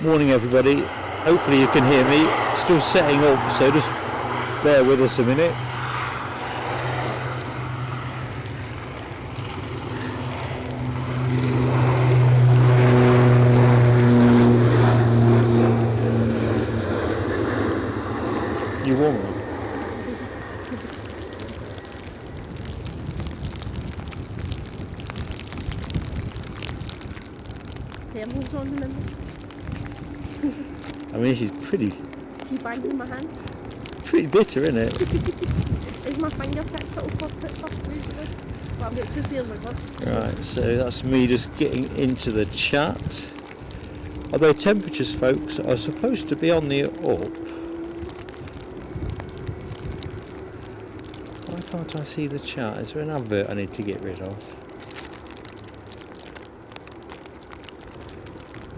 Morning everybody, hopefully you can hear me. Still setting up, so just bear with us a minute. You warm enough? Thermals on them. I mean, this is pretty bags in my hand. Pretty bitter, isn't it? Is my fingertips little puppets off usually? But I've got 2 pairs of gloves. Right, so that's me just getting into the chat. Although temperatures, folks, are supposed to be on the up. Why can't I see the chat? Is there an advert I need to get rid of?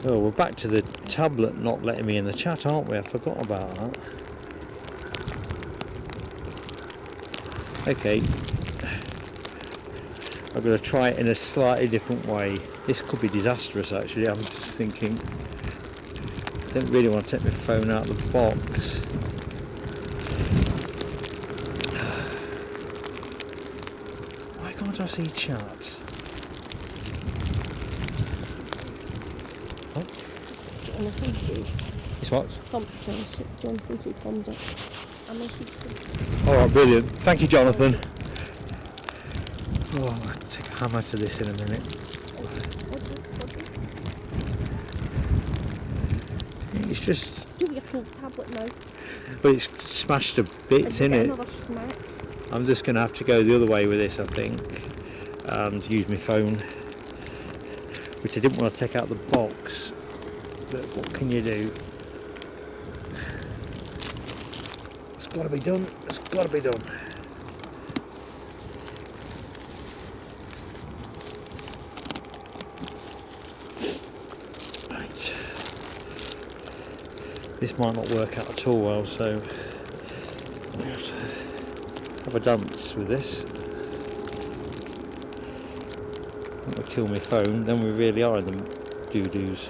Oh, we're back to the tablet not letting me in the chat, aren't we? I forgot about that. Okay. I'm going to try it in a slightly different way. This could be disastrous, actually. I'm just thinking, I don't really want to take my phone out of the box. Why can't I see chat? What? Jonathan says. It's what? Jonathan says thumbs up. I messaged him. Alright, brilliant. Thank you, Jonathan. Oh, I'll have to take a hammer to this in a minute. It's just... Do your full tablet now. But it's smashed to bits, isn't it? Smack? I'm just going to have to go the other way with this, I think, and use my phone, which I didn't want to take out the box, but what can you do? It's got to be done, it's got to be done. Right. This might not work out at all well, so I'm going to have to have a dance with this. I'm going to kill my phone, then we really are in the doo-doos.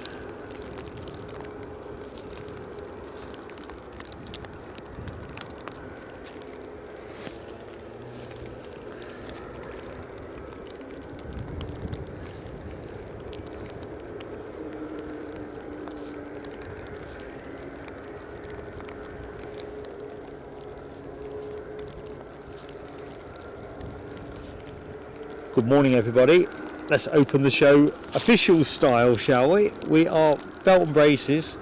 Good morning everybody, let's open the show official style, shall we? We are belt and braces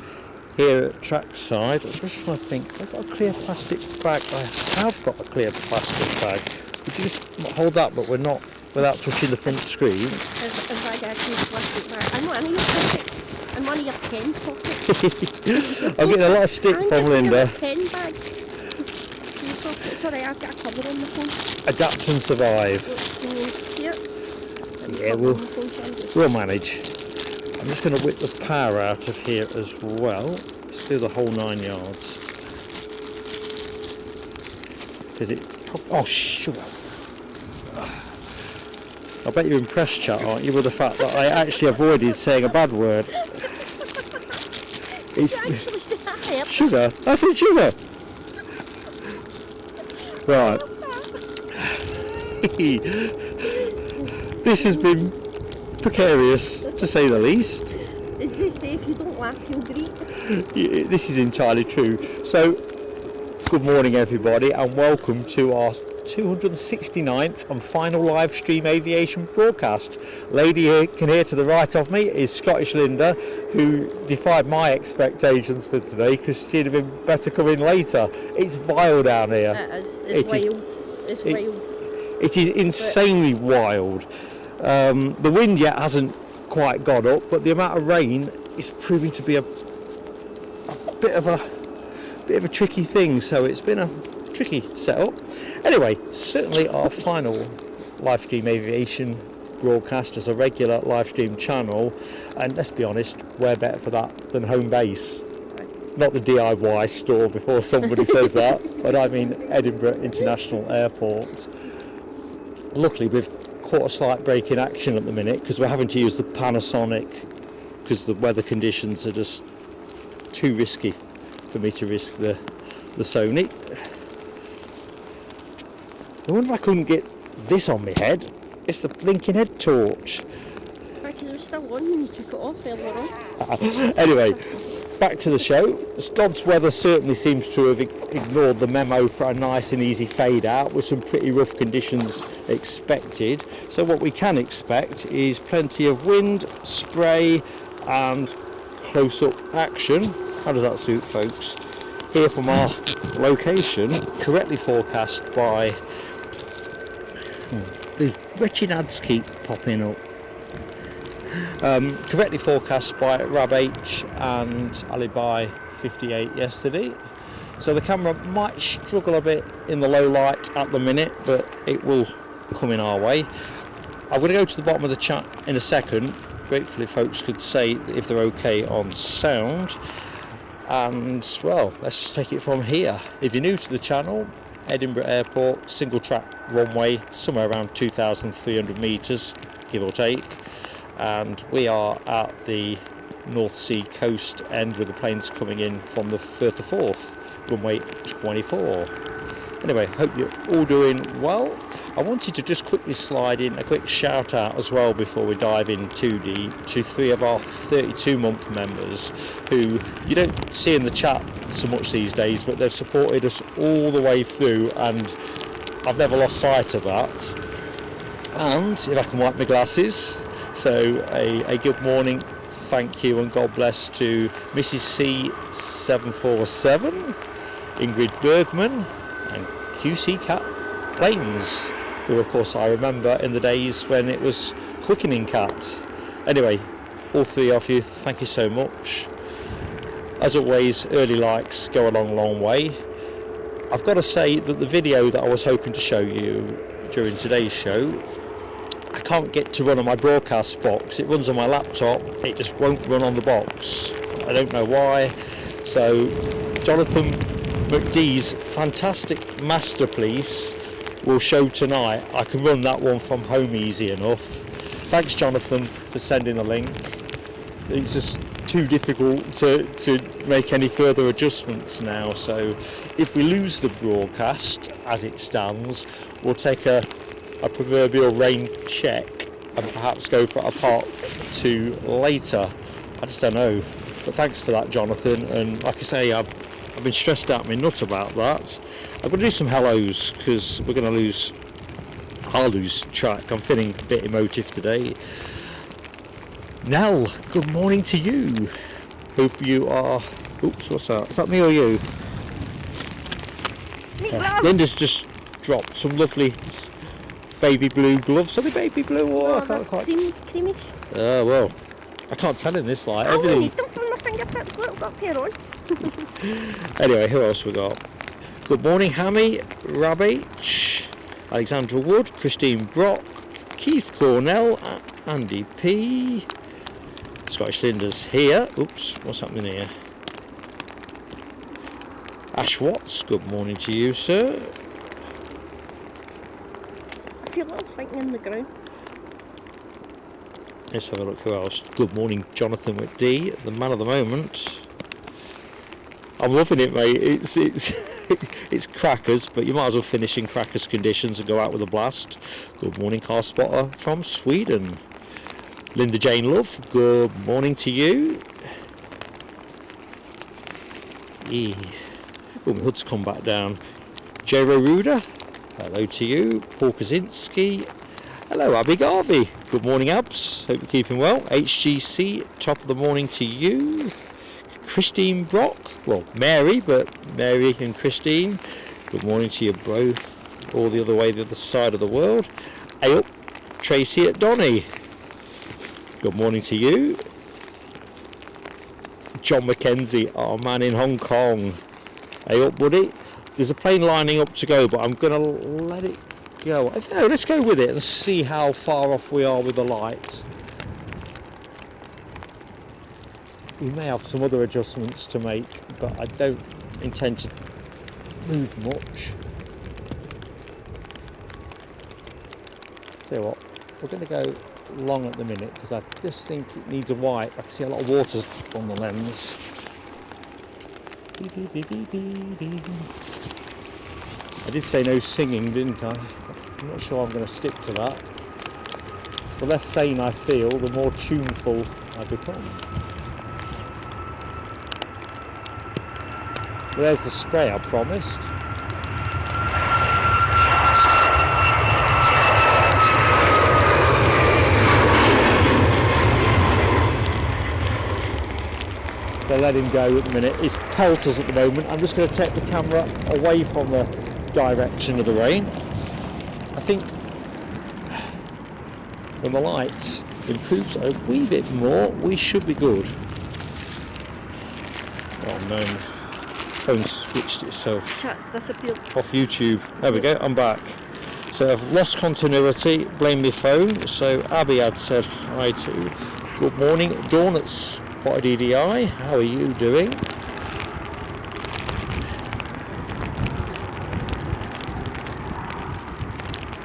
here at trackside. I was just trying to think, I've got a clear plastic bag. I have got a clear plastic bag. Would you just hold that, but we're not, without touching the front screen? If I get a clear plastic bag, I know any of your pockets, and one of your 10 pockets. I'm getting a lot of stick from Linda. 10 bags. Sorry, I've got a cover on the phone. Adapt and survive. Yeah, we'll manage. I'm just going to whip the power out of here as well. Let's do the whole 9 yards. Because it's... Oh, sure. I bet you're impressed, chat, aren't you, with the fact that I actually avoided saying a bad word. It's sugar. I said sugar. Right. This has been precarious, to say the least. As they say, if you don't laugh, you'll greet. Yeah, this is entirely true. So, good morning everybody, and welcome to our 269th and final live stream aviation broadcast. Lady here can hear to the right of me is Scottish Linda, who defied my expectations for today because she'd have been better coming later. It's vile down here. It is. It's wild. It's wild. It is insanely wild. The wind yet hasn't quite got up, but the amount of rain is proving to be a bit of a tricky thing. So it's been a tricky setup. Anyway, certainly our final live stream aviation broadcast as a regular live stream channel, and let's be honest, we're better for that than home base. Not the DIY store before somebody says that, but I mean Edinburgh International Airport. Luckily we've caught a slight break in action at the minute because we're having to use the Panasonic because the weather conditions are just too risky for me to risk the Sony. I wonder if I couldn't get this on my head. It's the blinking head torch. Because it was still on when you took it off earlier on. Anyway, back to the show. God's weather certainly seems to have ignored the memo for a nice and easy fade out, with some pretty rough conditions expected. So what we can expect is plenty of wind, spray and close-up action. How does that suit, folks? Here from our location, correctly forecast by... these wretched ads keep popping up. Correctly forecast by Rab H and Alibi 58 yesterday. So the camera might struggle a bit in the low light at the minute, but it will come in our way. I'm going to go to the bottom of the chat in a second. Gratefully folks could say if they're okay on sound. And well, let's just take it from here. If you're new to the channel, Edinburgh Airport, single track runway, somewhere around 2,300 metres, give or take. And we are at the North Sea coast end with the planes coming in from the Firth of Forth, runway 24. Anyway, hope you're all doing well. I wanted to just quickly slide in a quick shout out as well before we dive in too deep to 3 of our 32-month members who you don't see in the chat so much these days, but they've supported us all the way through, and I've never lost sight of that. And if I can wipe my glasses, so a good morning, thank you and God bless to Mrs. C747, Ingrid Bergman and QC Cat Planes, who of course I remember in the days when it was Quickening Cat. Anyway, all 3 of you, thank you so much. As always, early likes go a long way. I've got to say that the video that I was hoping to show you during today's show, I can't get to run on my broadcast box. It runs on my laptop, it just won't run on the box. I don't know why. So Jonathan McDee's fantastic masterpiece will show tonight. I can run that one from home easy enough. Thanks Jonathan for sending the link. It's just too difficult to make any further adjustments now, so if we lose the broadcast as it stands, we'll take a proverbial rain check and perhaps go for a part 2 later. I just don't know, but thanks for that Jonathan, and like I say, I've been stressed out my nut about that. I'm going to do some hellos because we're going to lose, I'll lose track. I'm feeling a bit emotive today. Nell, good morning to you. Hope you are, oops, what's that? Is that me or you? Linda's just dropped some lovely baby blue gloves. Are they baby blue or No, I can't quite... creamish. Oh well, I can't tell in this light. I only Everything... need them for my fingertips. Look, I've got a pair on. Anyway, who else we got? Good morning, Hammy, Rab H, Alexandra Wood, Christine Brock, Keith Cornell, Andy P, Scottish Linda's here. Oops, what's happening here? Ash Watts, good morning to you, sir. I feel like I'm sinking in the ground. Let's have a look who else. Good morning, Jonathan McD, the man of the moment. I'm loving it, mate. It's it's crackers, but you might as well finish in crackers conditions and go out with a blast. Good morning, Car Spotter from Sweden. Linda Jane Love, good morning to you. Yeah. Oh, my hood's come back down. Jero Ruda, hello to you. Paul Kaczynski, hello Abby Garvey, good morning Abs, hope you're keeping well. HGC, top of the morning to you. Christine Brock, well Mary, but Mary and Christine, good morning to you both, all the other way, the other side of the world. Hey up, Tracy at Donny, good morning to you. John McKenzie, our man in Hong Kong, hey up buddy. There's a plane lining up to go, but I'm going to let it go. No, let's go with it and see how far off we are with the light. We may have some other adjustments to make, but I don't intend to move much. Tell you what, we're going to go long at the minute because I just think it needs a wipe. I can see a lot of water on the lens. I did say no singing, didn't I? I'm not sure I'm going to stick to that. The less sane I feel, the more tuneful I become. Well, there's the spray I promised. They'll let him go at the minute. It's pelters at the moment. I'm just going to take the camera away from the direction of the rain. I think when the light improves a wee bit more, we should be good. Oh no, my phone switched itself Chat's disappeared. off YouTube. There we go, I'm back. So I've lost continuity, blame my phone. So Abby had said hi to. Good morning, Dawn at Spotted EDI. How are you doing?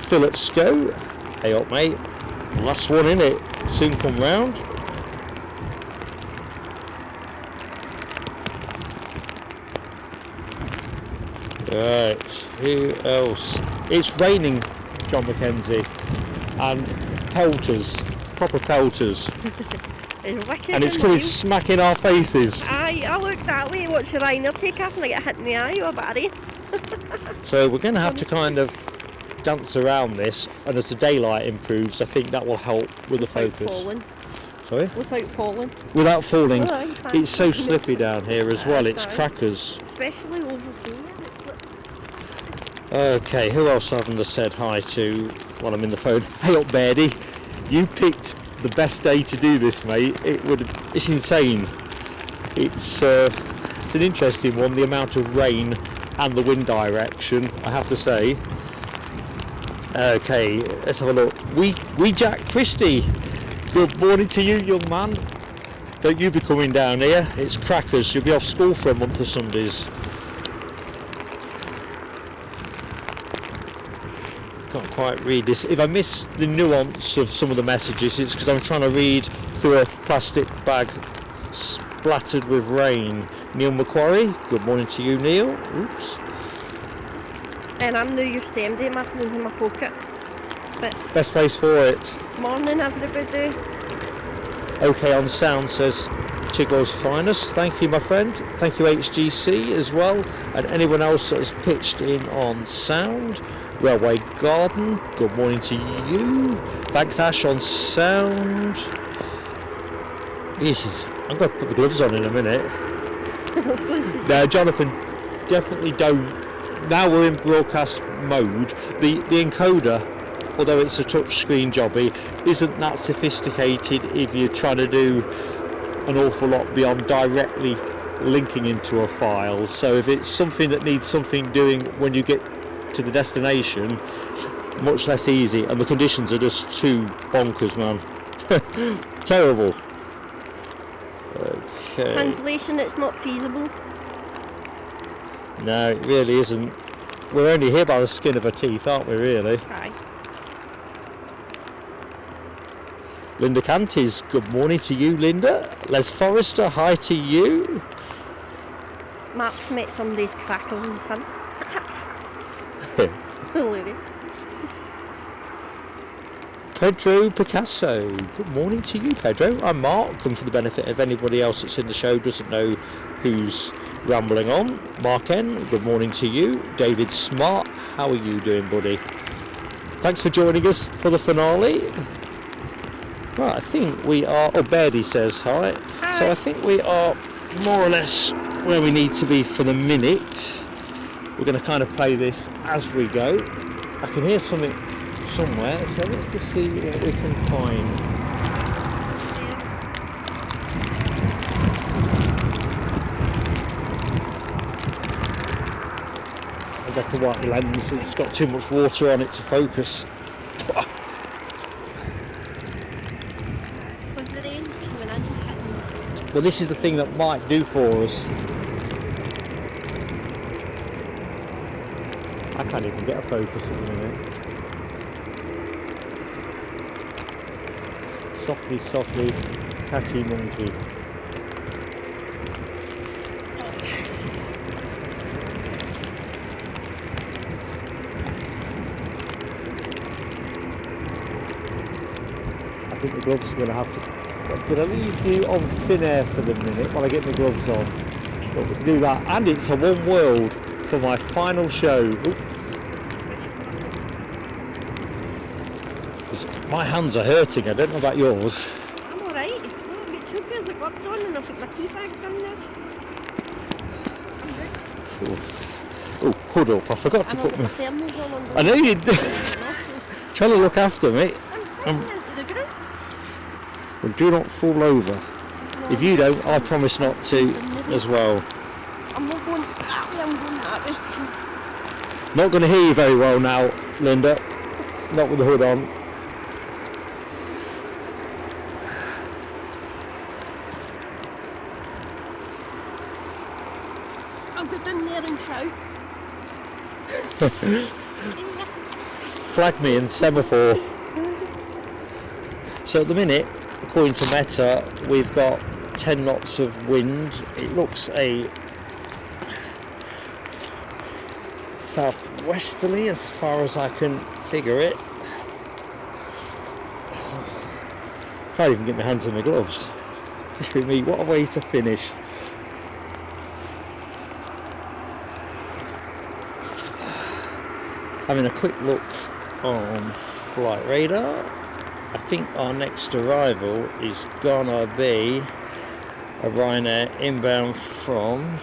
Phil at Sco. Hey up mate. Last one in it. Soon come round. Right, who else? It's raining, John Mackenzie, and pelters, proper pelters. It's wicked. And it's coming smack in our faces. Aye, I look that way, watch the liner take off and I get hit in the eye or battery. So we're going to have to kind of dance around this, and as the daylight improves, I think that will help with the focus. Falling. Sorry? Without falling. Without falling. Oh, aye, It's so slippy down here as well, it's Sorry. crackers. Especially over here. Okay, who else haven't I said hi to while I'm in the phone? Hey up, Beardy. You picked the best day to do this, mate. It's insane. It's an interesting one, the amount of rain and the wind direction, I have to say. Okay, let's have a look. We Jack Christie. Good morning to you, young man. Don't you be coming down here. It's crackers. You'll be off school for a month of Sundays. Can't quite read this. If I miss the nuance of some of the messages, it's because I'm trying to read through a plastic bag splattered with rain. Neil Macquarie, good morning to you, Neil. Oops. And I'm New Year's Day, my phone's in my pocket. But Best place for it. morning everybody. Okay on sound, says Chigwell's Finest. Thank you, my friend. Thank you, HGC, as well. And anyone else that has pitched in on sound. Railway Garden, good morning to you. Thanks, Ash, on sound. Jesus, I'm going to put the gloves on in a minute. I was going to say No, Jonathan, definitely don't. Now we're in broadcast mode. The encoder, although it's a touchscreen jobby, isn't that sophisticated if you're trying to do an awful lot beyond directly linking into a file. So if it's something that needs something doing when you get to the destination, much less easy, and the conditions are just too bonkers, man. Terrible. Okay. translation, it's not feasible. No, it really isn't. We're only here by the skin of our teeth, aren't we, really? Aye. Linda Canties, good morning to you, Linda. Les Forrester, hi to you. Mark's met somebody's crackers in his hand. Hilarious. Pedro Picasso, good morning to you, Pedro. I'm Mark, and for the benefit of anybody else that's in the show doesn't know who's rambling on, Mark N, good morning to you. David Smart, how are you doing, buddy? Thanks for joining us for the finale. Right, I think we are, oh, Beardy says hi. Hi. So I think we are more or less where we need to be for the minute. We're going to kind of play this as we go. I can hear something somewhere, so let's just see what we can find. I've got to wipe the lens, it's got too much water on it to focus. It's because the rain's coming in and hitting. Well, this is the thing that might do for us. I can't even get a focus at the minute. Softly, softly, catchy monkey. think the gloves are going to have to... I'm going to leave you on thin air for the minute while I get my gloves on. But we can do that. And it's a one world for my final show. Ooh. My hands are hurting. I don't know about yours. I'm alright. Look, I've got 2 pairs of gloves on and I've got my tea bags in there. I'm good. Oh, hold up. I forgot to And put I've got my thermals on under. I know you did. Trying to look after me. I'm sitting into the ground. Well, do not fall over. No, If you don't, I promise not to as well. I'm not going that way, I'm going that way. Not going to hear you very well now, Linda. Not with the hood on. I'll go down there and shout. Flag me in semaphore. So at the minute, according to Meta, we've got 10 knots of wind. It looks a southwesterly as far as I can figure it. Can't even get my hands on my gloves. Dear me, what a way to finish. Having a quick look on flight radar, I think our next arrival is gonna be a Ryanair inbound from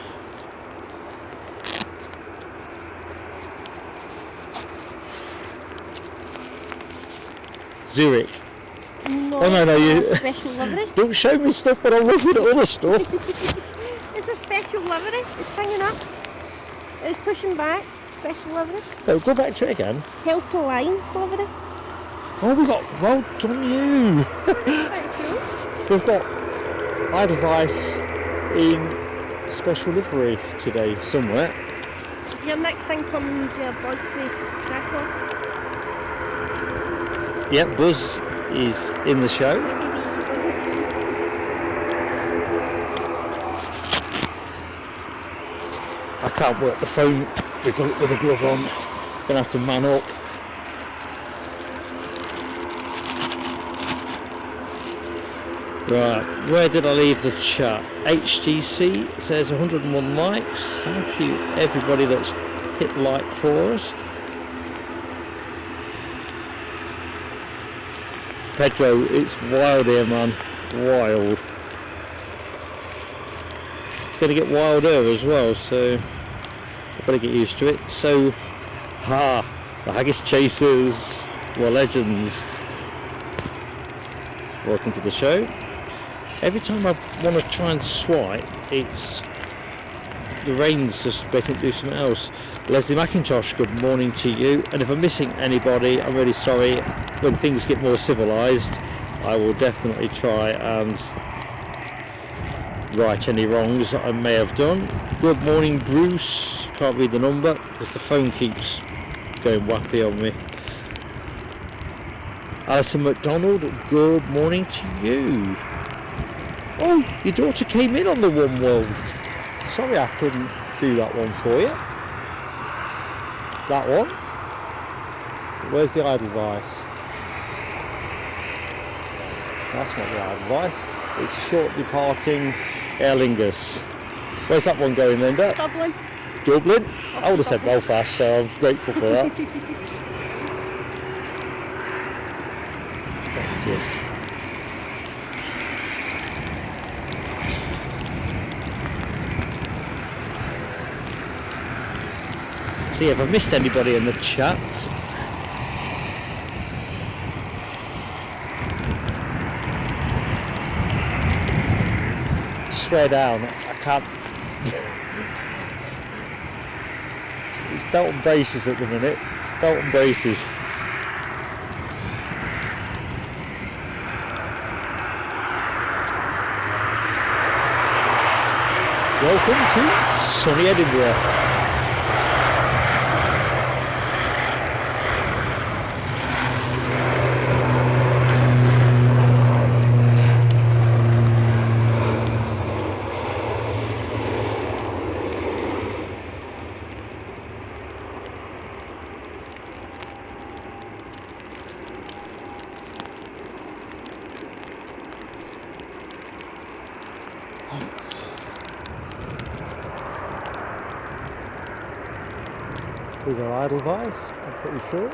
Zurich. No, Oh no, you it's a special livery. don't show me stuff when I'm looking at other stuff. It's a special livery. It's pinging up. It's pushing back. Special livery. No, go back to it again. Help Alliance livery. Oh, we got, well done you. Quite cool. We've got Edelweiss in special livery today somewhere. Your next thing comes your buzz for Krakow. Yep, Buzz is in the show. Buzzy bee, buzzy bee. I can't work the phone with a glove on. Gonna have to man up. Right, where did I leave the chat? HTC says 101 likes. Thank you everybody that's hit like for us. Pedro, it's wild here, man. Wild. It's going to get wilder as well, so I've got to get used to it. So, the haggis chasers were legends. Welcome to the show. Every time I want to try and swipe, the rain's just making it do something else. Leslie McIntosh, good morning to you. And if I'm missing anybody, I'm really sorry. When things get more civilised, I will definitely try and right any wrongs that I may have done. Good morning, Bruce. Can't read the number because the phone keeps going wappy on me. Alison McDonald, good morning to you. Oh, your daughter came in on the One World. Sorry I couldn't do that one for you. That one. Where's the Edelweiss? That's not the Edelweiss. It's a short departing Aer Lingus. Where's that one going, Linda? Dublin. Dublin? I would have said Belfast, so I'm grateful for that. Oh, dear. See if I've missed anybody in the chat. Swear down, I can't. It's belt and braces at the minute. Belt and braces. Welcome to sunny Edinburgh. Here's our idle vice, I'm pretty sure.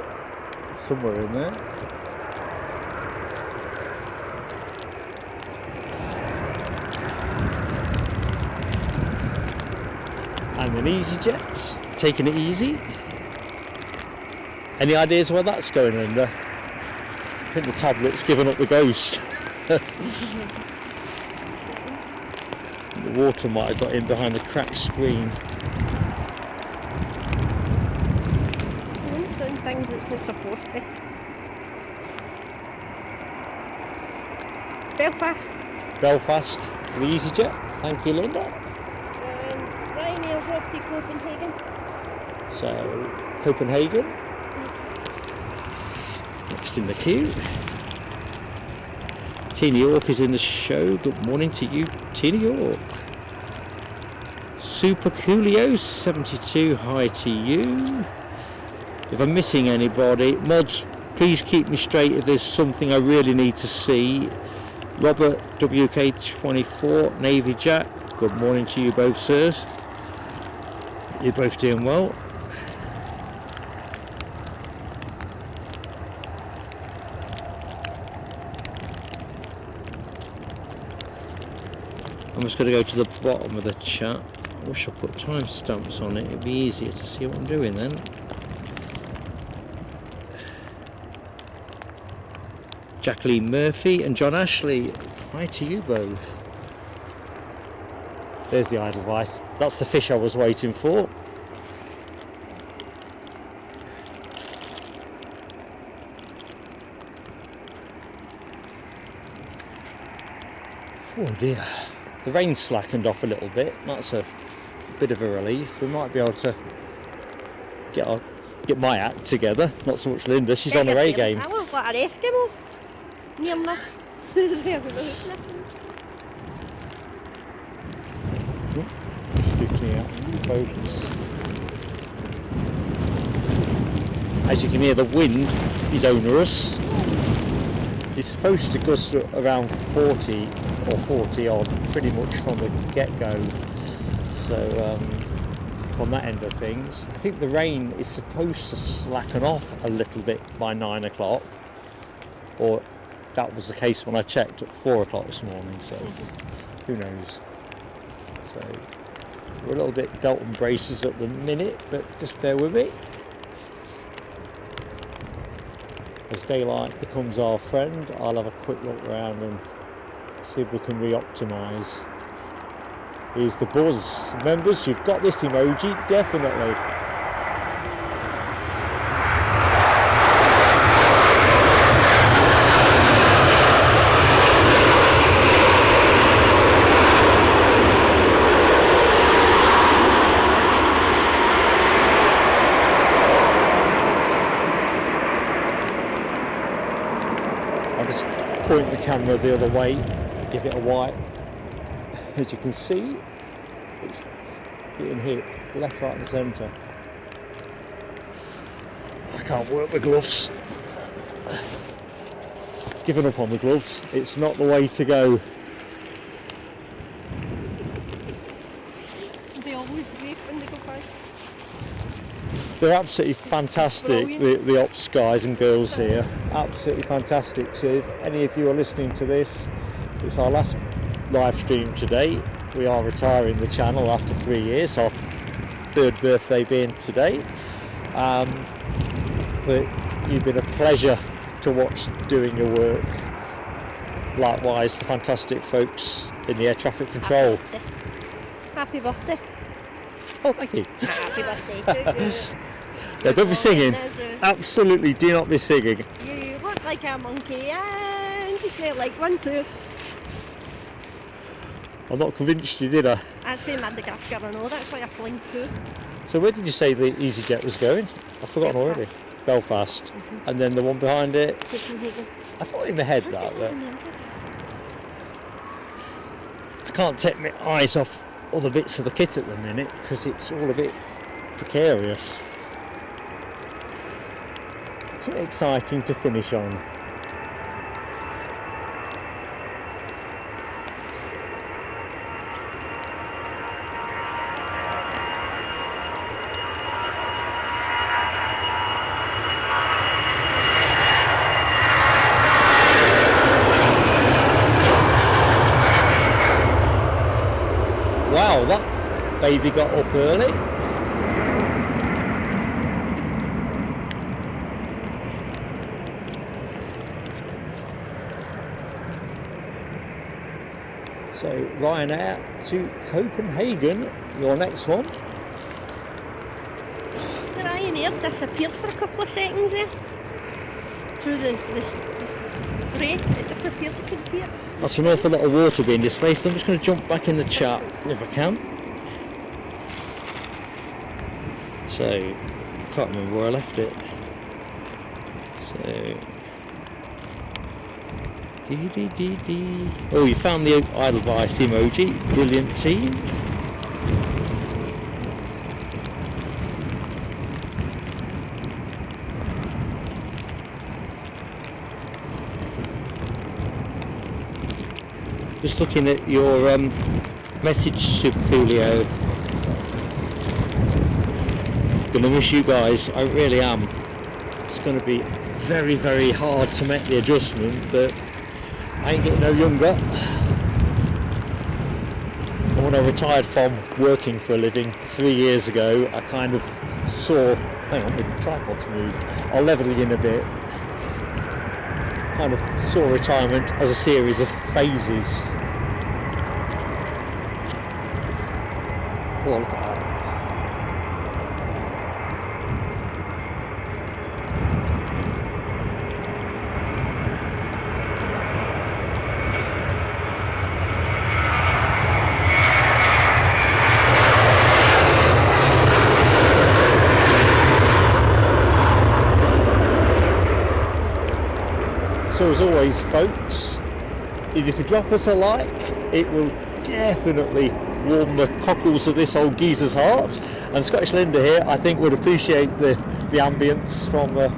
Somewhere in there. And then EasyJet's taking it easy. Any ideas where that's going under? I think the tablet's given up the ghost. The water might have got in behind the cracked screen. It's doing things it's not supposed to. Belfast for the EasyJet. Thank you, Linda. Ryanair's off to Copenhagen. So, Copenhagen. Next in the queue. Tina York is in the show. Good morning to you, Tina York. Super Coolio 72, hi to you. If I'm missing anybody, mods, please keep me straight if there's something I really need to see. Robert WK24, Navy Jack, good morning to you both, sirs. You're both doing well. I'm just going to go to the bottom of the chat. I wish I put timestamps on it, it'd be easier to see what I'm doing then. Jacqueline Murphy and John Ashley, hi to you both. There's the idle vice. That's the fish I was waiting for. Oh dear. The rain slackened off a little bit. That's a bit of a relief. We might be able to get my act together. Not so much Linda, she's on her A game. I want like an Eskimo. Near enough. Just drifting out focus. As you can hear, the wind is onerous. It's supposed to gust around 40 or 40 odd pretty much from the get-go. So from that end of things, I think the rain is supposed to slacken off a little bit by 9 o'clock, or that was the case when I checked at 4 o'clock this morning, so who knows. So we're a little bit belt and braces at the minute, but just bear with me. As daylight becomes our friend, I'll have a quick look around and see if we can re-optimise. Here's the buzz. Members, you've got this emoji, definitely. I'll just point the camera the other way, give it a wipe. As you can see, it's getting hit left, right and centre. I can't work with gloves. Giving up on the gloves, it's not the way to go. They always wait when they go by. They're absolutely fantastic, the ops guys and girls here. Absolutely fantastic. So if any of you are listening to this, it's our last live stream today. We are retiring the channel after 3 years, our third birthday being today. But you've been a pleasure to watch doing your work. Likewise, the fantastic folks in the air traffic control. Happy birthday. Oh, thank you. Happy birthday to you. Yeah, don't be singing. Absolutely do not be singing. You look like a monkey and you smell like one too. I'm not convinced you, did I? That's from Madagascar, I know, that's like a fling too. So where did you say the EasyJet was going? I've forgotten already. Belfast. Mm-hmm. And then the one behind it? Copenhagen. I thought in my head that, but I can't take my eyes off other bits of the kit at the minute because it's all a bit precarious. Something exciting to finish on. baby got up early. So Ryanair to Copenhagen, your next one. The Ryanair disappeared for a couple of seconds there. Through the spray, it disappeared, you can see it. That's an awful lot of water being displaced. I'm just going to jump back in the chat if I can. So, I can't remember where I left it. So, oh, you found the Edelweiss emoji. Brilliant team. Just looking at your message to Coolio. Gonna miss you guys, I really am. It's gonna be very, very hard to make the adjustment, but I ain't getting no younger. And when I retired from working for a living 3 years ago, I kind of saw, hang on, the tripod's moved, I'll level it in a bit. Kind of saw retirement as a series of phases. Oh, look at that. So as always folks, if you could drop us a like, it will definitely warm the cockles of this old geezer's heart. And Scottish Linda here, I think, would appreciate the ambience from a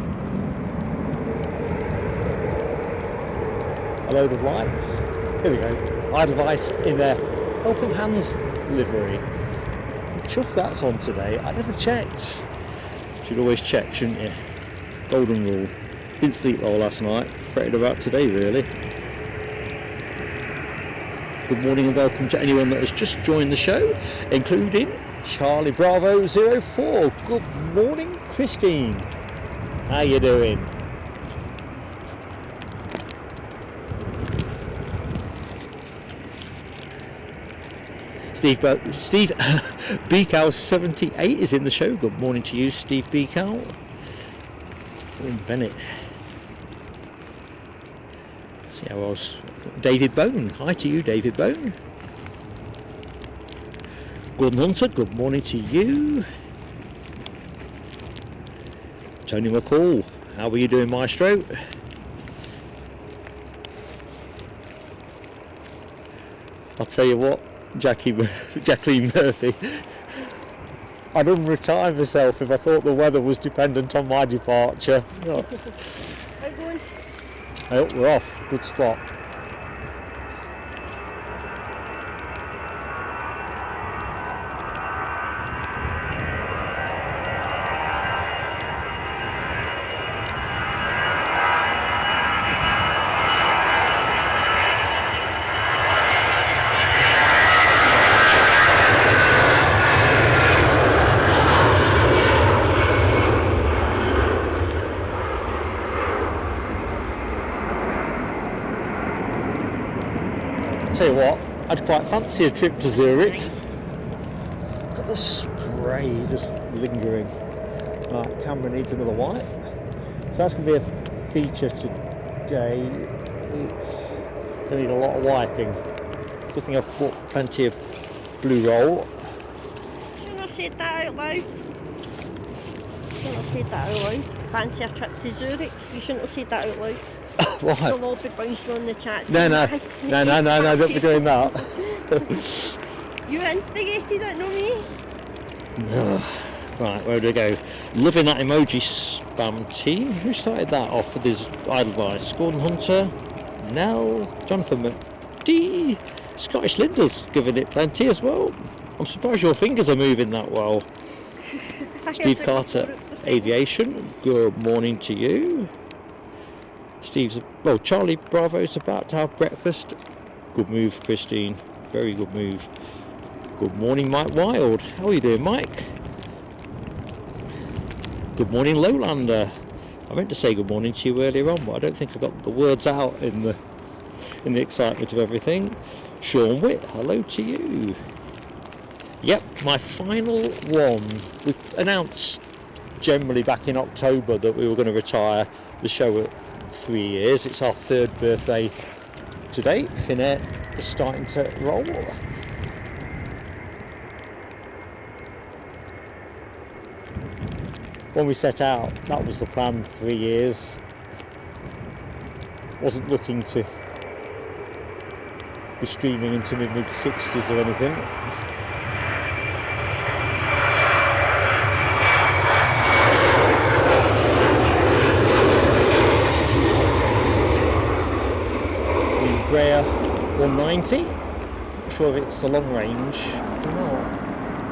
load of likes. Here we go, Edelweiss in their Helping Hands livery. Chuff that's on today, I never checked. Should always check, shouldn't you? Golden rule. Didn't sleep well last night, fretted about today really. Good morning and welcome to anyone that has just joined the show, including Charlie Bravo 04. Good morning, Christine. How you doing? Steve Beakow 78 is in the show. Good morning to you, Steve Beakow. Bennett. See how else? David Bone. Hi to you, David Bone. Gordon Hunter, good morning to you. Tony McCall, how are you doing, Maestro? I'll tell you what, Jacqueline Murphy, I'd unretire myself if I thought the weather was dependent on my departure. Oh. How you going? Oh, we're off. Good spot. Tell you what, I'd quite fancy a trip to Zurich. Nice. Got the spray just lingering. Right, camera needs another wipe. So that's going to be a feature today. It's going to need a lot of wiping. Good thing I've bought plenty of blue roll. Shouldn't have said that out loud. Shouldn't have said that out loud. Fancy a trip to Zurich. You shouldn't have said that out loud. Why? They'll all be bouncing on the chat. No, don't be doing that. You instigated it, not me. Right, where do we go? Loving that emoji spam team. Who started that off with his Edelweiss? Gordon Hunter, Nell, Jonathan McD, Scottish Linda's giving it plenty as well. I'm surprised your fingers are moving that well. Steve Carter, Aviation, good morning to you. Charlie Bravo's about to have breakfast. Good move, Christine. Very good move. Good morning, Mike Wild. How are you doing, Mike? Good morning, Lowlander. I meant to say good morning to you earlier on, but I don't think I got the words out in the excitement of everything. Sean Witt, hello to you. Yep, my final one. We announced generally back in October that we were going to retire the show at 3 years. It's our 3rd birthday today. Finnair is starting to roll. When we set out, that was the plan, 3 years. Wasn't looking to be streaming into my mid-60s or anything. Embraer 190. Not sure if it's the long range or not.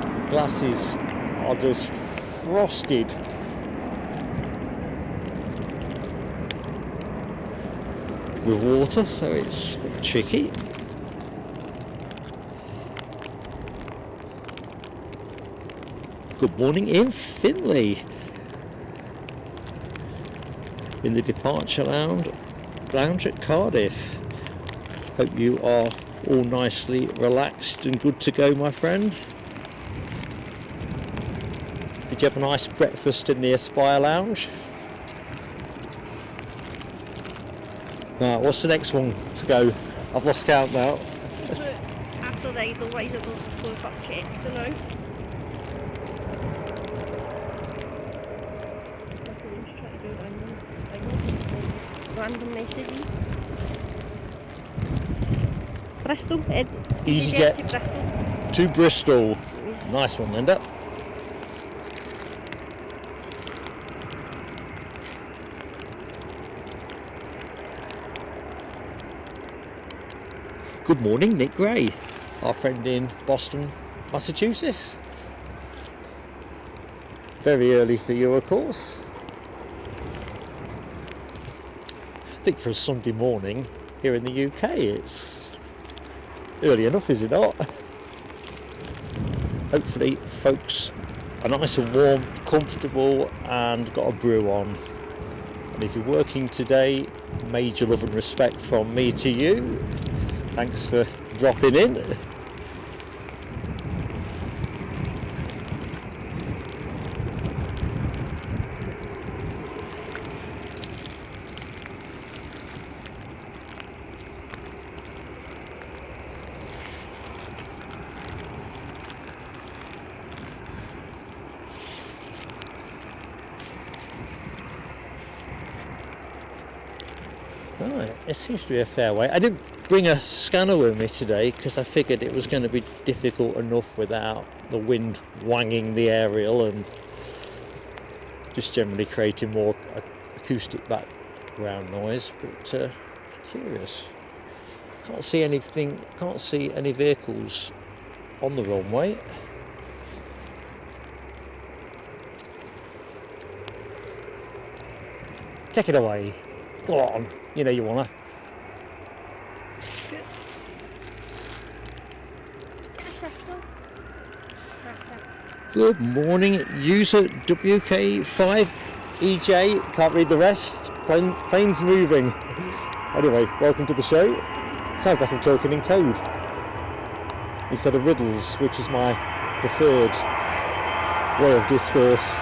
The glasses are just frosted. With water, so it's a bit tricky. Good morning in Finley. In the departure lounge at Cardiff. Hope you are all nicely relaxed and good to go, my friend. Did you have a nice breakfast in the Aspire Lounge? Right, what's the next one to go? I've lost count now. So after that, otherwise I don't think we've got checked, you know. Everyone's trying to do random messages. Bristol, EasyJet to Bristol. To Bristol. Yes. Nice one, Linda. Good morning, Nick Gray, our friend in Boston, Massachusetts. Very early for you, of course. I think for a Sunday morning here in the UK, it's early enough, is it not? Hopefully, folks are nice and warm, comfortable, and got a brew on. And if you're working today, major love and respect from me to you. Thanks for dropping in. Right, it seems to be a fair way. I didn't bring a scanner with me today because I figured it was going to be difficult enough without the wind wanging the aerial and just generally creating more acoustic background noise, but curious. Can't see anything, can't see any vehicles on the runway. Take it away. Go on. You know you wanna. Good morning, user WK5EJ. Can't read the rest. Plane's moving. Anyway, welcome to the show. Sounds like I'm talking in code instead of riddles, which is my preferred way of discourse.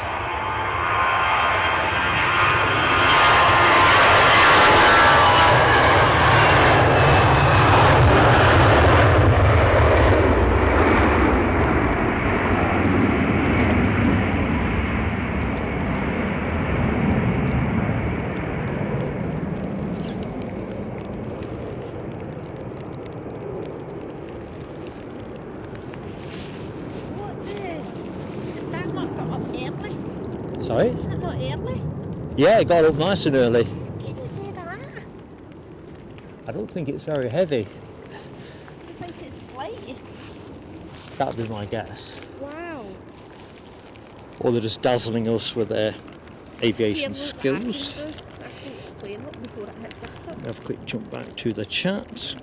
Sorry? Is that not early? Yeah, it got up nice and early. Can you do that? I don't think it's very heavy. I think it's light. That'd be my guess. Wow. Or they're just dazzling us with their aviation skills. I think it's playing up before it hits this bit. Have a quick jump back to the chat.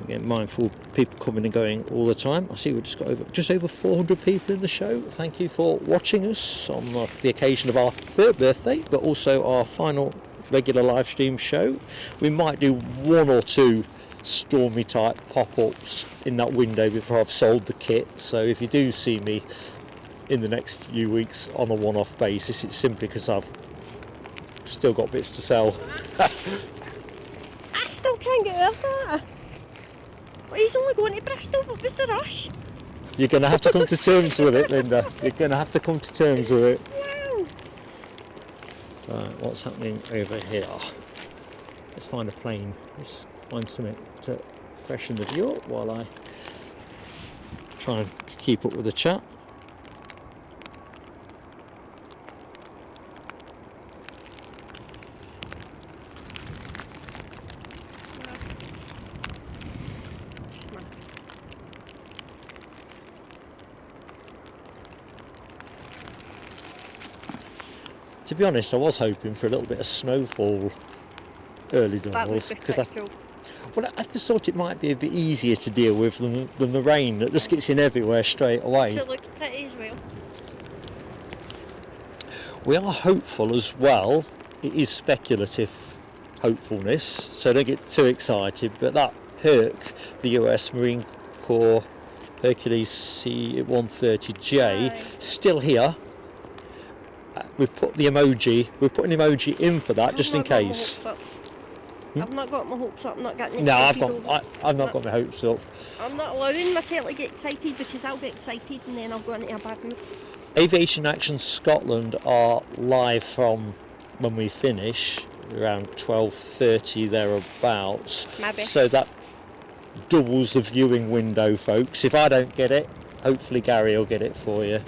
Again, mindful of people coming and going all the time. I see we've just got just over 400 people in the show. Thank you for watching us on the occasion of our 3rd birthday, but also our final regular live stream show. We might do 1 or 2 stormy type pop-ups in that window before I've sold the kit. So if you do see me in the next few weeks on a one-off basis, it's simply because I've still got bits to sell. I still can't get out of that. Well, he's only going to Bristol, what was the rush? You're going to have to come to terms with it, Linda. You're going to have to come to terms with it. Wow. Right, what's happening over here? Let's find a plane. Let's find something to freshen the view up while I try and keep up with the chat. To be honest, I was hoping for a little bit of snowfall early doors, because I just thought it might be a bit easier to deal with than the rain that just gets in everywhere straight away. It looks pretty as well. We are hopeful as well. It is speculative hopefulness, so don't get too excited, but that Herc, the US Marine Corps Hercules C-130J, still here. We've put the emoji, we're putting an emoji in for that just in case. I've not got my hopes up, I'm not getting No, excited. I've not got my hopes up. I'm not allowing myself to get excited, because I'll get excited and then I'll go into a bad mood. Aviation Action Scotland are live from when we finish, around 12:30 thereabouts. Maybe. So that doubles the viewing window, folks. If I don't get it, hopefully Gary will get it for you.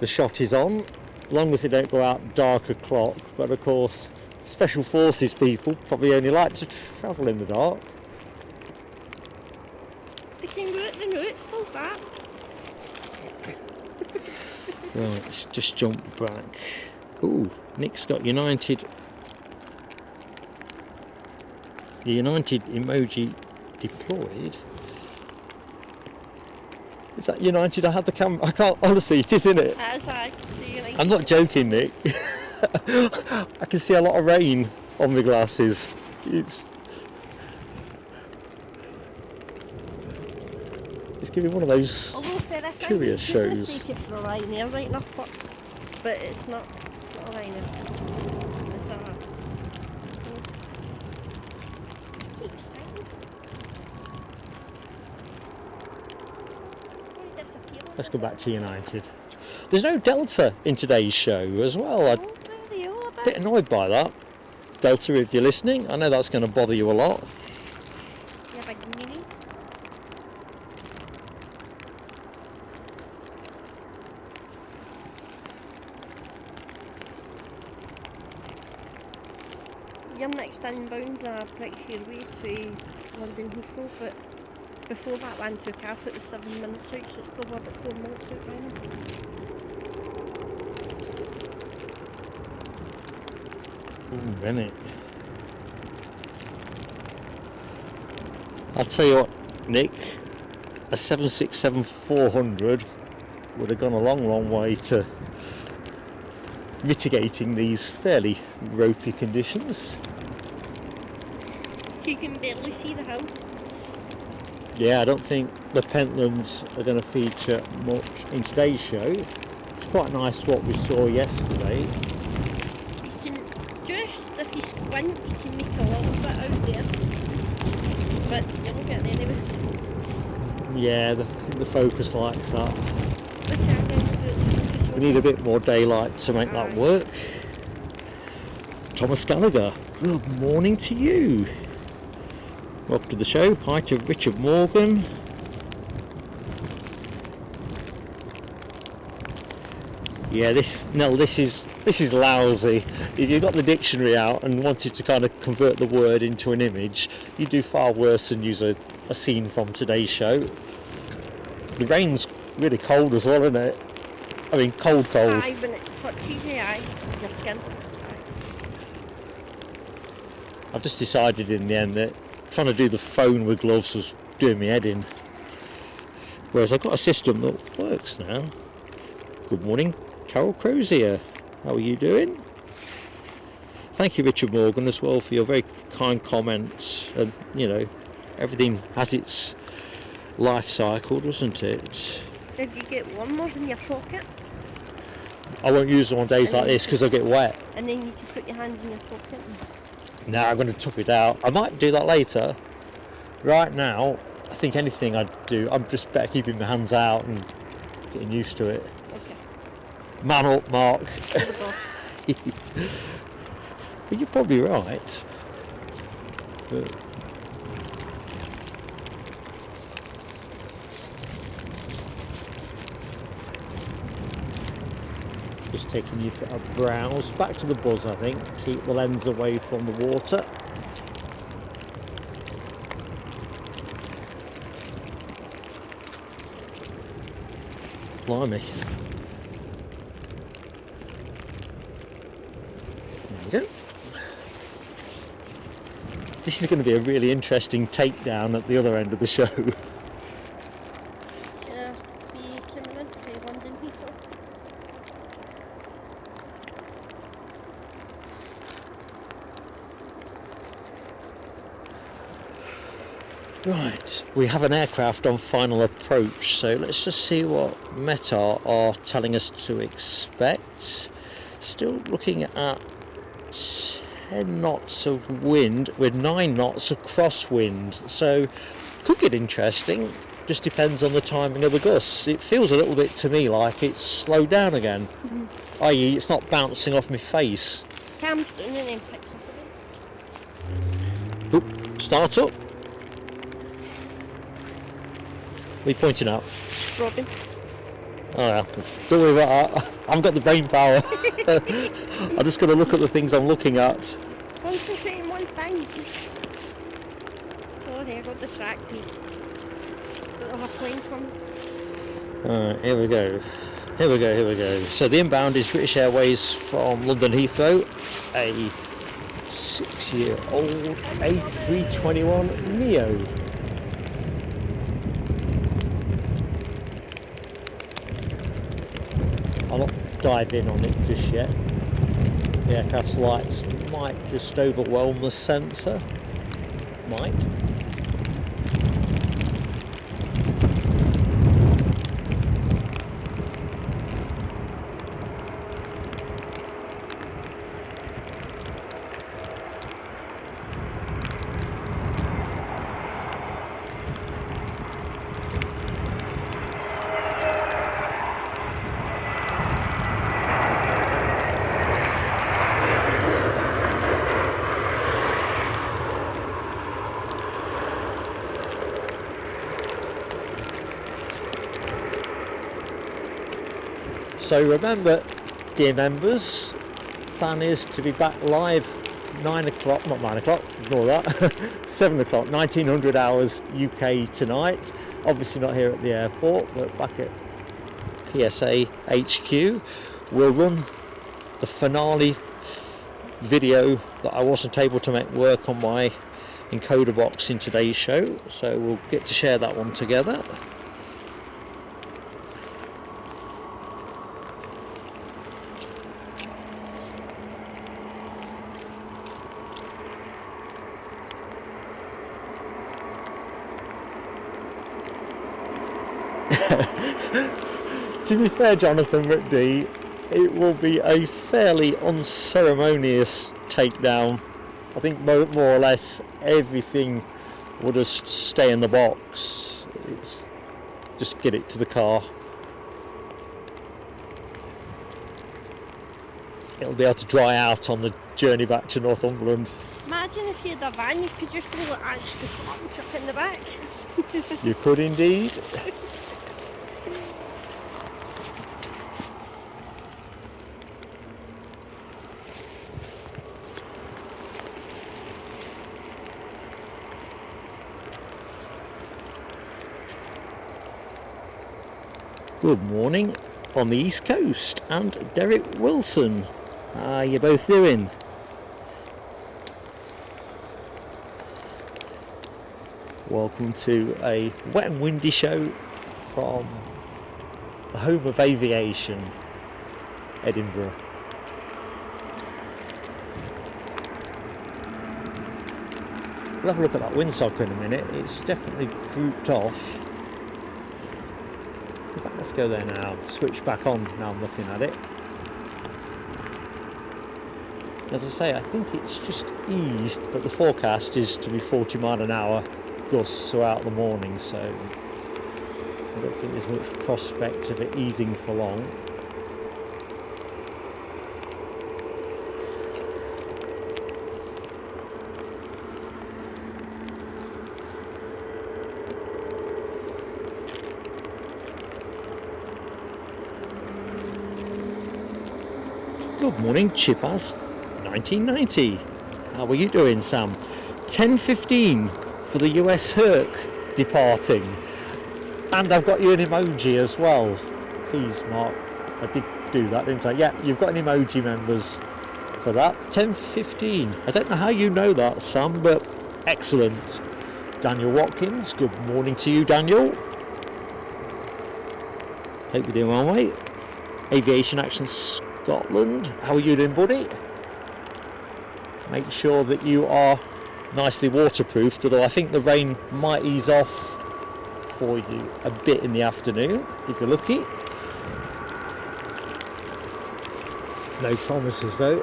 The shot is on, as long as they don't go out dark o'clock, but of course Special Forces people probably only like to travel in the dark. They can go out the route, it's still dark. Right, let's just jump back. Ooh, Nick's got United. The United emoji deployed. Is that United? I had the camera. I can't, honestly, it is, isn't it? As I see United. I'm not joking, Nick. I can see a lot of rain on my glasses. It's giving one of those curious shows. Take it for a Ryanair, right enough, but it's not a Ryanair. It's a... Keep saying. Let's go back to United. There's no Delta in today's show as well. I'm a bit annoyed by that. Delta, if you're listening, I know that's going to bother you a lot. Yeah, big minis. Your next inbound's a British Airways through London Heathrow, but before that one took off, it was 7 minutes out, so it's probably about 4 minutes out now. Ooh, Bennett. I'll tell you what, Nick, a 767-400 would have gone a long way to mitigating these fairly ropey conditions. You can barely see the house. Yeah, I don't think the Pentlands are going to feature much in today's show. It's quite nice what we saw yesterday. You can just, if you squint, you can make a little bit out there. But you're not getting anywhere. Yeah, I think the focus likes that. Okay, We need a bit more daylight to make that work. Thomas Gallagher, good morning to you. Welcome to the show. Hi to Richard Morgan. Yeah, this is lousy. If you've got the dictionary out and wanted to kind of convert the word into an image, you do far worse than use a scene from today's show. The rain's really cold as well, isn't it? I mean, cold. Aye, when it touches your eye, your skin. I've just decided in the end that trying to do the phone with gloves was doing me head in. Whereas I've got a system that works now. Good morning, Carol Crozier. How are you doing? Thank you, Richard Morgan, as well, for your very kind comments. And you know, everything has its life cycle, doesn't it? Did you get warmers in your pocket? I won't use them on days like this because I'll get wet. And then you can put your hands in your pocket. No, I'm going to tough it out. I might do that later. Right now, I think anything I do, I'm just better keeping my hands out and getting used to it. Okay. Man up, Mark. But you're probably right. But just taking you for a browse. Back to the buzz, I think. Keep the lens away from the water. Blimey. There we go. This is going to be a really interesting takedown at the other end of the show. Yeah, be coming in to London Heathrow. Right, we have an aircraft on final approach, so let's just see what METAR are telling us to expect. Still looking at 10 knots of wind with 9 knots of crosswind, so could get interesting. Just depends on the timing of the gusts. It feels a little bit to me like it's slowed down again, i.e. it's not bouncing off my face. Cam's doing and then picks up again. Oop, start up. What are you pointing at? Robin. Oh yeah, don't worry about that. I haven't got the brain power. I'm just going to look at the things I'm looking at. Concentrate on one thing. Sorry, I got distracted. There's a plane coming. Alright, here we go. Here we go. So the inbound is British Airways from London Heathrow. A 6-year-old A321 Neo. I'll not dive in on it just yet. The aircraft's lights might just overwhelm the sensor. Might. So remember, dear members, plan is to be back live 9 o'clock, not 9 o'clock, ignore that, 7 o'clock, 1900 hours UK tonight. Obviously not here at the airport, but back at PSA HQ. We'll run the finale video that I wasn't able to make work on my encoder box in today's show, so we'll get to share that one together. To be fair, Jonathan McD, it will be a fairly unceremonious takedown. I think more or less everything will just stay in the box. It's just get it to the car. It'll be able to dry out on the journey back to Northumberland. Imagine if you had a van, you could just go like that, scoop up and chuck in the back. You could indeed. Good morning on the East Coast, and Derek Wilson. How are you both doing? Welcome to a wet and windy show from the home of aviation, Edinburgh. We'll have a look at that windsock in a minute. It's definitely drooped off. In fact, let's go there now. Switch back on now I'm looking at it. As I say, I think it's just eased, but the forecast is to be 40 mile an hour gusts throughout the morning, so I don't think there's much prospect of it easing for long. Good morning, Chippers. 1990. How are you doing, Sam? 10:15 for the US Herc departing. And I've got you an emoji as well. Please, Mark. I did do that, didn't I? Yeah, you've got an emoji members for that. 10:15. I don't know how you know that, Sam, but excellent. Daniel Watkins. Good morning to you, Daniel. Hope you're doing well, mate. Aviation Action Scotland. How are you doing, buddy? Make sure that you are nicely waterproofed, although I think the rain might ease off for you a bit in the afternoon, if you're lucky. No promises though.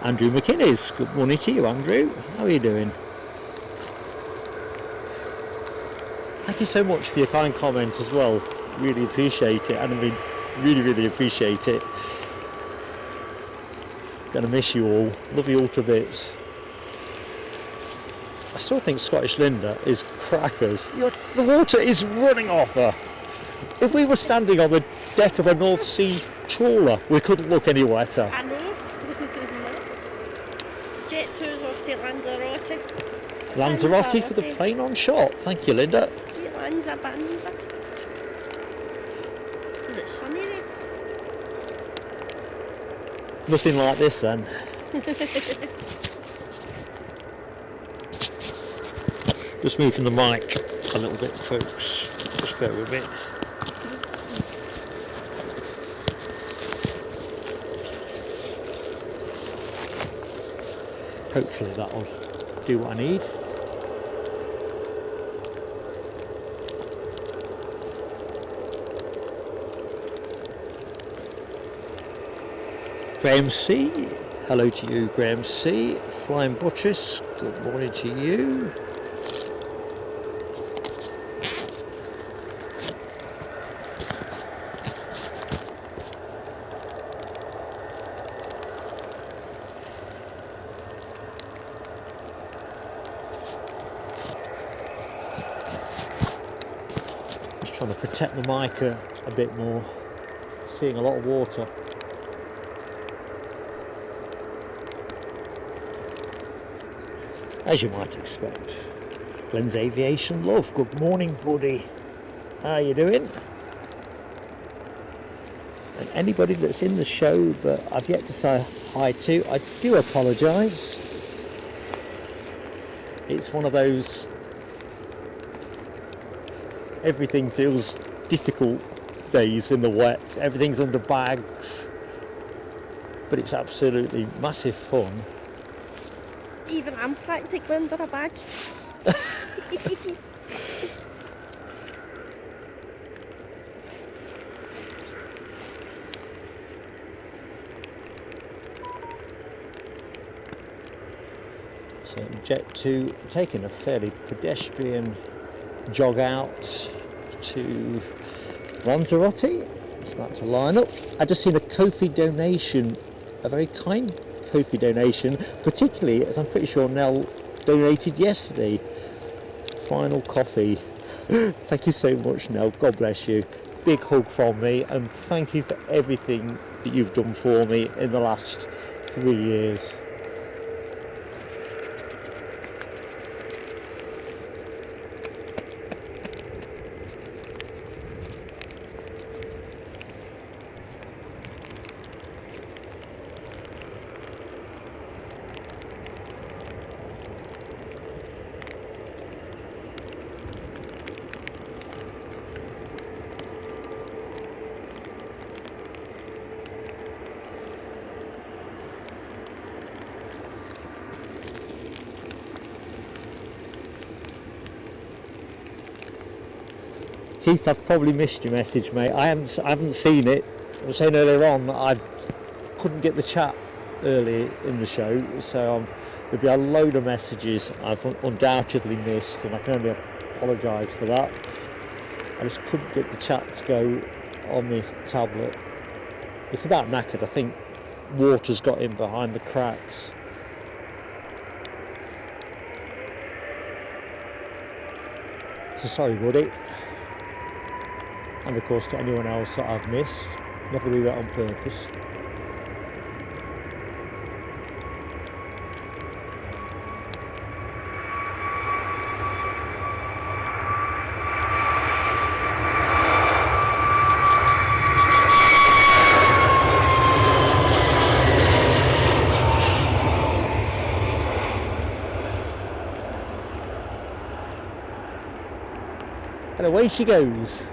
Andrew McInnes, good morning to you, Andrew. How are you doing? Thank you so much for your kind comment as well. Really appreciate it, and I mean, really appreciate it. Gonna miss you all. Love you all to bits. I still think Scottish Linda is crackers. The water is running off her. If we were standing on the deck of a North Sea trawler, we couldn't look any wetter. I know. Jet 2's off to Lanzarote. Lanzarote for the plane on shot. Thank you, Linda. Lanzabanza. Is it sunny there? Nothing like this then. Just moving the mic a little bit, folks. Just bear with me. Hopefully that'll do what I need. Graham C. Hello to you, Graham C. Flying Buttress. Good morning to you. Just trying to protect the mic a bit more. Seeing a lot of water. As you might expect. Glenn's Aviation Love, good morning, buddy. How you doing? And anybody that's in the show but I've yet to say hi to, I do apologise. It's one of those, everything feels difficult days in the wet, everything's under bags, but it's absolutely massive fun. Even I'm practically under a bag. So Jet 2 taking a fairly pedestrian jog out to Lanzarote. It's about to line up. I just seen a Ko-fi donation, a very kind Ko-fi donation, particularly as I'm pretty sure Nell donated yesterday. Final coffee. Thank you so much, Nell. God bless you. Big hug from me, and thank you for everything that you've done for me in the last 3 years. Keith, I've probably missed your message, mate. I haven't seen it. I was saying earlier on that I couldn't get the chat early in the show, so there'll be a load of messages I've undoubtedly missed, and I can only apologise for that. I just couldn't get the chat to go on my tablet. It's about knackered. I think water's got in behind the cracks. So sorry, buddy. And of course to anyone else that I've missed. Never do that on purpose. And away she goes.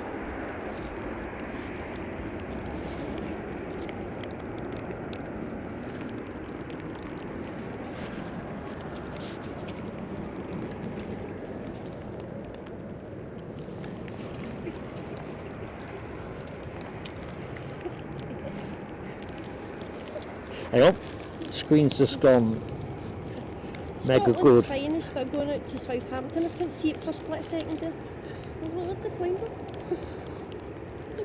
Hang on, screen's just gone mega Scotland's good. finest, they're going out to Southampton. I couldn't see it for a split second there. I was like, what the climber?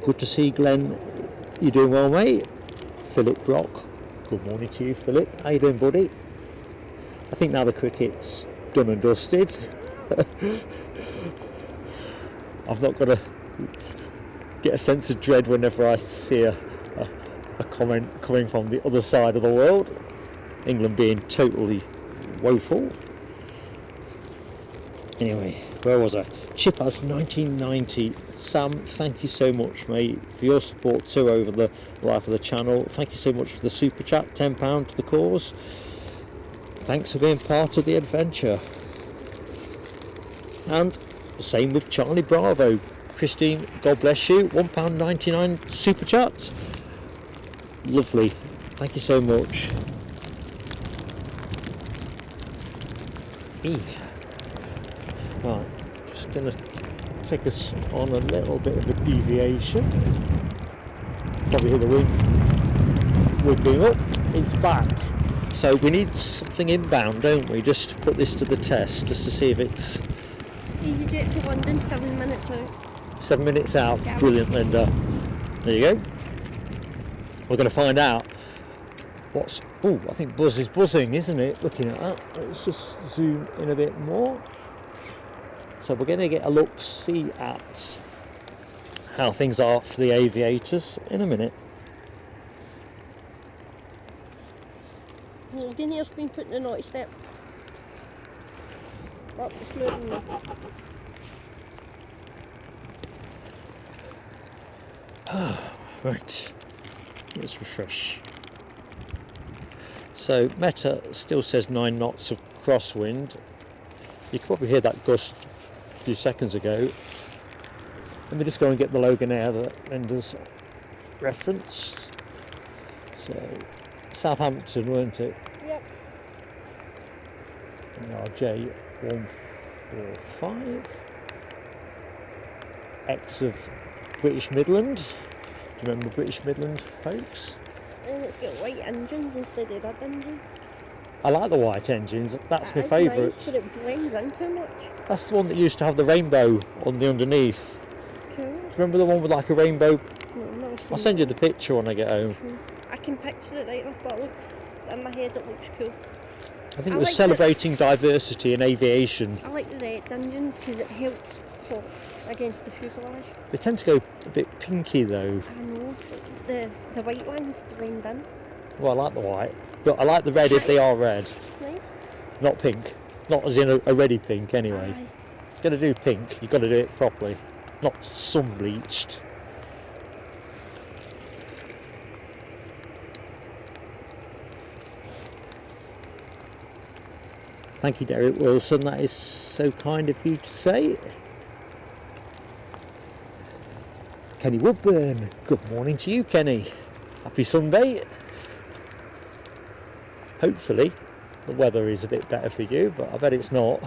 Good to see Glenn. You doing well, mate? Philip Brock. Good morning to you, Philip. How you doing, buddy? I think now the cricket's done and dusted. I've not got to get a sense of dread whenever I see a comment coming from the other side of the world. England being totally woeful. Anyway, where was I? Chipaz 1990. Sam, thank you so much, mate, for your support too over the life of the channel. Thank you so much for the super chat, £10 to the cause. Thanks for being part of the adventure. And the same with Charlie Bravo. Christine, God bless you, £1.99 super chat. Lovely, thank you so much. Right, just going to take us on a little bit of a deviation. Probably hear the wind being up. It's back. So we need something inbound, don't we? Just to put this to the test, just to see if it's... EasyJet to London, 7 minutes out. 7 minutes out. Yeah. Brilliant, Linda. There you go. We're going to find out what's... Oh, I think Buzz is buzzing, isn't it? Looking at that. Let's just zoom in a bit more. So we're going to get a look-see at how things are for the aviators in a minute. Logan here's been putting the naughty step. Up, it's moving now. Right, let's refresh. So Meta still says 9 knots of crosswind. You can probably hear that gust a few seconds ago. Let me just go and get the Logan Air that Linda's referenced. So Southampton, weren't it? Yep. RJ 145. X of British Midland. Do you remember British Midland, folks? And it's got white engines instead of red engines. I like the white engines, that's my That is favourite. nice, but it blends in too much. That's the one that used to have the rainbow on the underneath. Cool. Do you remember the one with like a rainbow? No, I've never seen I'll send you that. the picture when I get home. I can picture it right enough, but it looks, in my head it looks cool. I think I it was like celebrating diversity in aviation. I like the red engines because it helps pull against the fuselage. They tend to go a bit pinky though. I know, the white ones blend in. Well, I like the white, but I like the red if they are red. Nice. Not pink. Not as in a ready pink anyway. Aye. You've got to do pink, you've got to do it properly. Not sun bleached. Thank you, Derek Wilson, that is so kind of you to say. Kenny Woodburn, good morning to you, Kenny. Happy Sunday. Hopefully the weather is a bit better for you, but I bet it's not.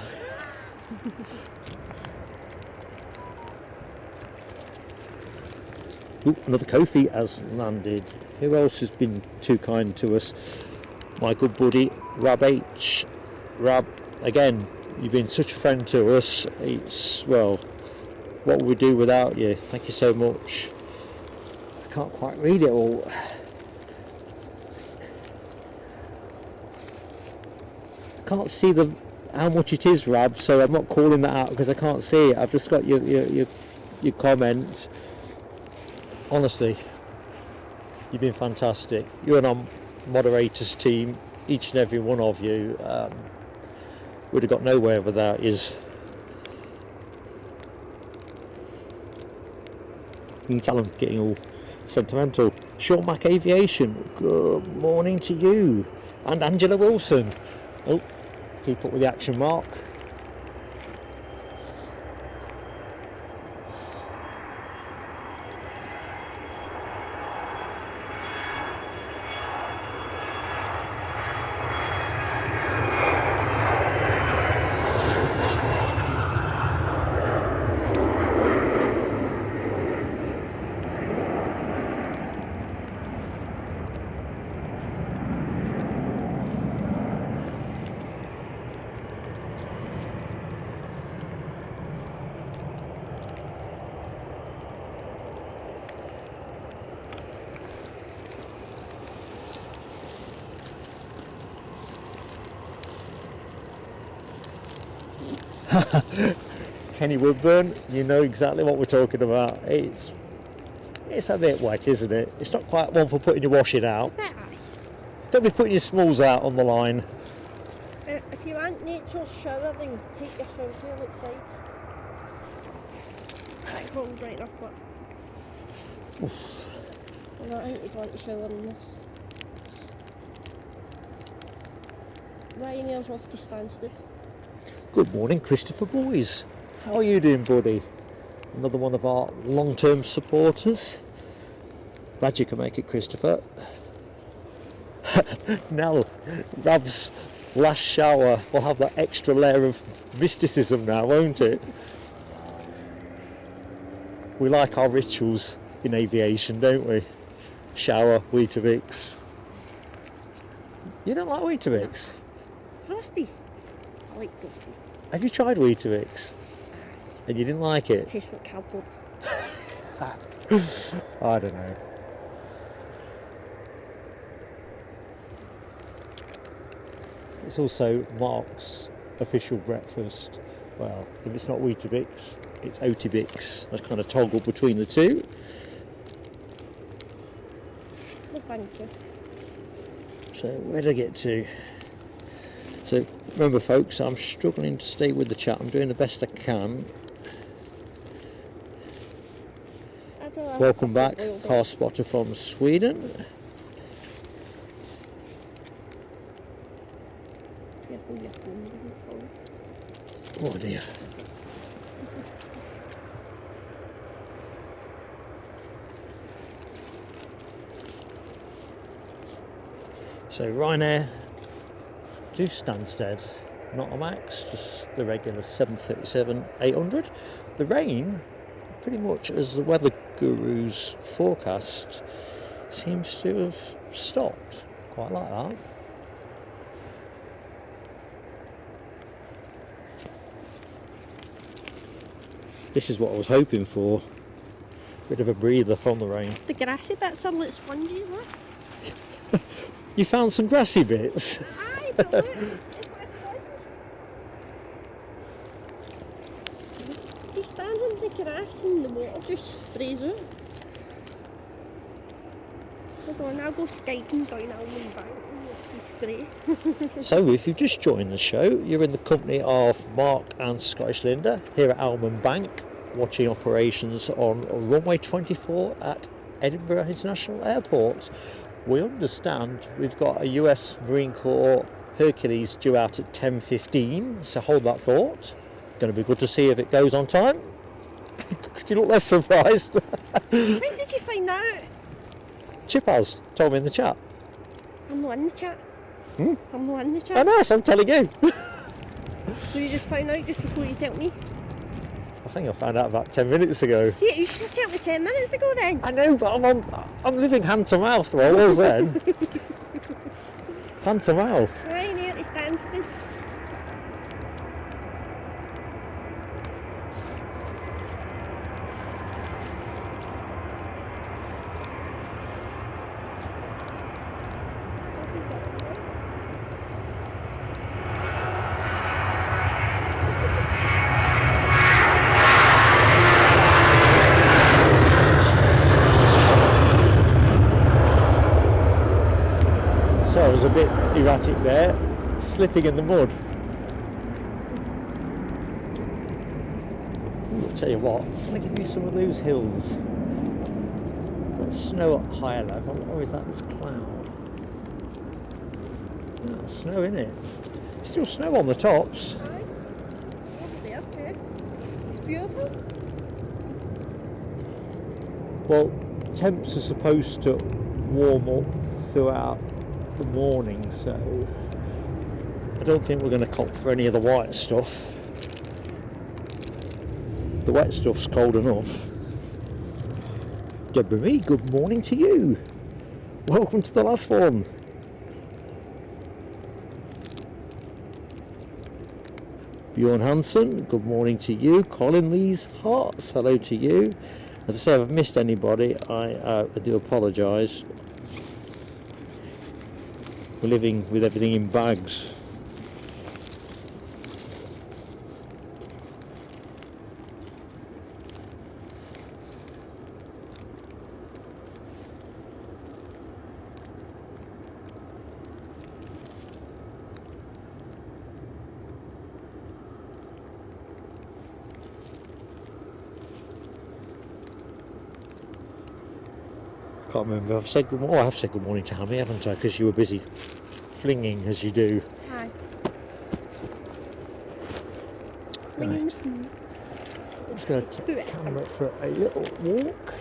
Ooh, another Kofi has landed. Who else has been too kind to us? My good buddy Rab H. Rab, again, you've been such a friend to us. It's, well, what would we do without you? Thank you so much. I can't quite read it all. I can't see how much it is, Rab, so I'm not calling that out because I can't see it. I've just got your comment. Honestly, you've been fantastic. You and our moderators team, each and every one of you, would have got nowhere without yous. You can tell I'm getting all sentimental. Sean Mac Aviation, good morning to you. And Angela Wilson. Oh, keep up with the action, Mark. Kenny Woodburn, you know exactly what we're talking about. It's a bit wet, isn't it? It's not quite one for putting your washing out. Don't be putting your smalls out on the line. If you want nature's shower, then take your shower outside. That cold right enough, but I don't think you'd want to shower in this. Ryanair's off to Stansted. Good morning, Christopher Boys. How are you doing, buddy? Another one of our long-term supporters. Glad you can make it, Christopher. Nell, Rab's last shower will have that extra layer of mysticism now, won't it? We like our rituals in aviation, don't we? Shower, Weetabix. You don't like Weetabix? Frosties. I like Frosties. Have you tried Weetabix? And you didn't like It it? tastes like cardboard. I don't know. It's also Mark's official breakfast. Well, if it's not Weetabix, it's Oatibix. I kind of toggle between the two. No, thank you. So where did I get to? So remember, folks, I'm struggling to stay with the chat. I'm doing the best I can. Welcome back, car spotter from Sweden. Careful, your phone doesn't fall. Oh dear. So Ryanair to Stansted, not a max, just the regular 737-800. The rain, pretty much as the weather guru's forecast, seems to have stopped. Quite like that. This is what I was hoping for. Bit of a breather from the rain. The grassy bits are like spongy, look. You found some grassy bits? Aye, but look, it's like a sponge. You stand on the grass and the water just sprays out. Hold on, I'll go skiting down Almond Bank and you'll see spray. So if you've just joined the show, you're in the company of Mark and Scottish Linda here at Almond Bank, watching operations on runway 24 at Edinburgh International Airport. We understand we've got a US Marine Corps Hercules due out at 10:15, so hold that thought. Going to be good to see if it goes on time. Could you look less surprised? How did you find out? Chip has told me in the chat. I'm not in the chat. Hmm? I'm not in the chat. I know, so I'm telling you. So you just found out just before you tell me? I think I found out about 10 minutes ago. See, you should have told me 10 minutes ago then. I know, but I'm living hand to mouth where I was then. Hand to mouth. Right near to Stanston. So I was a bit erratic there, slipping in the mud. Ooh, I'll tell you what, I'm going to give you some of those hills. Is that snow at higher level, or is that this cloud? No, snow in it. Still snow on the tops. Aye. Over there too. It's beautiful. Well, temps are supposed to warm up throughout the morning, so I don't think we're going to cop for any of the white stuff. The wet stuff's cold enough. Deborah Me, good morning to you. Welcome to the last one. Bjorn Hansen, good morning to you. Colin Lee's Hearts, hello to you. As I say, if I've missed anybody, I do apologise. We're living with everything in bags. Can't remember. I've said good morning. Oh, I have said good morning to Hammy, haven't I? Because you were busy flinging as you do. Hi. Flinging Right. the poo. I'm just going to take the camera for a little walk.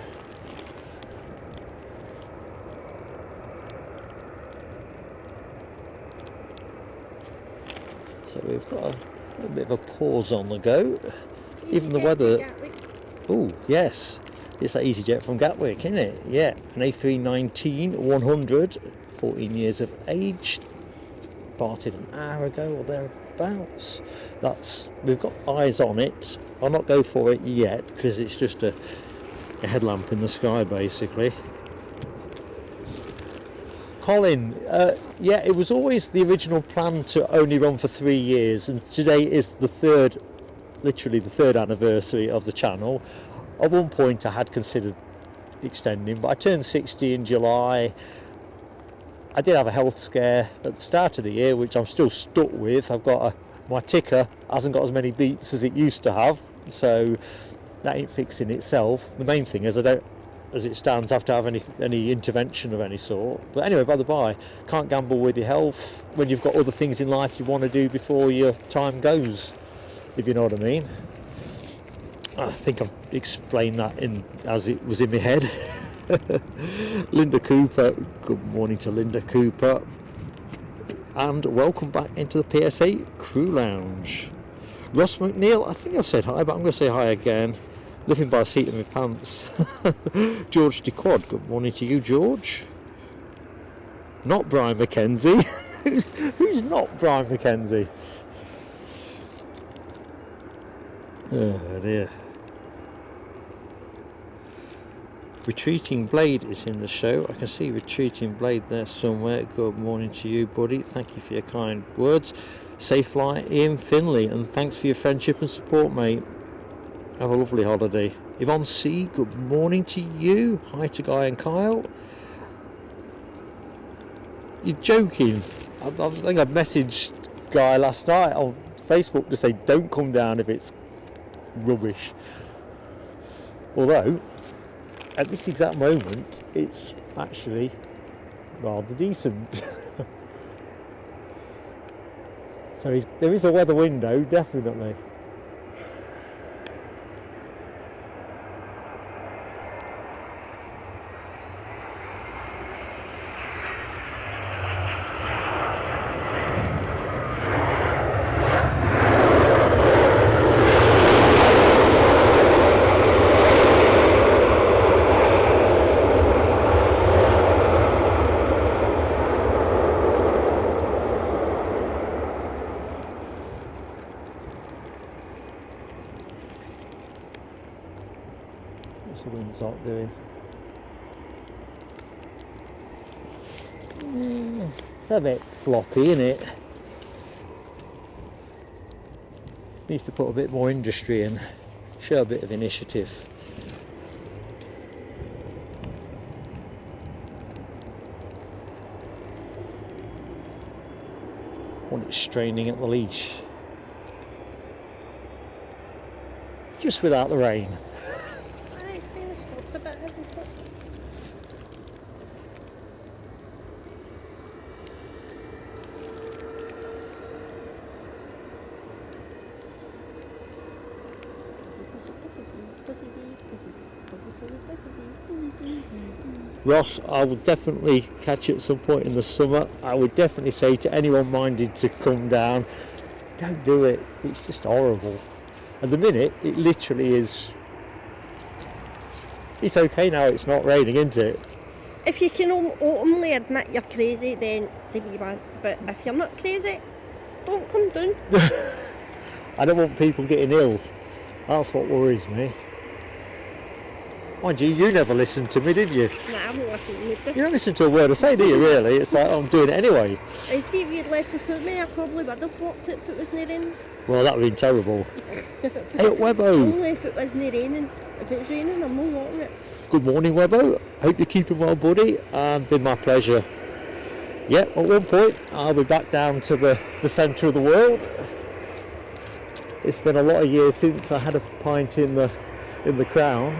So we've got a little bit of a pause on the go. Even the weather. Oh, yes. It's that EasyJet from Gatwick, isn't it? Yeah, an A319 100, 14 years of age, departed an hour ago or thereabouts. We've got eyes on it. I'll not go for it yet because it's just a headlamp in the sky basically. Colin, yeah, it was always the original plan to only run for 3 years, and today is literally the third anniversary of the channel. At one point I had considered extending, but I turned 60 in July. I did have a health scare at the start of the year, which I'm still stuck with. I've got my ticker hasn't got as many beats as it used to have, so that ain't fixing itself. The main thing is I don't, as it stands, have to have any intervention of any sort. But anyway, by the by, can't gamble with your health when you've got other things in life you want to do before your time goes, if you know what I mean. I think I've explained that as it was in my head. Linda Cooper, good morning to Linda Cooper, and welcome back into the PSA Crew Lounge. Ross McNeil, I think I've said hi, but I'm going to say hi again. Living by a seat in my pants. George DeQuad, good morning to you, George. Not Brian McKenzie. Who's not Brian McKenzie? Oh dear. Retreating Blade is in the show. I can see Retreating Blade there somewhere. Good morning to you, buddy. Thank you for your kind words. Safe flight, Ian Finley, and thanks for your friendship and support, mate. Have a lovely holiday. Yvonne C, good morning to you. Hi to Guy and Kyle. You're joking. I think I messaged Guy last night on Facebook to say don't come down if it's rubbish. Although at this exact moment it's actually rather decent. So there is a weather window, definitely. What's the windsock doing? It's a bit floppy, isn't it? Needs to put a bit more industry in, show a bit of initiative. Want it straining at the leash. Just without the rain. It's kind of stopped a bit, hasn't it? Ross, I would definitely catch it at some point in the summer. I would definitely say to anyone minded to come down, don't do it. It's just horrible. At the minute, it literally is. It's okay now. It's not raining, isn't it? If you can openly admit you're crazy, then you are. But if you're not crazy, don't come down. I don't want people getting ill. That's what worries me. Mind you, you never listened to me, did you? Nah, I won't listen to you. You don't listen to a word I say, do you, really? It's like, I'm doing it anyway. I see if you'd left without me, I probably would have walked it if it wasn't raining. Well, that would have been terrible. Hey, Webbo. Only if it wasn't raining. If it's raining, I'm not walking it. Good morning, Webbo. Hope you're keeping well, buddy. And been my pleasure. Yeah, at one point, I'll be back down to the centre of the world. It's been a lot of years since I had a pint in the Crown.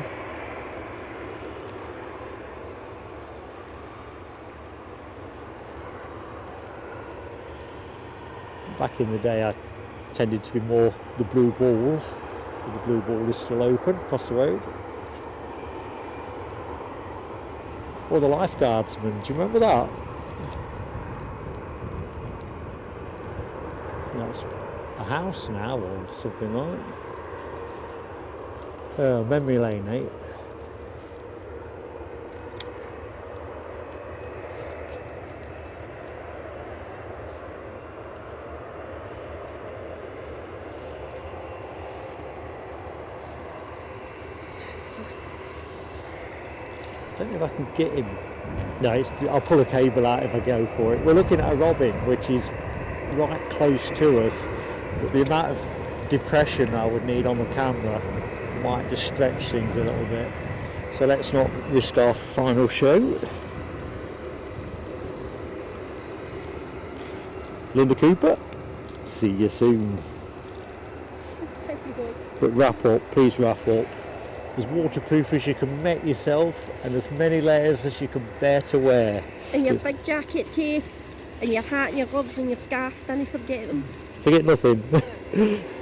Back in the day, I tended to be more the Blue Ball. The Blue Ball is still open across the road. Or the Lifeguardsman, do you remember that? That's a house now or something like that. Oh, memory lane, eh? I don't know if I can get him. No, I'll pull a cable out if I go for it. We're looking at a robin, which is right close to us, but the amount of depression I would need on the camera might just stretch things a little bit. So let's not risk our final show. Linda Cooper, see you soon. But wrap up, please wrap up. As waterproof as you can make yourself and as many layers as you can bear to wear. And your big jacket too, and your hat and your gloves and your scarf, don't forget them. Forget nothing.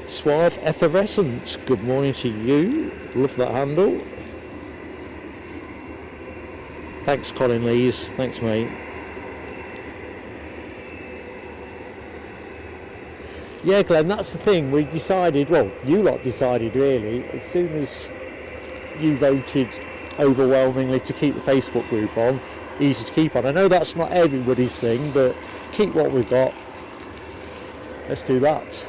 Suave Effervescence, good morning to you. Love that handle. Thanks Colin Lees, thanks mate. Yeah Glenn, that's the thing, we decided, well you lot decided really, as soon as you voted overwhelmingly to keep the Facebook group on, easy to keep on. I know that's not everybody's thing, but keep what we've got. Let's do that.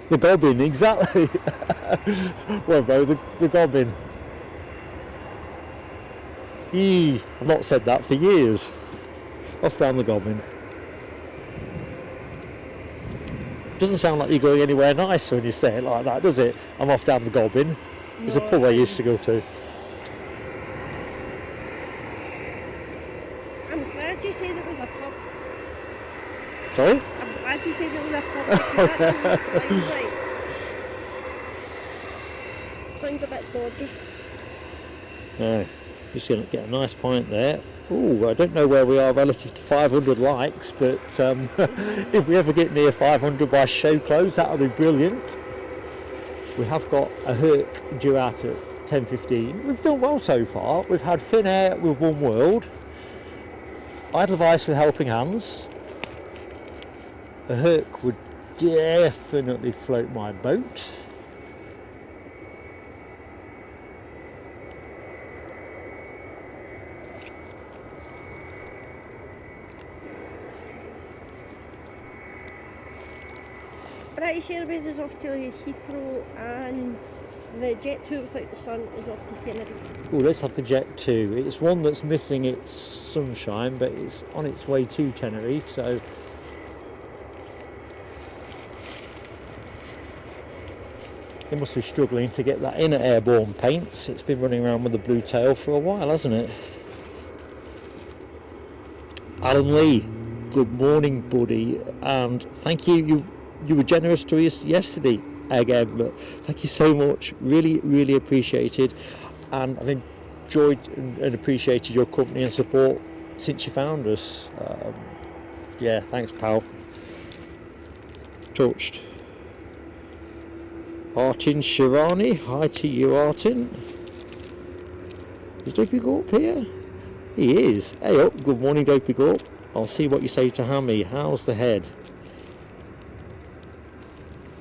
The gobbin, exactly. Well, Bo, the gobbin. I've not said that for years. Off down the gobbin. Doesn't sound like you're going anywhere nice when you say it like that, does it? I'm off down the gobbin. There's a pub I used to go to. I'm glad you said it was a pub. Sorry? I'm glad you said it was a pub because that doesn't sound right. Sounds a bit dodgy. No, just going to get a nice pint there. Ooh, I don't know where we are relative to 500 likes, but if we ever get near 500 by show close, that'll be brilliant. We have got a Herc due out at 10:15. We've done well so far. We've had Fin Air with One World, Edelweiss with Helping Hands. A Herc would definitely float my boat. British Airways is off to Heathrow, and the Jet 2 without the sun is off to Tenerife. Oh, let's have the Jet 2. It's one that's missing its sunshine, but it's on its way to Tenerife, so they must be struggling to get that in at airborne paints. It's been running around with the blue tail for a while, hasn't it? Alan Lee, good morning, buddy, and thank you. You were generous to us yesterday again, but thank you so much. Really appreciated, and I've enjoyed and appreciated your company and support since you found us. Yeah, thanks, pal. Touched. Artin Shirani, hi to you, Artin. Is Dopey Gorp here? He is. Hey up, good morning, Dopey Gorp. I'll see what you say to Hammy. How's the head?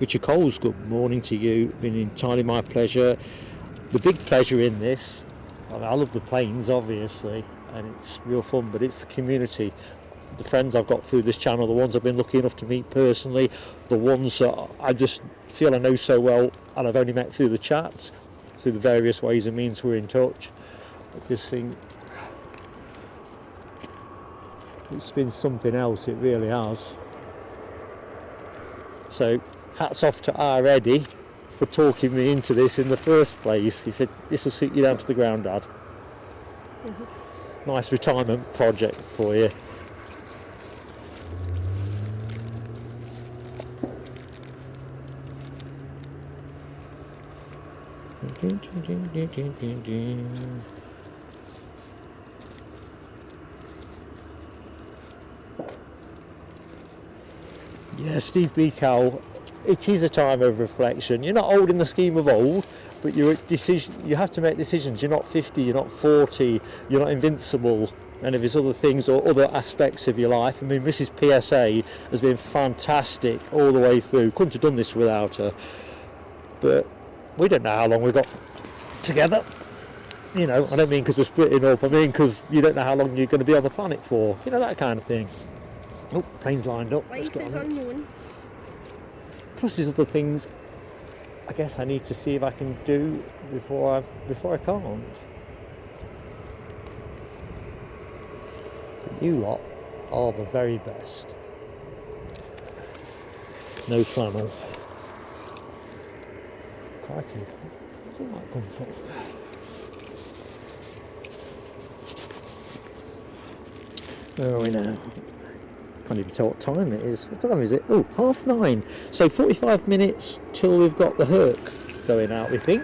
Richard Coles, good morning to you. Been entirely my pleasure. The big pleasure in this, I love the planes obviously, and it's real fun, but it's the community. The friends I've got through this channel, the ones I've been lucky enough to meet personally, the ones that I just feel I know so well and I've only met through the chat, through the various ways and means we're in touch. I just think it's been something else, it really has. So hats off to our Eddie for talking me into this in the first place. He said, this will suit you down to the ground, Dad. Nice retirement project for you. Yeah, Steve Beacow, it is a time of reflection. You're not old in the scheme of old, but you have to make decisions. You're not 50, you're not 40, you're not invincible, and if there's other things or other aspects of your life. I mean, Mrs. PSA has been fantastic all the way through. Couldn't have done this without her. But we don't know how long we've got together. You know, I don't mean because we're splitting up, I mean because you don't know how long you're going to be on the planet for. You know, that kind of thing. Oh, plane's lined up. Life is unknown. Plus there's other things I guess I need to see if I can do before I can't. But you lot are the very best. No flannel. Crikey, where's that come from? Where are we now? Can't even tell what time it is. What time is it? Oh, 9:30. So 45 minutes till we've got the Herc going out, we think.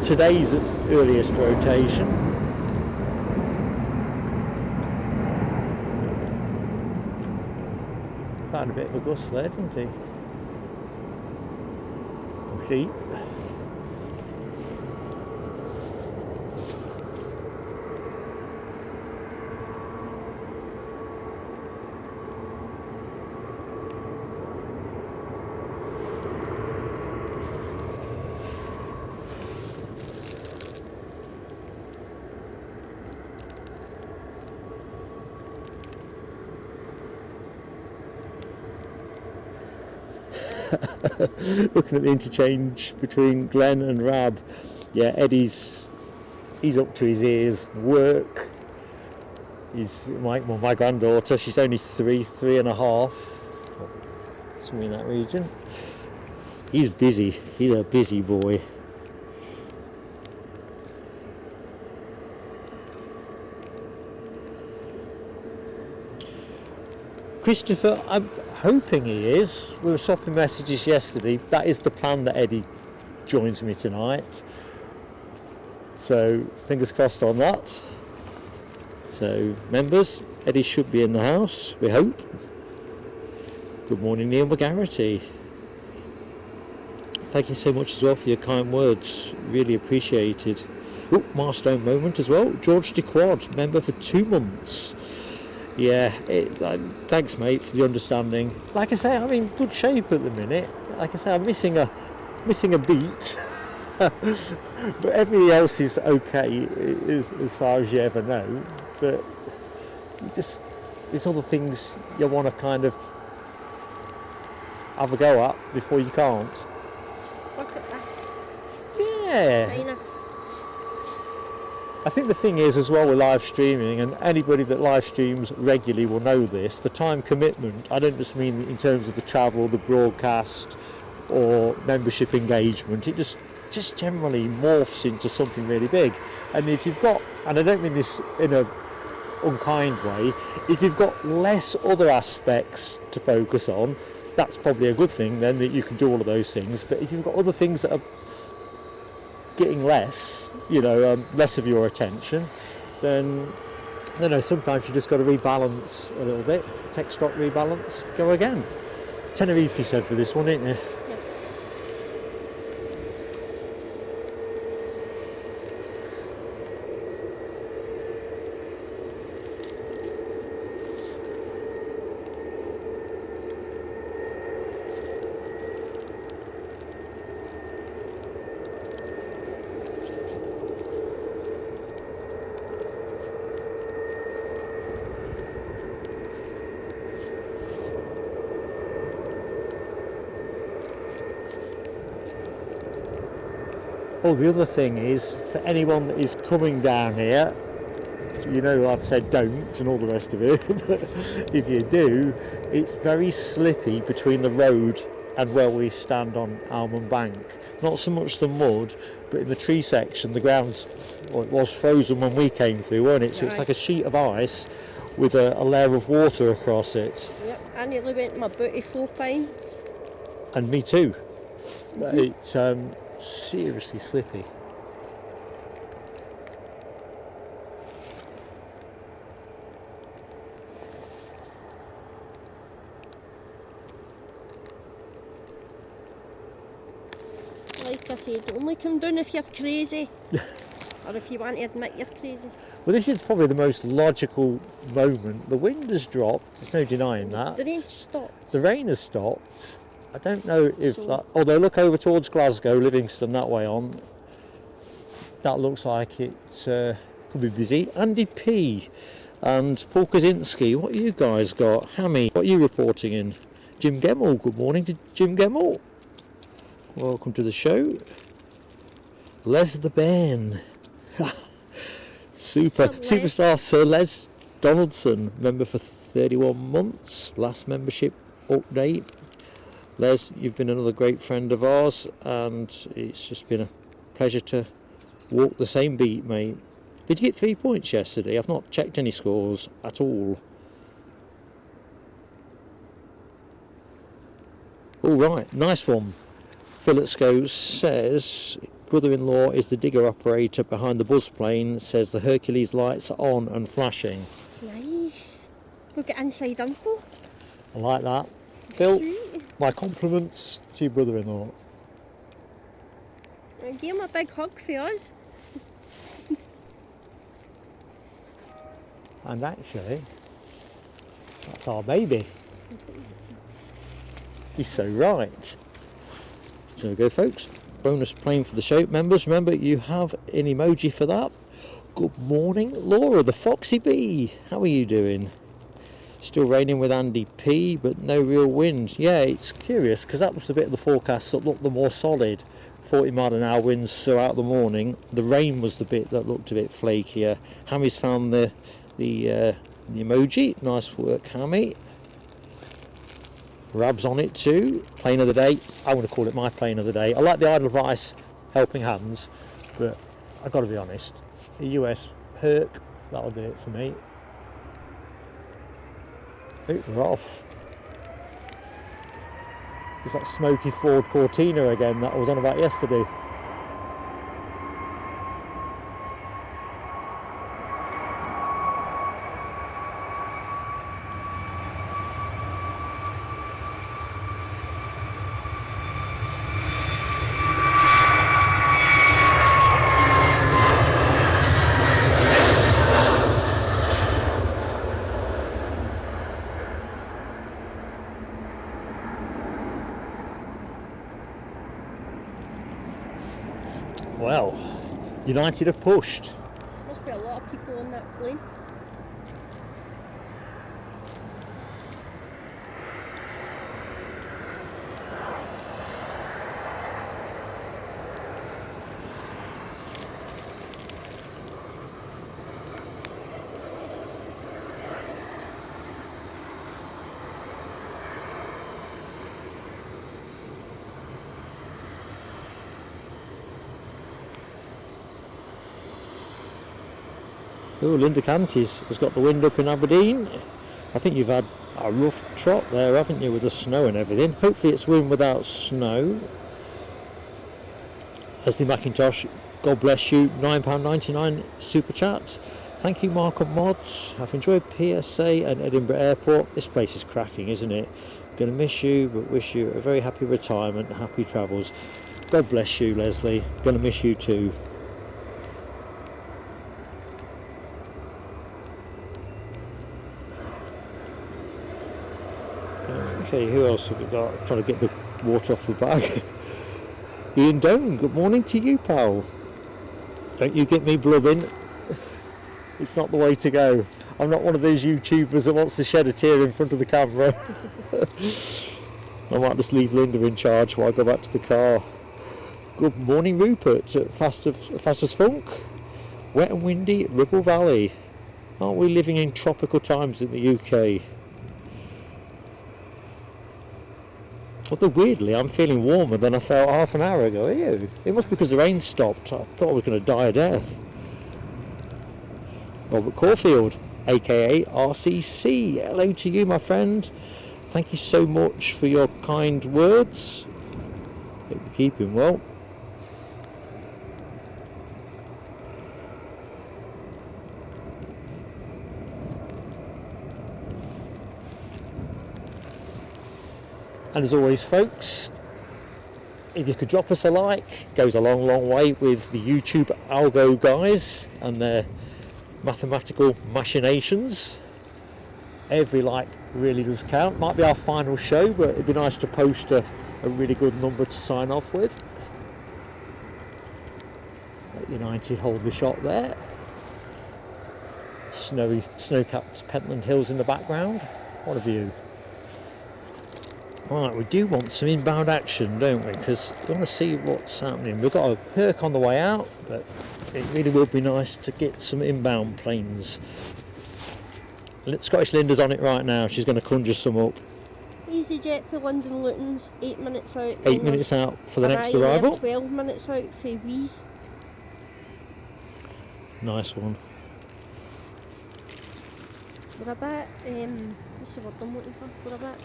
Today's earliest rotation. Found a bit of a gust there, didn't he? Or she. Looking at the interchange between Glenn and Rab, yeah, he's up to his ears. Work. He's my granddaughter. She's only 3.5, somewhere in that region. He's busy. He's a busy boy. Christopher, I'm hoping he is. We were swapping messages yesterday. That is the plan, that Eddie joins me tonight. So fingers crossed on that. So members, Eddie should be in the house, we hope. Good morning, Neil McGarrity. thank you so much as well for your kind words. Really appreciated. Oh, milestone moment as well. George DeQuad, member for 2 months. Yeah, thanks, mate, for the understanding. Like I say, I'm in good shape at the minute. Like I say, I'm missing a beat. But everything else is okay as far as you ever know. But there's other things you want to kind of have a go at before you can't. Bucket lists. Yeah. Kind of. I think the thing is as well with live streaming, and anybody that live streams regularly will know this, the time commitment, I don't just mean in terms of the travel, the broadcast or membership engagement, it just generally morphs into something really big. And if you've got, and I don't mean this in a unkind way, if you've got less other aspects to focus on, that's probably a good thing then, that you can do all of those things. But if you've got other things that are getting less, less of your attention, then sometimes you just got to rebalance a little bit. Tech stock rebalance, go again. Tenerife you said for this one, didn't you? Yeah. Oh, the other thing is, for anyone that is coming down here, I've said don't and all the rest of it, but if you do, it's very slippy between the road and where we stand on Almond Bank. Not so much the mud, but in the tree section, the ground's, it was frozen when we came through, wasn't it? So it's like a sheet of ice with a layer of water across it. Yep, I nearly went in my booty 4 times. And me too. It's seriously slippy. Like I said, only come down if you're crazy. Or if you want to admit you're crazy. Well, this is probably the most logical moment. The wind has dropped, there's no denying that. The rain stopped. The rain has stopped. I don't know if although look over towards Glasgow, Livingston, that way on, that looks like it could be busy. Andy P and Paul Kaczynski, what you guys got? Hammy, what are you reporting in? Jim Gemmell, good morning to Jim Gemmell. Welcome to the show. Les the Ben. Superstar Sir Les Donaldson, member for 31 months. Last membership update. Les, you've been another great friend of ours, and it's just been a pleasure to walk the same beat, mate. Did you get 3 points yesterday? I've not checked any scores at all. All right, nice one. Philipsco says, brother-in-law is the digger operator behind the buzz plane, says the Hercules lights are on and flashing. Nice. Look at inside info. I like that. Phil, Sweet. my compliments to your brother-in-law. Give him a big hug for us. And actually, that's our baby. He's so right. So there we go, folks. Bonus plane for the show. Members, remember you have an emoji for that. Good morning, Laura, the Foxy Bee. How are you doing? Still raining with Andy P, but no real wind. Yeah, it's curious because that was the bit of the forecast that looked the more solid. 40 mile an hour winds throughout the morning. The rain was the bit that looked a bit flakier. Hammy's found the emoji. Nice work, Hammy. Rab's on it too. Plane of the day. I want to call it my plane of the day. I like the Idle of Ice helping hands, but I've got to be honest. A US Herc, that'll do it for me. Oh, we're off. It's that smoky Ford Cortina again that I was on about yesterday. Well, United have pushed. Must be a lot of people on that plane. Oh, Linda Canties has got the wind up in Aberdeen. I think you've had a rough trot there, haven't you, with the snow and everything. Hopefully it's wind without snow. Leslie McIntosh, God bless you, £9.99 super chat. Thank you, Mark and Mods. I've enjoyed PSA and Edinburgh Airport. This place is cracking, isn't it? Going to miss you, but wish you a very happy retirement, happy travels. God bless you, Leslie. Going to miss you too. Okay, who else have we got? I'm trying to get the water off the bag. Ian Doan, good morning to you, pal. Don't you get me blubbing. It's not the way to go. I'm not one of those YouTubers that wants to shed a tear in front of the camera. I might just leave Linda in charge while I go back to the car. Good morning, Rupert. Fast as funk. Wet and windy, Ribble Valley. Aren't we living in tropical times in the UK? Although weirdly, I'm feeling warmer than I felt half an hour ago. Are you? It must be because the rain stopped. I thought I was going to die a death. Robert Caulfield, aka RCC. Hello to you, my friend. Thank you so much for your kind words. Hope you're keeping well. And as always, folks, if you could drop us a like, goes a long way with the YouTube algo guys and their mathematical machinations. Every like really does count. Might be our final show, but it'd be nice to post a really good number to sign off with. Let United hold the shot there. Snow-capped Pentland Hills in the background. What a view. Right, we do want some inbound action, don't we? Because we want to see what's happening. We've got a Herc on the way out, but it really would be nice to get some inbound planes. Scottish Linda's on it right now. She's going to conjure some up. EasyJet for London Luton's 8 minutes out. 8 minutes out for the next arrival. 12 minutes out for Wheeze. Nice one. We're a bit, what's the word I'm looking for? We're a bit...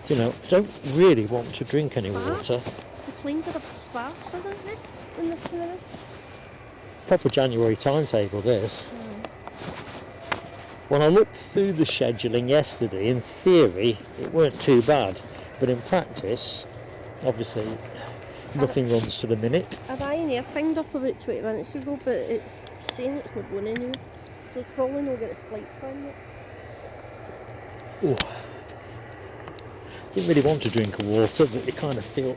You know, don't really want to drink any water. The planes are a bit sparse, isn't they? When they're coming in. Proper January timetable, this. When I looked through the scheduling yesterday, in theory, it weren't too bad. But in practice, obviously, nothing runs to the minute. A Ryanair pinged up about 20 minutes ago, but it's saying it's not going anywhere. So it's probably not get its flight plan yet. Oh. Didn't really want to drink a water, but you kind of feel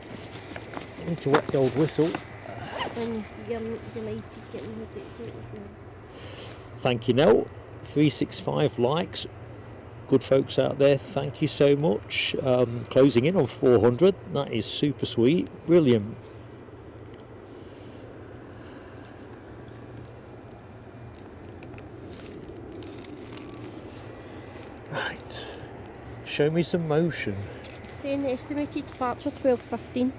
you need to wet the old whistle. When you're delighted getting the date as well. Thank you, Nell. 365 likes. Good folks out there, thank you so much. Closing in on 400. That is super sweet. Brilliant. Right. Show me some motion. Saying estimated departure 12:15.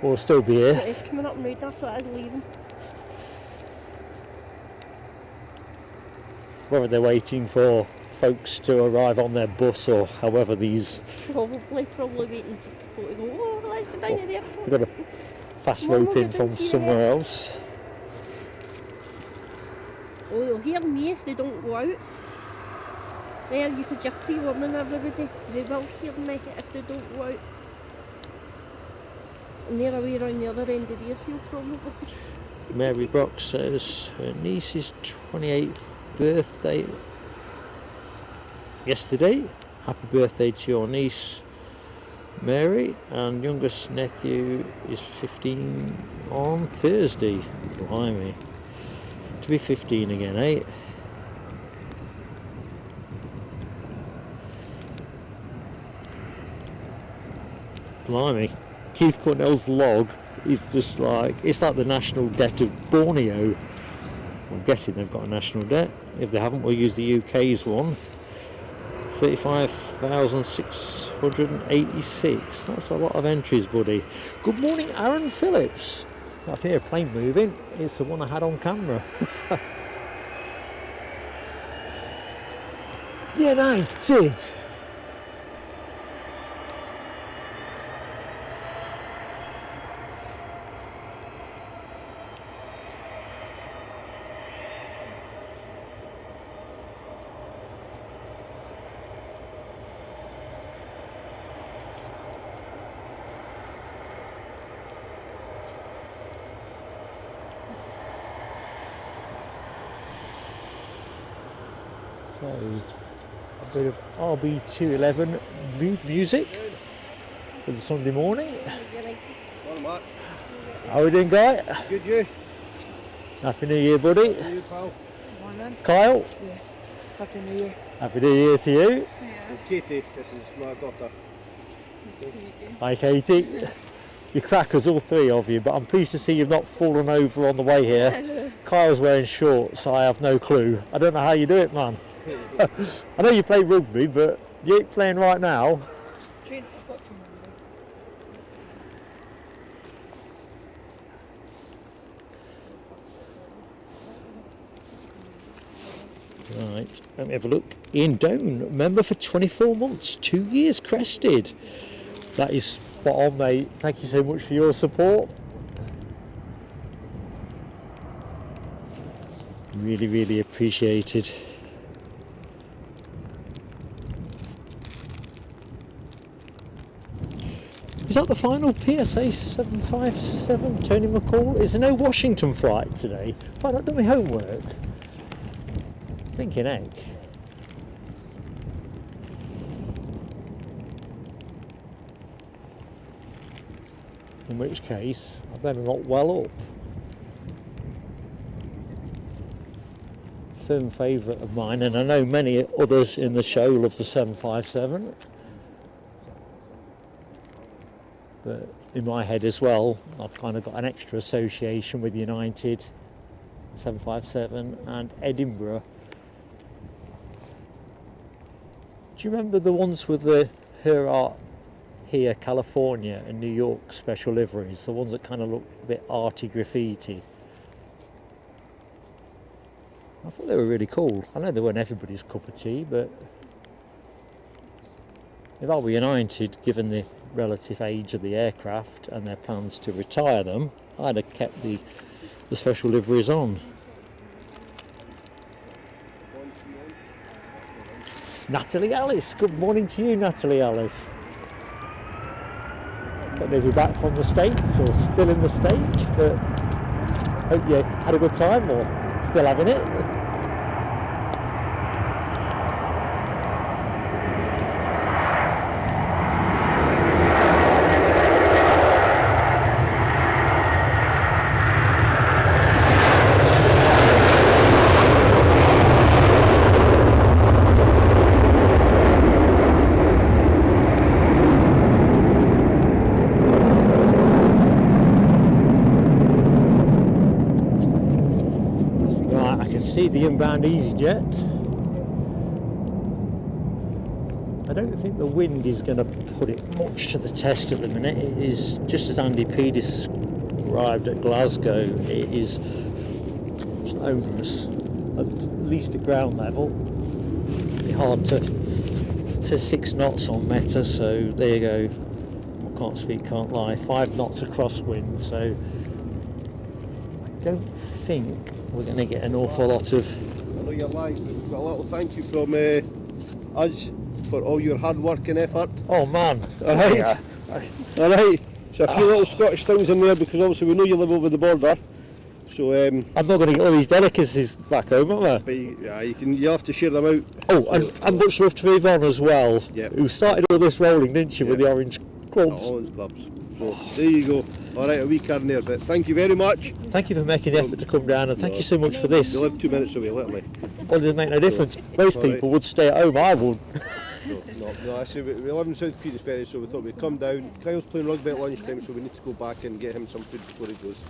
We'll still be here. It's coming up mood, that's what I was leaving. Whether they're waiting for folks to arrive on their bus or however these... Probably waiting for people to go, oh, let's go down to the airport. They've got a fast rope in from somewhere else. Oh, they'll hear me if they don't go out. There, you could just pre-warning everybody. They will hear me if they don't go out. And they're away around the other end of the airfield, probably. Mary Brock says her niece's 28th birthday yesterday. Happy birthday to your niece Mary, and youngest nephew is 15 on Thursday. Blimey. To be 15 again, eh? Blimey. Keith Cornell's log is just like, it's like the national debt of Borneo. I'm guessing they've got a national debt. If they haven't, we'll use the UK's one. 35,686. That's a lot of entries, buddy. Good morning, Aaron Phillips. I can hear a plane moving. It's the one I had on camera. Yeah, that's it. So, a bit of RB211 mood music for the Sunday morning. Morning, Mark. How are we doing, Guy? Good, you? Happy New Year, buddy. Happy New Year, pal. Morning. Kyle? Yeah. Happy New Year. Happy New Year to you. Yeah. Katie, this is my daughter. Nice to meet you. Hi, Katie. You're crackers, all three of you, but I'm pleased to see you've not fallen over on the way here. Kyle's wearing shorts, so I have no clue. I don't know how you do it, man. I know you play rugby, but you ain't playing right now. I've got to remember. Right, let me have a look. Ian Doan, member for 24 months, 2 years crested. That is spot on, mate. Thank you so much for your support. Really, really appreciated. Is that the final PSA 757, Tony McCall? Is there no Washington flight today? Have I not done my homework? Thinking egg. In which case, I better not well up. Firm favourite of mine, and I know many others in the show love the 757. But in my head as well, I've kind of got an extra association with United, 757 and Edinburgh. Do you remember the ones with the here, California and New York special liveries? The ones that kind of look a bit arty graffiti. I thought they were really cool. I know they weren't everybody's cup of tea, but if I were United, given the relative age of the aircraft and their plans to retire them, I'd have kept the special liveries on. Natalie Alice, good morning to you, Natalie Alice. Don't know if you're back from the States or still in the States, but hope you had a good time or still having it. See the inbound EasyJet. I don't think the wind is going to put it much to the test at the minute. It is, just as Andy P described at Glasgow, it is onerous, at least at ground level. It's hard to, it says 6 knots on Meta, so there you go. Can't speak, can't lie. 5 knots of crosswind, so I don't think we're going to get an awful lot of... I know you're live, but we've got a little thank you from us for all your hard work and effort. Oh man! Alright? Yeah. Alright, so a few little Scottish things in there, because obviously we know you live over the border. So, I'm not going to get all these delicacies back home, am I? but you have to share them out. Oh, and much love to Yvonne as well, Yeah. who started all this rolling, didn't she, with Yeah. the orange clubs? Orange clubs. So there you go. All right, a wee card in there, but thank you very much. Thank you for making the effort to come down, and thank you so much for this. You live 2 minutes away, literally. Well, it doesn't make no difference. Most All right. people would stay at home, I would. No, I say we live in South Queensferry, so we thought we'd come down. Kyle's playing rugby at lunchtime, so we need to go back and get him some food before he goes.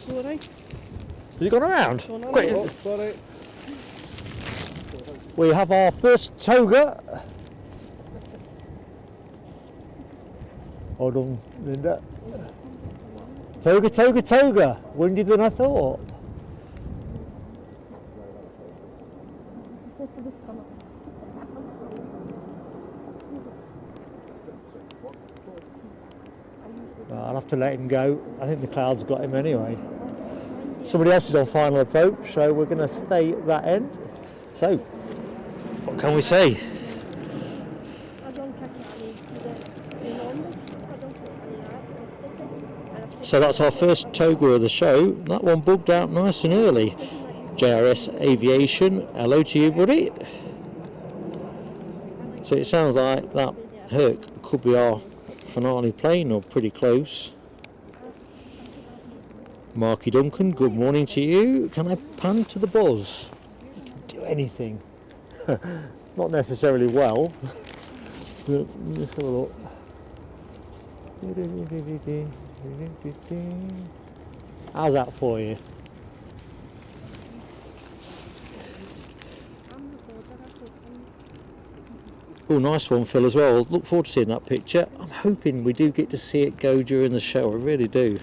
Sorry. Has he gone around? Gone around. Quick. Oh, sorry. We have our first toga. Hold on, Linda. Toga, toga, toga. Windier than I thought. I'll have to let him go. I think the clouds got him anyway. Somebody else is on final approach, so we're going to stay at that end. So, what can we say? So that's our first toga of the show. That one bugged out nice and early. JRS Aviation, hello to you, buddy. So it sounds like that Herc could be our finale plane, or pretty close. Marky Duncan, good morning to you. Can I pan to the buzz? Do anything. Not necessarily well. But let's have a look. How's that for you? Oh, nice one, Phil, as well. Look forward to seeing that picture. I'm hoping we do get to see it go during the show. I really do.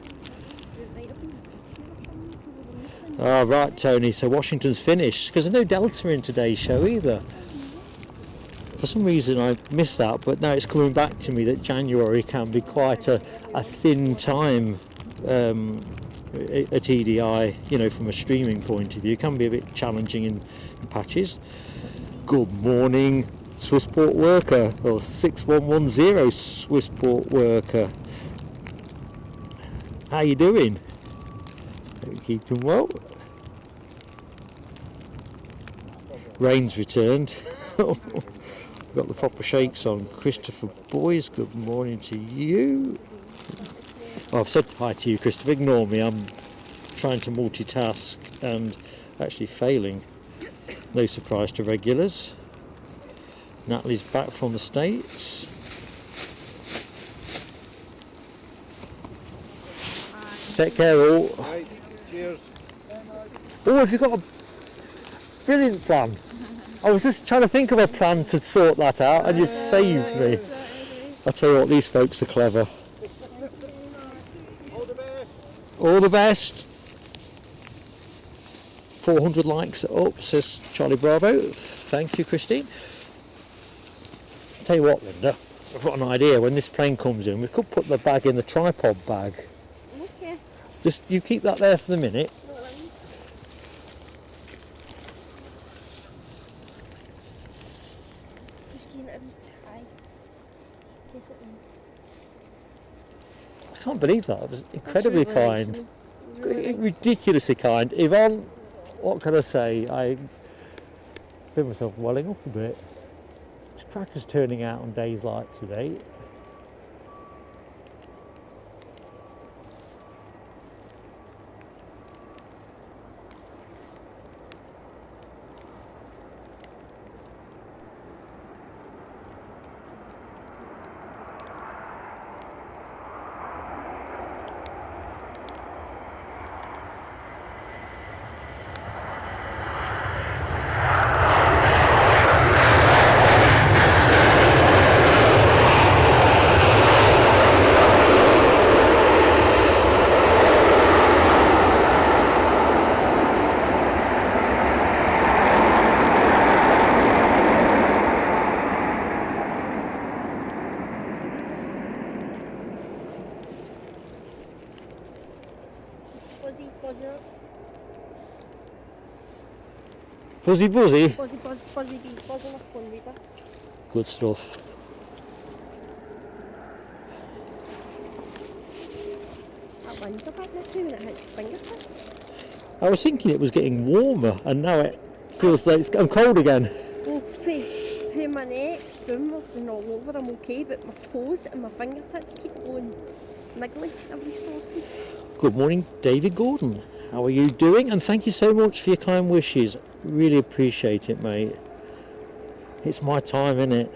Ah, right, Tony. So Washington's finished, because there's no Delta in today's show either. For some reason I missed that, but now it's coming back to me that January can be quite a thin time at EDI, you know, from a streaming point of view. It can be a bit challenging in patches. Good morning, Swissport worker, or 6110 Swissport worker. How you doing? Hope you keeping well. Rain's returned. Got the proper shakes on. Christopher Boys, good morning to you. Oh, I've said hi to you, Christopher. Ignore me. I'm trying to multitask and actually failing. No surprise to regulars. Natalie's back from the States. Take care, all. Right, cheers. Oh, have you got a brilliant plan? I was just trying to think of a plan to sort that out, and you've saved me. I tell you what, these folks are clever. All the best. All the best. 400 likes up, says Charlie Bravo. Thank you, Christine. Tell you what, Linda, I've got an idea. When this plane comes in, we could put the bag in the tripod bag. Okay. Just you keep that there for the minute. Just getting it high. Kiss it in. I can't believe that. It was incredibly That's really nice kind. and really nice. Ridiculously kind. Yvonne, what can I say? I feel myself welling up a bit. It's crackers turning out on days like today. Fuzzy buzzy. Fuzzy bee, buzzing up one reader. Good stuff. wind's a bit nippy when it hits your fingertips. I was thinking it was getting warmer, and now it feels like it's getting cold again. Well, for my neck, downwards and all over, I'm okay, but my toes and my fingertips keep going niggly every so often. Good morning, David Gordon. How are you doing? And thank you so much for your kind wishes. Really appreciate it, mate. It's my time, innit?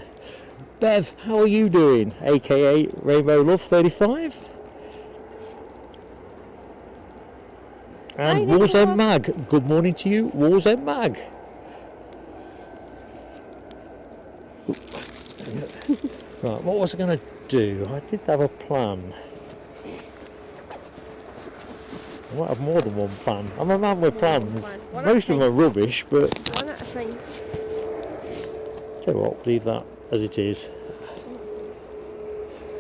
Bev, how are you doing? AKA Rainbow Love 35. And Hi, Rainbow Warzone Love. Mag. Good morning to you, Warzone Mag. Right, what was I going to do? I did have a plan. I might have more than one plan. I'm a man with More than plans. one. One at a Most of them are rubbish, but One at a time. tell you what, leave that as it is.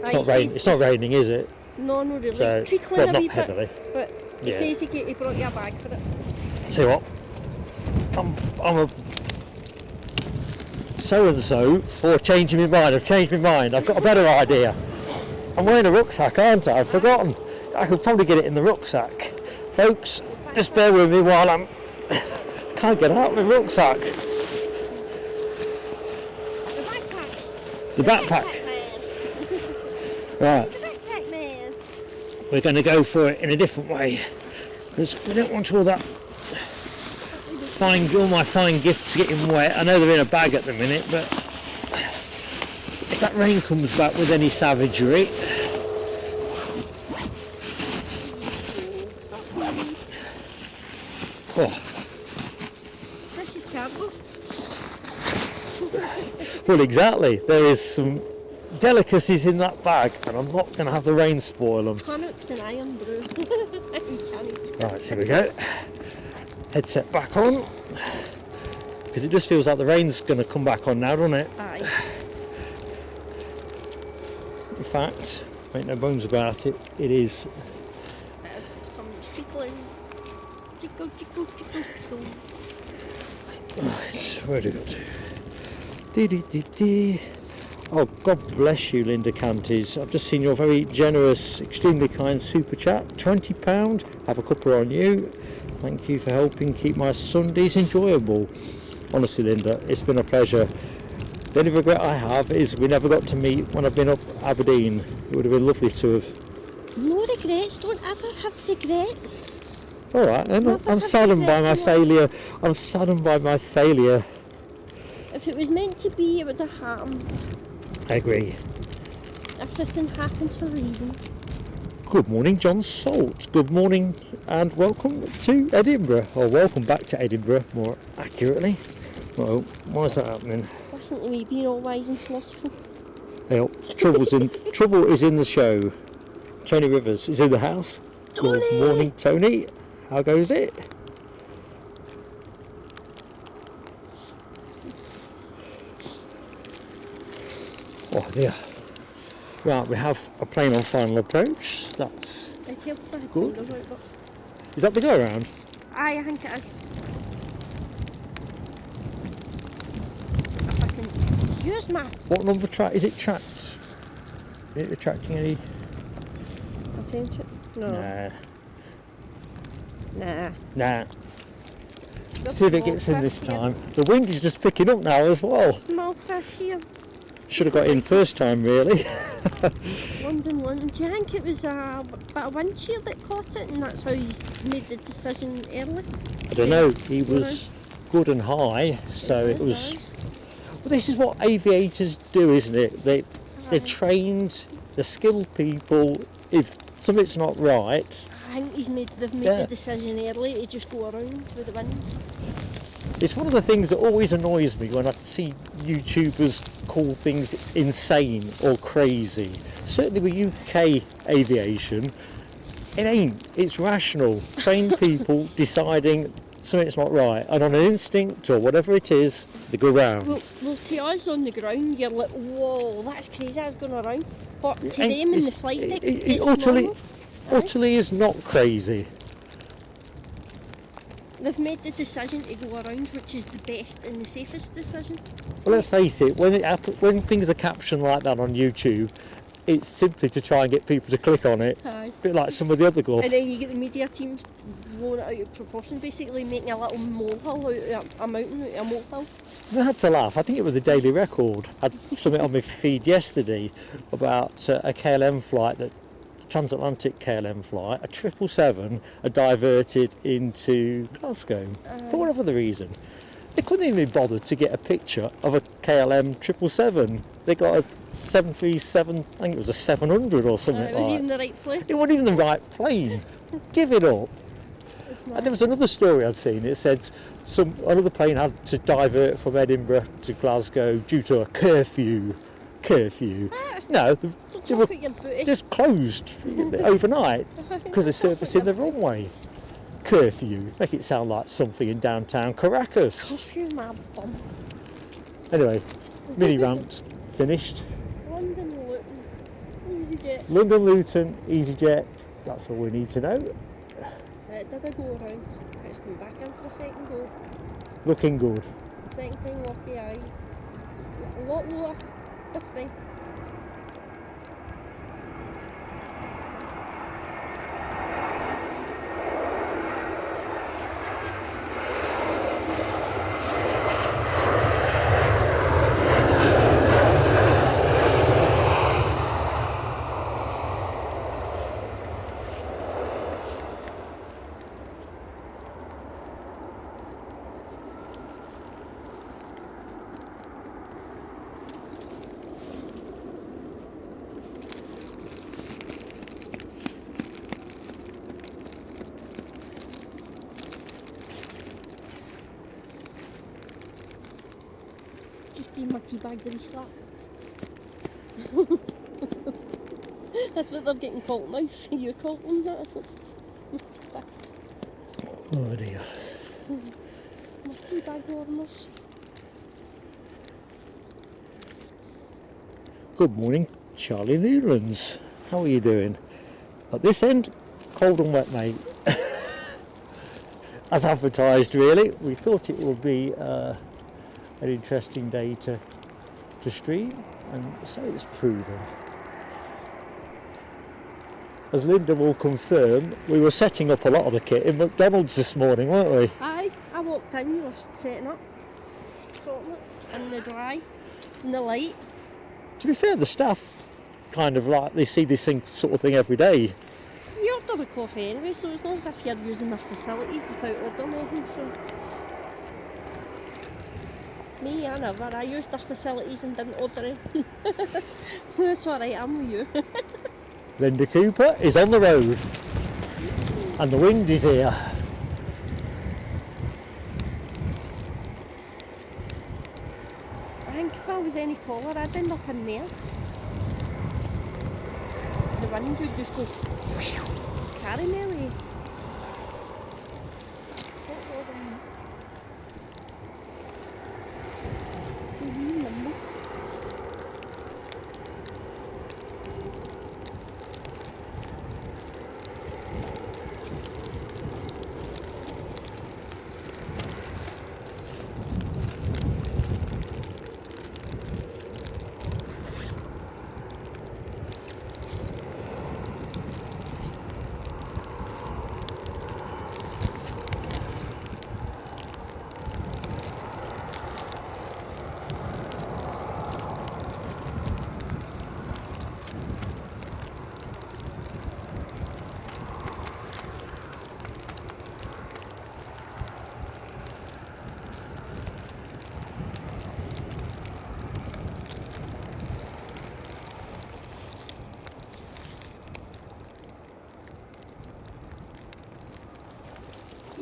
Right, It's not raining, is it? No, no, really. So, It's trickling well, a not wee heavily. bit, but he Yeah. says he brought you a bag for it. Tell you what, I'm a so and so for changing my mind. I've changed my mind. I've got a better idea. I'm wearing a rucksack, aren't I? I've forgotten. I could probably get it in the rucksack. Folks, just bear with me while I'm can't get out of my rucksack. The backpack. The backpack. Man. Right, The backpack man. we're going to go for it in a different way. Because we don't want all my fine gifts getting wet. I know they're in a bag at the minute, but if that rain comes back with any savagery, oh, This is cargo. well, exactly. There is some delicacies in that bag, and I'm not going to have the rain spoil them. Tonics and iron brew. Right, here we go. Headset back on, because it just feels like the rain's going to come back on now, doesn't it? Aye. In fact, make no bones about it, it is. It's coming trickling. Tickle, tickle, tickle, tickle. Right, where do we go to? Dee. Oh, God bless you, Linda Canties. I've just seen your very generous, extremely kind super chat. £20. Have a cuppa on you. Thank you for helping keep my Sundays enjoyable. Honestly, Linda, it's been a pleasure. The only regret I have is we never got to meet when I've been up Aberdeen. It would have been lovely to have. No regrets. Don't ever have regrets. All right, then. Never I'm have saddened by my regrets in failure. I'm saddened by my failure. If it was meant to be, it would have happened. I agree. Everything happens for a reason. Good morning, John Salt. Good morning and welcome to Edinburgh, or welcome back to Edinburgh, more accurately. Well, why is that happening? Listen to me being all wise and philosophical. Well, trouble is in the show. Tony Rivers is in the house. Tony! Good morning, Tony. How goes it? Oh dear. Right, we have a plane on final approach. That's I tell you, I had Good. fingers out, but is that the go around? aye, I think it is. If I can use my What number track is it tracked? Is it attracting any? attention. No. Nah. Nah. There's See if it small gets in this fish here. time. The wind is just picking up now as well. Small fish here. Should have got in first time really. London. Do you think it was a bit of wind shear that caught it, and that's how he's made the decision early? I don't know. He was good and high, so it was. Well, this is what aviators do, isn't it? They're trained, they're skilled people. If something's not right, I think they've made Yeah. the decision early to just go around with the wind. it's one of the things that always annoys me when I see YouTubers call things insane or crazy. Certainly with UK aviation, it ain't. It's rational. Trained people deciding something's not right, and on an instinct or whatever it is, they go round. Well, to us on the ground, you're like, whoa, that's crazy, that's going around. But to And them in it's- the flight deck, it it's utterly, normal. utterly is not crazy. They've made the decision to go around, which is the best and the safest decision. Well, let's face it, when things are captioned like that on YouTube, it's simply to try and get people to click on it. Aye. A bit like some of the other guff. And then you get the media teams blowing it out of proportion, basically making a little molehill out of a mountain, out of a molehill. I had to laugh. I think it was a Daily Record. I had something on my feed yesterday about a KLM flight, that transatlantic KLM flight, a 777, are diverted into Glasgow for whatever the reason. They couldn't even be bothered to get a picture of a KLM 777. They got a 737, I think it was a 700 or something It was like even the right place. It wasn't even the right plane. Give it up. It's And mad. there was another story I'd seen. It said another plane had to divert from Edinburgh to Glasgow due to a curfew. No, they So were top at your booty. just closed overnight because they're surfacing the runway. Curfew. Make it sound like something in downtown Caracas. Curfew, my bum. Anyway, mini rant finished. London Luton. EasyJet. London Luton, EasyJet. That's all we need to know. Did I go around? It's come back in for a second go. Looking good. Second thing, lucky eye. A lot lower this thing. Just give my tea bags a wee slap. That's what they're getting called now. You call them that? Oh dear. My tea bag warmers. Good morning, Charlie Newlands. How are you doing? At this end, cold and wet, mate. As advertised, really. We thought it would be an interesting day to stream, and so it's proven. As Linda will confirm, we were setting up a lot of the kit in McDonald's this morning, weren't we? Aye, I walked in, you were setting up, sorting it, in the dry, in the light. To be fair, the staff kind of like, they see this sort of thing every day. You ordered a coffee anyway, so it's not as if you're using their facilities without ordering anything, so... Me, I never. I used their facilities and didn't order anything. It's alright, I'm with you. Linda Cooper is on the road, and the wind is here. I think if I was any taller, I'd end up in there. The wind would just go carry me away.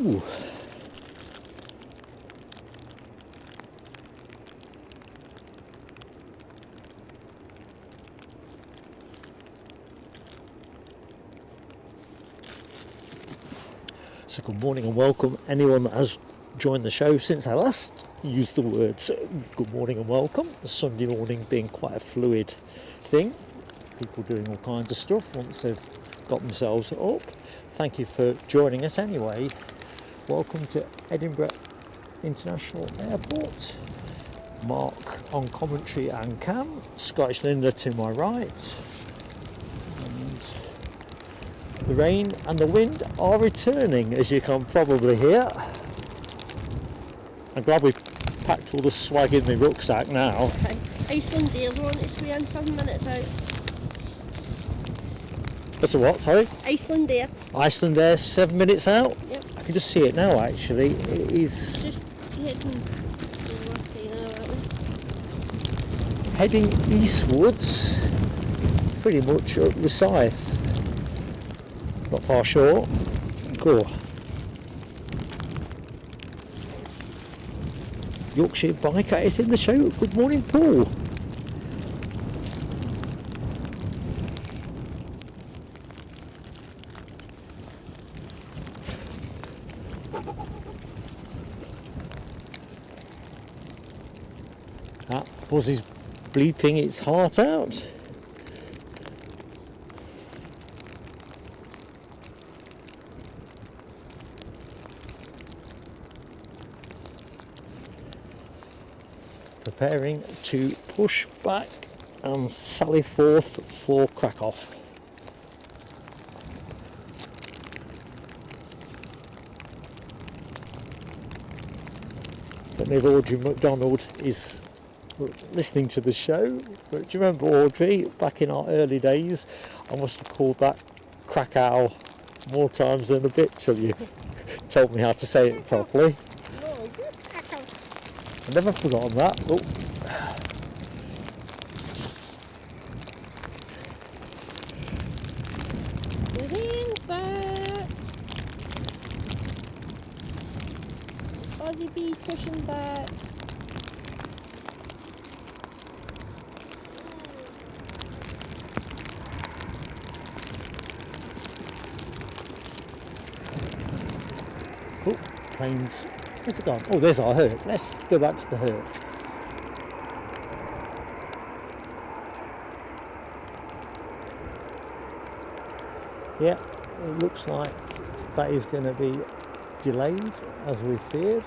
Ooh. So good morning and welcome anyone that has joined the show since I last used the words good morning and welcome. The Sunday morning being quite a fluid thing. People doing all kinds of stuff once they've got themselves up. Thank you for joining us anyway. Welcome to Edinburgh International Airport. Mark on commentary and cam. Scottish Linda to my right. The rain and the wind are returning, as you can probably hear. I'm glad we packed all the swag in the rucksack now. Okay. Iceland Air's on its way in 7 minutes out. That's a what, sorry? Iceland Air. Iceland Air, 7 minutes out. Yep. I can just see it now actually. It is Just heading heading eastwards, pretty much up the Scythe. Not far short. Cool. Yorkshire biker is in the show. Good morning, Paul. That Buzz is bleeping its heart out. Preparing to push back and sally forth for Krakow. Don't know if Audrey MacDonald is listening to the show, but do you remember, Audrey, back in our early days, I must have called that Krakow more times than a bit till you told me how to say it properly. I've never forgotten that. Oh. the rain's back. Aussie bees pushing back. Oh, planes. Where's it gone? Oh, there's our Herc. Let's go back to the Herc. Yeah, it looks like that is going to be delayed, as we feared.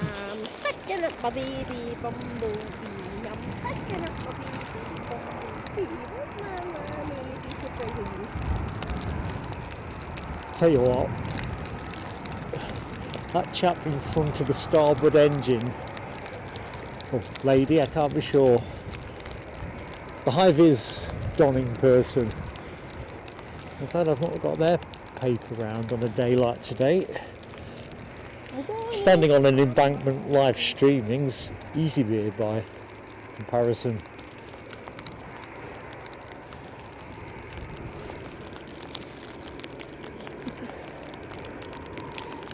I'm picking up my baby bumblebee. I'm picking up my baby bumblebee. What my baby surprising me. Tell you what, that chap in front of the starboard engine, or lady, I can't be sure, the high-vis donning person, I'm glad I've not got their paper round on a day like today. Standing on an embankment live streaming's easy beer by comparison.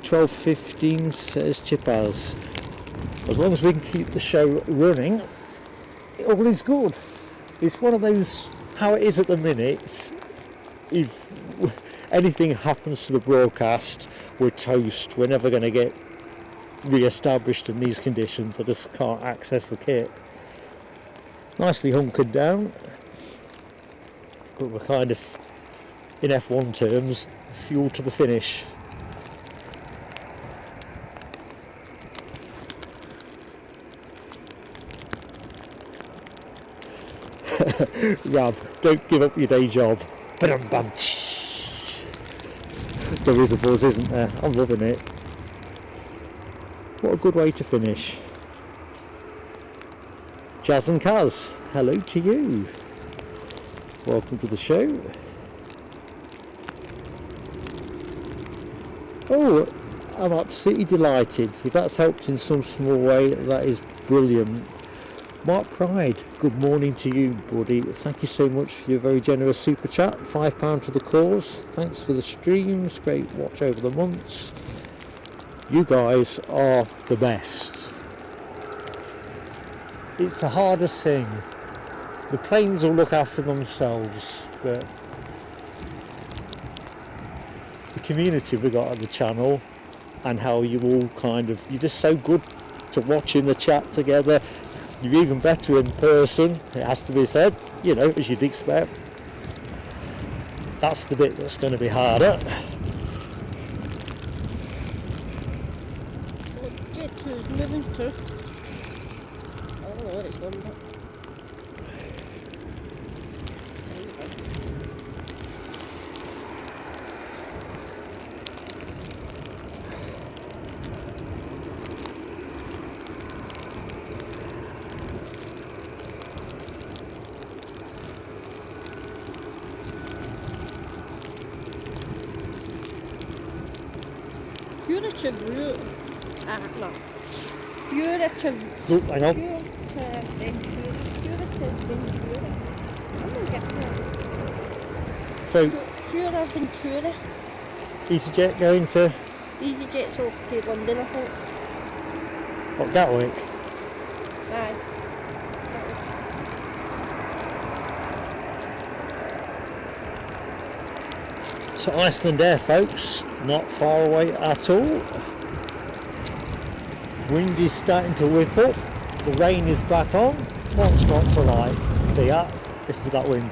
"12:15 says Chip House. As long as we can keep the show running, all is good. It's one of those, how it is at the minute, if anything happens to the broadcast, we're toast. We're never going to get re-established in these conditions. I just can't access the kit. Nicely hunkered down, but we're kind of, in F1 terms, fuel to the finish. Rab, don't give up your day job. Ba-dum-bum. There is a buzz, isn't there? I'm loving it. What a good way to finish. Jazz and Kaz, hello to you. Welcome to the show. Oh, I'm absolutely delighted. If that's helped in some small way, that is brilliant. Mark Pride, good morning to you, buddy. Thank you so much for your very generous super chat. £5 to the cause. Thanks for the streams. Great watch over the months. You guys are the best. It's the hardest thing. The planes will look after themselves, but the community we got at the channel and how you all kind of, you're just so good to watching the chat together. You're even better in person, it has to be said, you know, as you'd expect. That's the bit that's going to be harder. Jet 2 is moving through. I don't know what it's done, but... Furative, no. Furative. Look, hang on. Furative Ventura. I'm gonna get that. So, Fura Ventura. EasyJet going to EasyJet's off to London, I think. what, Gatwick? Aye. So Iceland Air, folks, not far away at all. Wind is starting to whip up, the rain is back on. What's not to like? Yeah, listen to that wind.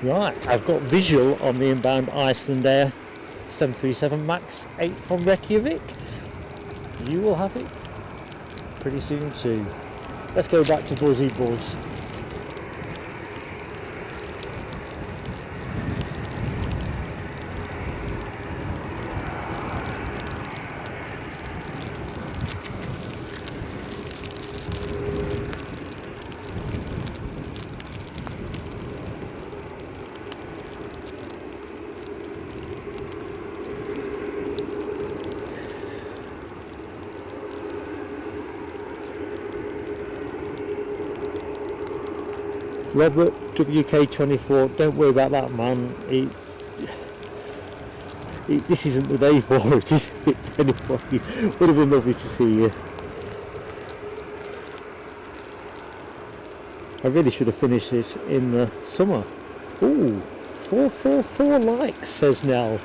Right, I've got visual on the inbound Iceland Air 737 MAX 8 from Reykjavik. You will have it pretty soon too. Let's go back to Buzzy Buzz. Robert WK24, don't worry about that, man. This isn't the day for it, is it? Anyway, would have been lovely to see you. I really should have finished this in the summer. Ooh, 444 likes, says Nell.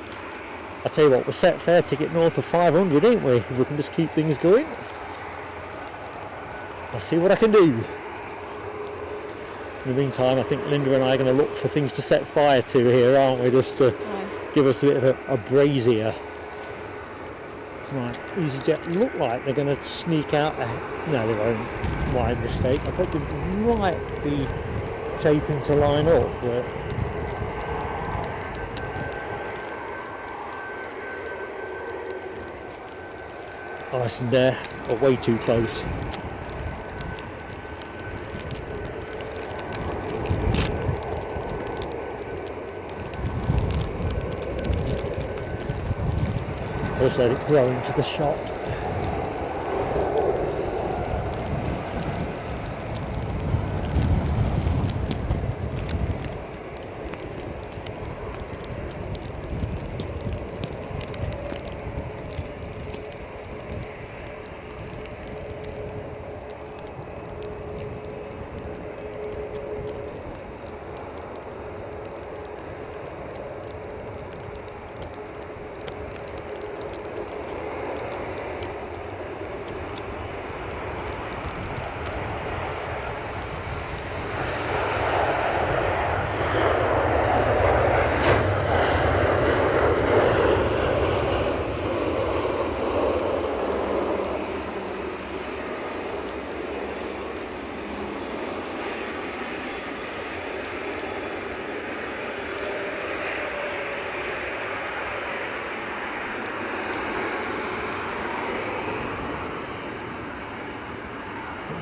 I tell you what, we're set fair to get north of 500, ain't we? If we can just keep things going. I'll see what I can do. In the meantime, I think Linda and I are going to look for things to set fire to here, aren't we? Just to give us a bit of a brazier. Right, EasyJet look like they're going to sneak out. No, they won't. Wide mistake. I thought they might be shaping to line up, but Iceland Air are way too close. Just let it grow into the shot.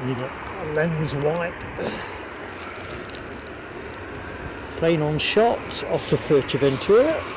Need a lens wipe. Plane on shot off to Fuerteventura.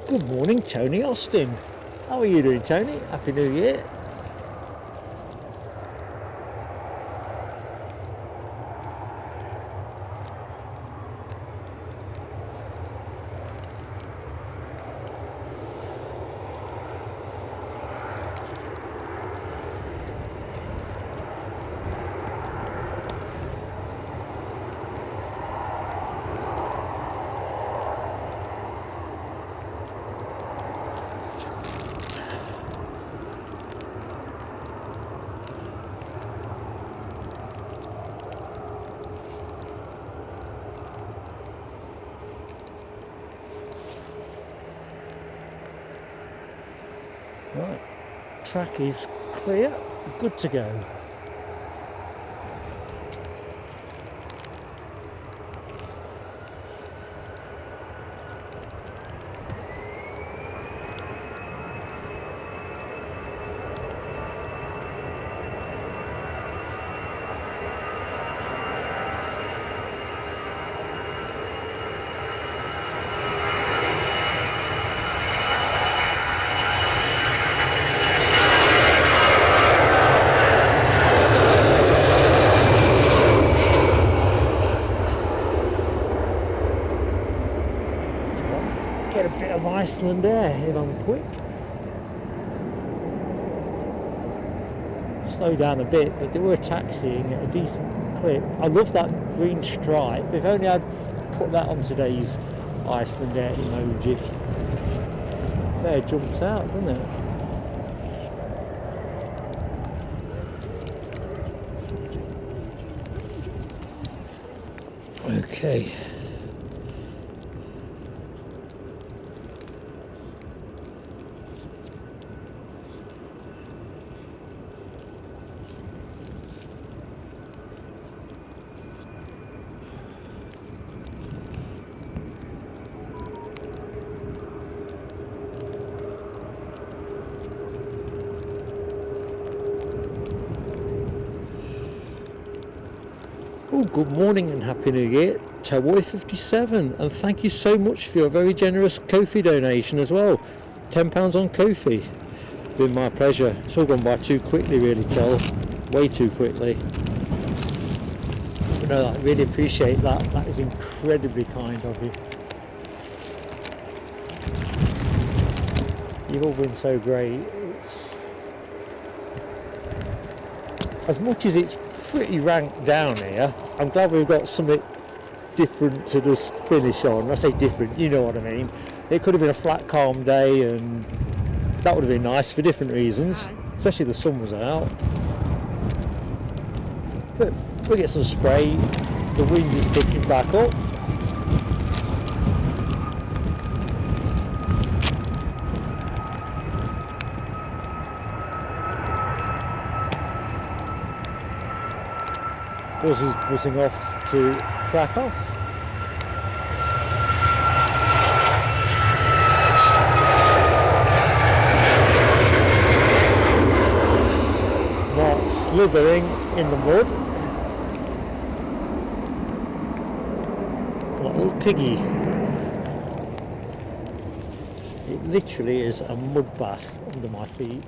Good morning, Tony Austin. How are you doing, Tony? Happy New Year. Right, track is clear, good to go. Get a bit of Iceland air if I'm quick. Slow down a bit, but they were taxiing at a decent clip. I love that green stripe. If only I'd put that on today's Iceland air emoji. Fair jumps out, doesn't it? Okay. Oh, good morning and Happy New Year, Towboy57, and thank you so much for your very generous Ko-fi donation as well. £10 on Ko-fi. Been my pleasure. It's all gone by too quickly, really, Tel. Way too quickly. But no, I really appreciate that. That is incredibly kind of you. You've all been so great. As much as it's pretty ranked down here, I'm glad we've got something different to just finish on. I say different, you know what I mean. It could have been a flat, calm day, and that would have been nice for different reasons, especially the sun was out. But we'll get some spray. The wind is picking back up. Buzz is buzzing off to Krakow. Mark slithering in the mud. Like a little piggy. It literally is a mud bath under my feet.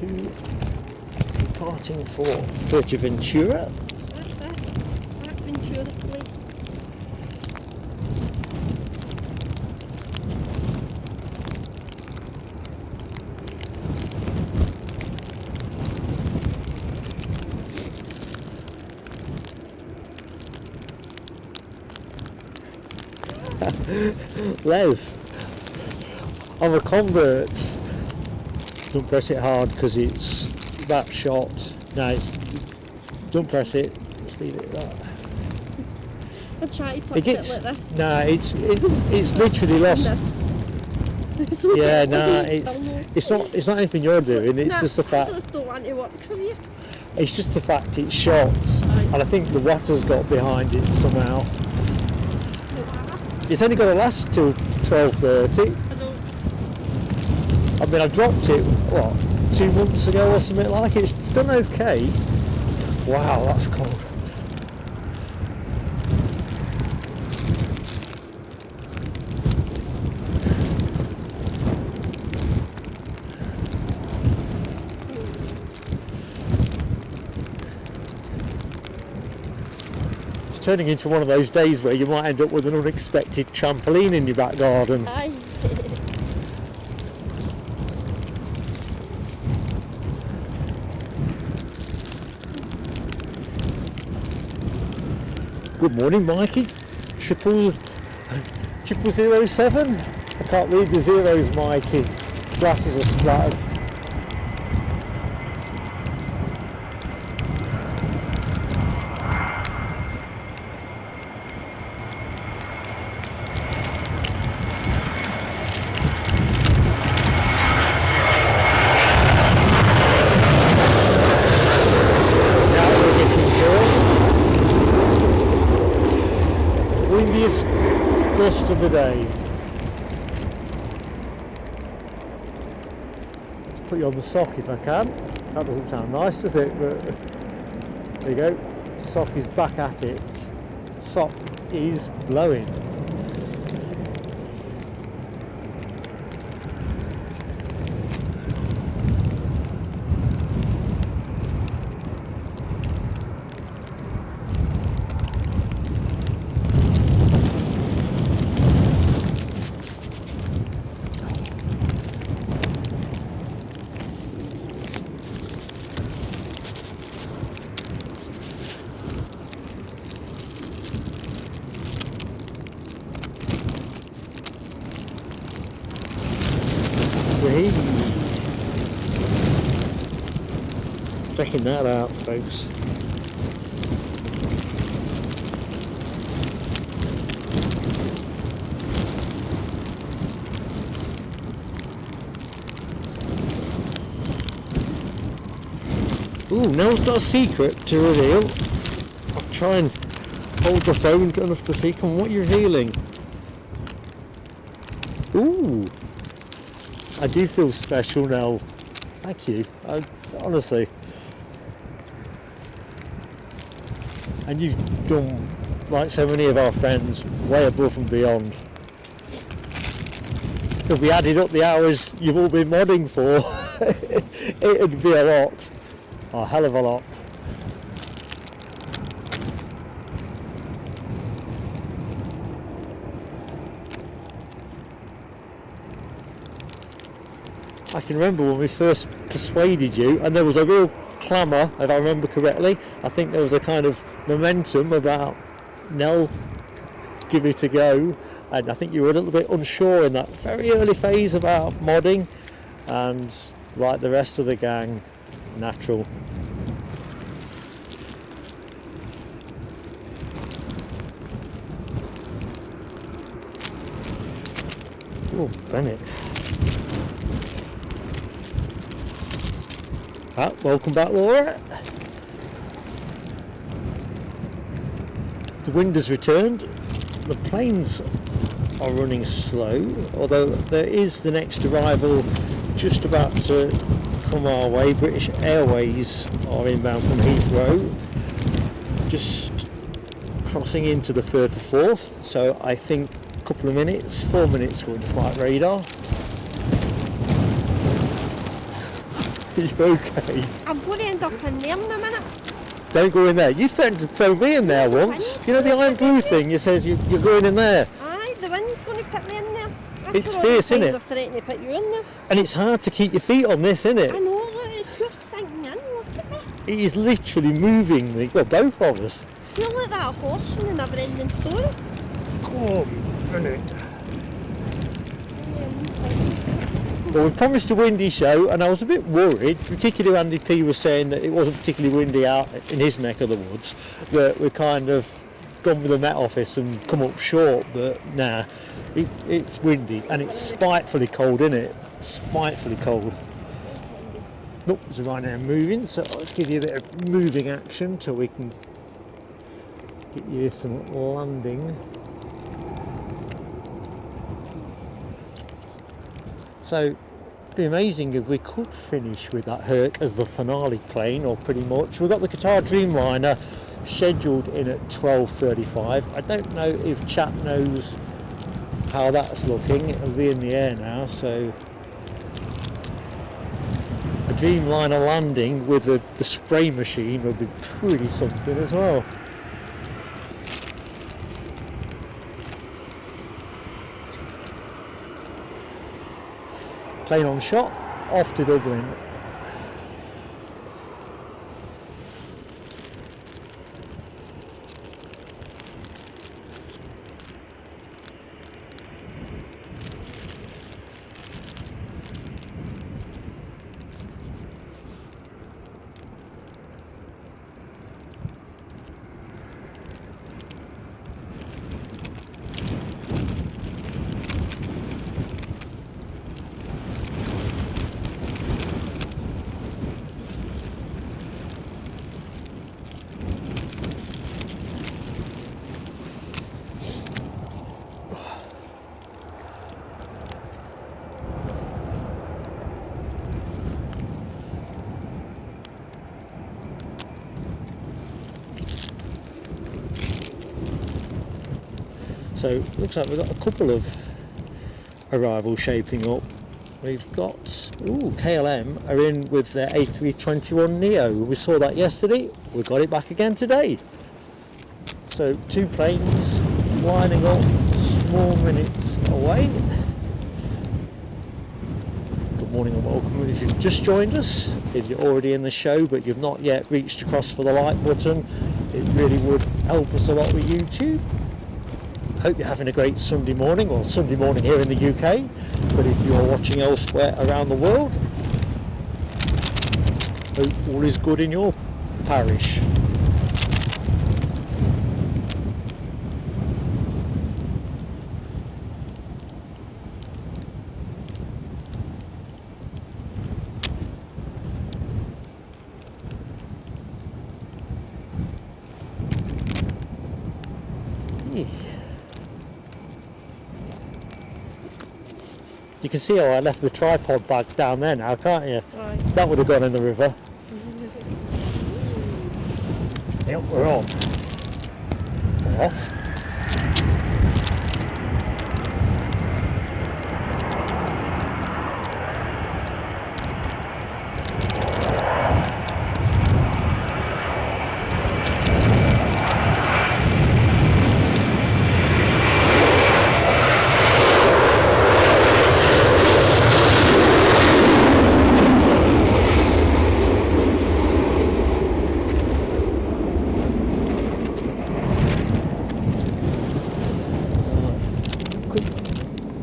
Departing for Fuerteventura. That's that Ventura place. Les, I'm a convert. Don't press it hard because it's that shot. No, it's, don't press it. Just leave it like that. I try to touch It gets it like this. nah. It's literally lost. It's so Yeah, gently, nah. It's not anything you're doing. It's just the I fact. just don't want to work for you. It's just the fact it's shot, and I think the water's got behind it somehow. It's only going to last till 12:30. I don't. I mean, I dropped it, what, 2 months ago or something like it. It's done okay. Wow, that's cold. It's turning into one of those days where you might end up with an unexpected trampoline in your back garden. Aye. Good morning, Mikey. 007. I can't read the zeros, Mikey. Glasses are splattered. Now we're getting to it. Windiest gust of the day. Let's put you on the sock if I can. That doesn't sound nice, does it? But there you go. Sock is back at it. Sock is blowing. Hey. Checking that out, folks. Ooh, Nell's got a secret to reveal. I'll try and hold the phone good enough to see. Come on, what are you revealing? Ooh. I do feel special now. Thank you. Honestly. And you've done, like so many of our friends, way above and beyond. If we added up the hours you've all been modding for, it'd be a lot. A hell of a lot. I can remember when we first persuaded you, and there was a real clamour, if I remember correctly. I think there was a kind of momentum about Nell, give it a go, and I think you were a little bit unsure in that very early phase about modding, and like the rest of the gang, natural. Oh, Bennett. Ah, welcome back, Laura. The wind has returned. The planes are running slow, although there is the next arrival just about to come our way. British Airways are inbound from Heathrow, just crossing into the Firth of Forth, so I think a couple of minutes, 4 minutes according to flight radar. Are you okay? I'm going to end up in there in a minute. Don't go in there. You threatened to throw me in there once. You know the iron blue thing, it says you're going in there. Aye, the wind's going to put me in there. It's fierce, isn't it? They're threatening to put you in there. And it's hard to keep your feet on this, isn't I it? know, look, it's pure sinking in, look at me. It is literally moving me. Well, both of us. Feel like that horse in a never ending story. Oh, brilliant. Well, we promised a windy show, and I was a bit worried, particularly Andy P was saying that it wasn't particularly windy out in his neck of the woods, that we kind of gone with the Met Office and come up short, but nah, it's windy, and it's spitefully cold, isn't it? Spitefully cold. Nope, there's a right now moving, so let's give you a bit of moving action till we can get you some landing. So it'd be amazing if we could finish with that Herc as the finale plane, or pretty much. We've got the Qatar Dreamliner scheduled in at 12:35. I don't know if chat knows how that's looking. It'll be in the air now, so a Dreamliner landing with the spray machine would be pretty something as well. Plane on shot, off to Dublin. So looks like we've got a couple of arrivals shaping up. We've got KLM are in with their A321neo. We saw that yesterday. We got it back again today. So 2 planes lining up, small minutes away. Good morning and welcome if you've just joined us. If you're already in the show but you've not yet reached across for the like button, it really would help us a lot with YouTube. Hope you're having a great Sunday morning, or Sunday morning here in the UK, but if you're watching elsewhere around the world, hope all is good in your parish. You can see how I left the tripod bag down there now, can't you? Right. That would have gone in the river. Yep, we're on. We're off.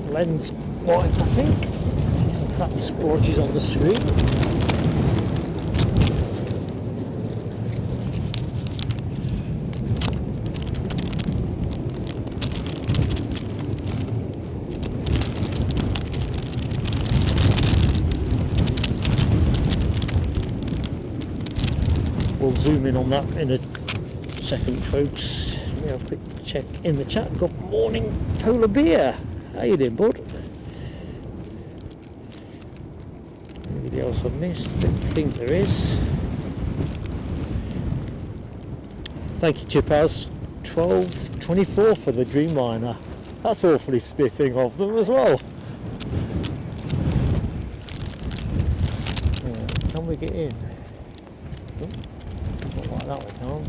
Lens wipe, I think. See some fat splodges on the screen. We'll zoom in on that in a second, folks. Let me have a quick check in the chat. Good morning, Polar Beer. How you doing, bud? Anybody else I've missed? I don't think there is. Thank you, Chipaz. 12.24 for the Dreamliner. That's awfully spiffing of them as well. Can we get in? Oh, not like that, we can't.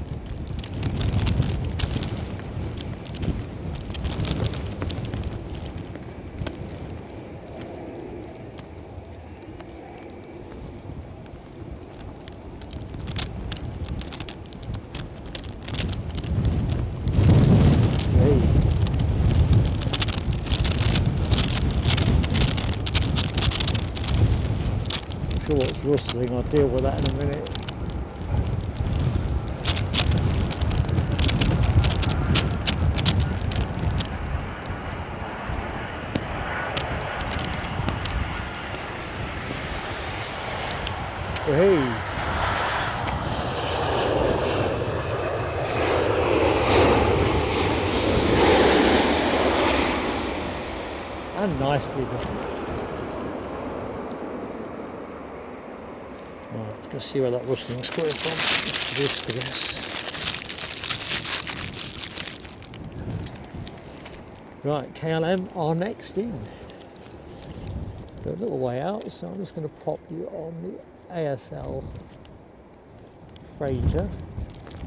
what's rustling. I'll deal with that in a minute. Hey. And nicely done. Right, let's see where that rustling's coming from. This, I guess. Right, KLM are next in. They're a little way out, so I'm just going to pop you on the ASL freighter.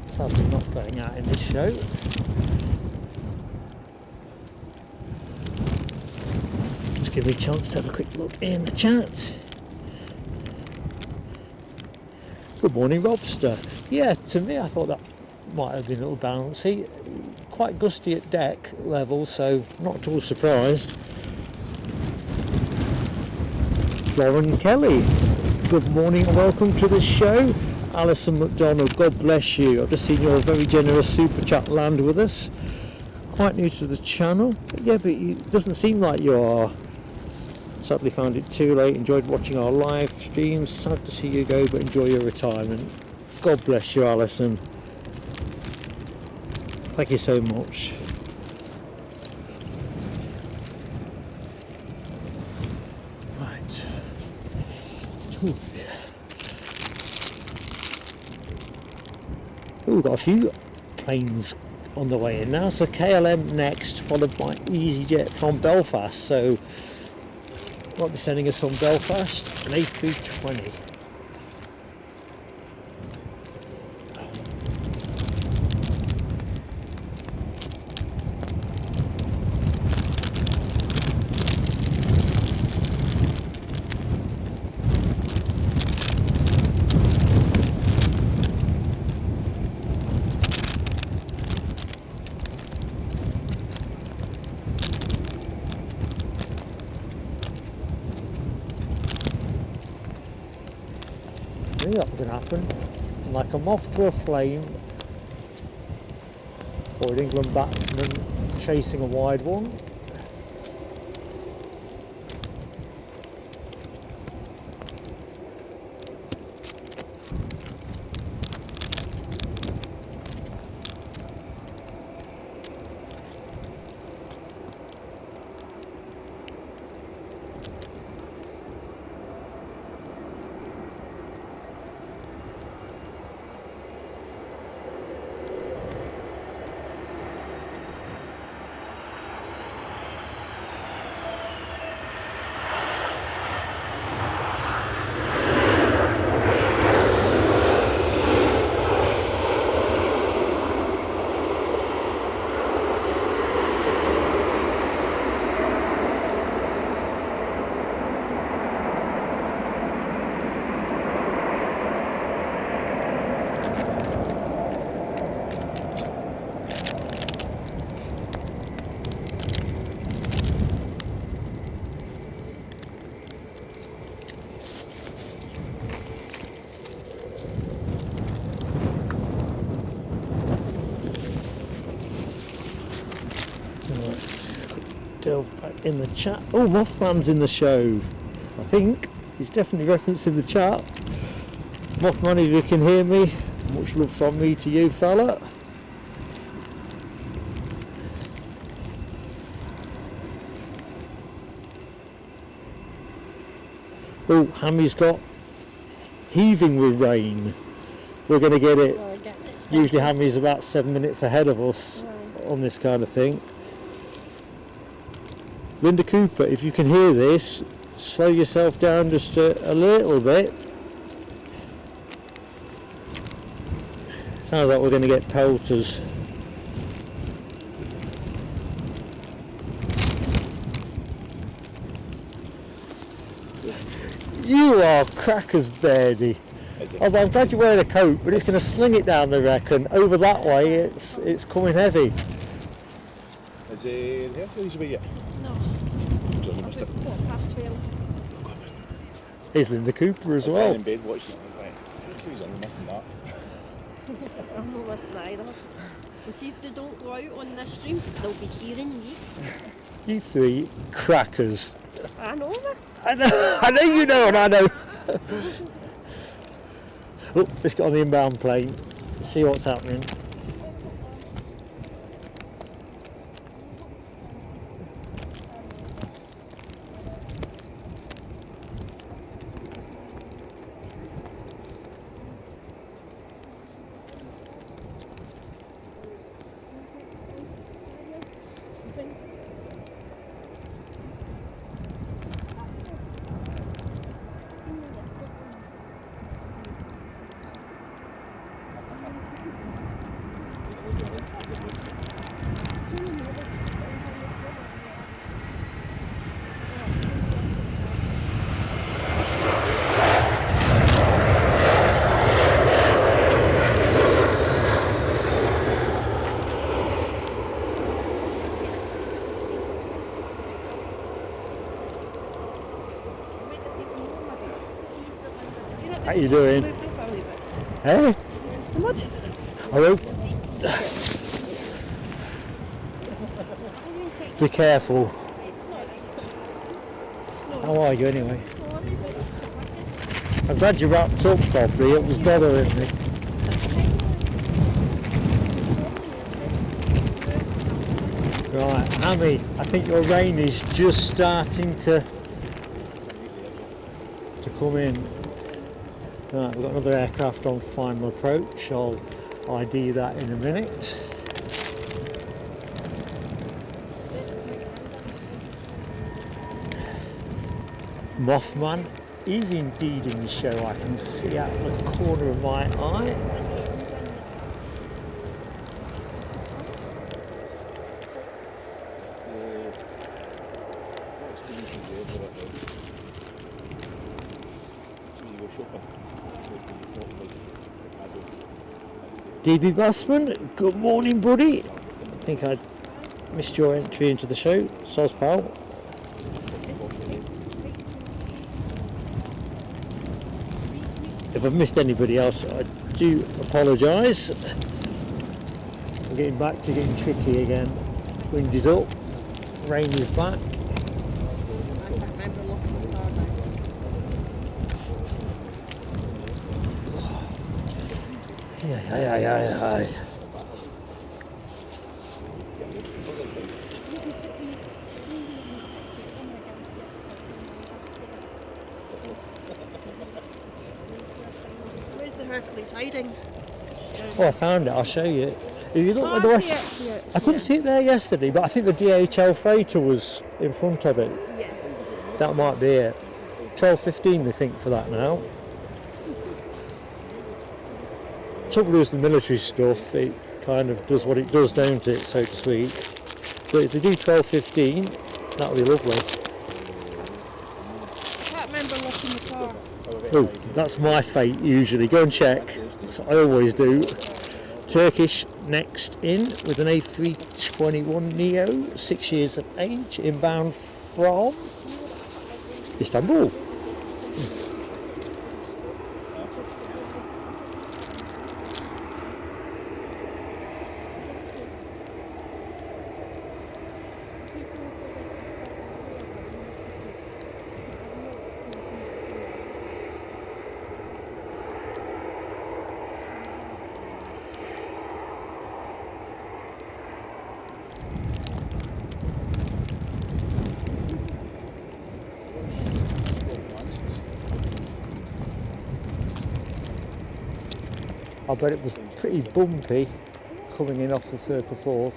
Sadly not going out in this show. Just give me a chance to have a quick look in the chat. Good morning, Robster. Yeah, to me I thought that might have been a little bouncy. Quite gusty at deck level, so not at all surprised. Lauren Kelly, good morning and welcome to the show. Alison McDonald, God bless you. I've just seen your very generous super chat land with us. Quite new to the channel. Yeah, but it doesn't seem like you are. Sadly found it too late. Enjoyed watching our live streams. Sad to see you go, but enjoy your retirement. God bless you, Alison. Thank you so much. Right. Ooh. Ooh, we've got a few planes on the way in now. So KLM next, followed by EasyJet from Belfast. So what they're sending us from Belfast, an A320. I knew that was going to happen. Like a moth to a flame, or an England batsman chasing a wide one. Delve back in the chat. Oh, Mothman's in the show. I think he's definitely referenced in the chat. Mothman, if you can hear me, much love from me to you, fella. Oh, Hammy's got heaving with rain. We're going to get it. Usually Hammy's about 7 minutes ahead of us on this kind of thing. Linda Cooper, if you can hear this, slow yourself down just a little bit. Sounds like we're going to get pelters. You are crackers, Beardy. Although I'm glad you're wearing a coat, but it's going to sling it down the wreck, and over that way it's coming heavy. Is it Hercules away yet? No. Johnny missed it. Quarter past 12. Here's Linda Cooper as I was lying well. in bed watching it. I was like, who's on missing that? I'm not missing either. And see if they don't go out on this stream, they'll be hearing me. You three crackers. I know, man. I know you know and I know. Oh, let's get on the inbound plane, see what's happening. How you doing? Hey? What? Hello? Be careful. How are you anyway? I'm glad you wrapped up properly, it was bothering me. Right, Amy, I think your rain is just starting to come in. Right, we've got another aircraft on final approach. I'll ID that in a minute. Mothman is indeed in the show. I can see out the corner of my eye. DB Busman, good morning, buddy. I think I missed your entry into the show. Soz pal. If I've missed anybody else, I do apologise. I'm getting back to getting tricky again. Wind is up, rain is back. Aye. Where's the Hercules hiding? Oh, I found it, I'll show you. If you look at the west, Yeah. I couldn't see it there yesterday, but I think the DHL freighter was in front of it. Yeah. That might be it. 12:15 they think for that now. Trouble is the military stuff, it kind of does what it does, don't it, so to speak. But if they do 12:15, that'll be lovely. I can't remember locking the car. Oh, that's my fate usually. Go and check. That's what I always do. Turkish next in with an A321 Neo, 6 years of age, inbound from Istanbul. I bet it was pretty bumpy coming in off the 34th.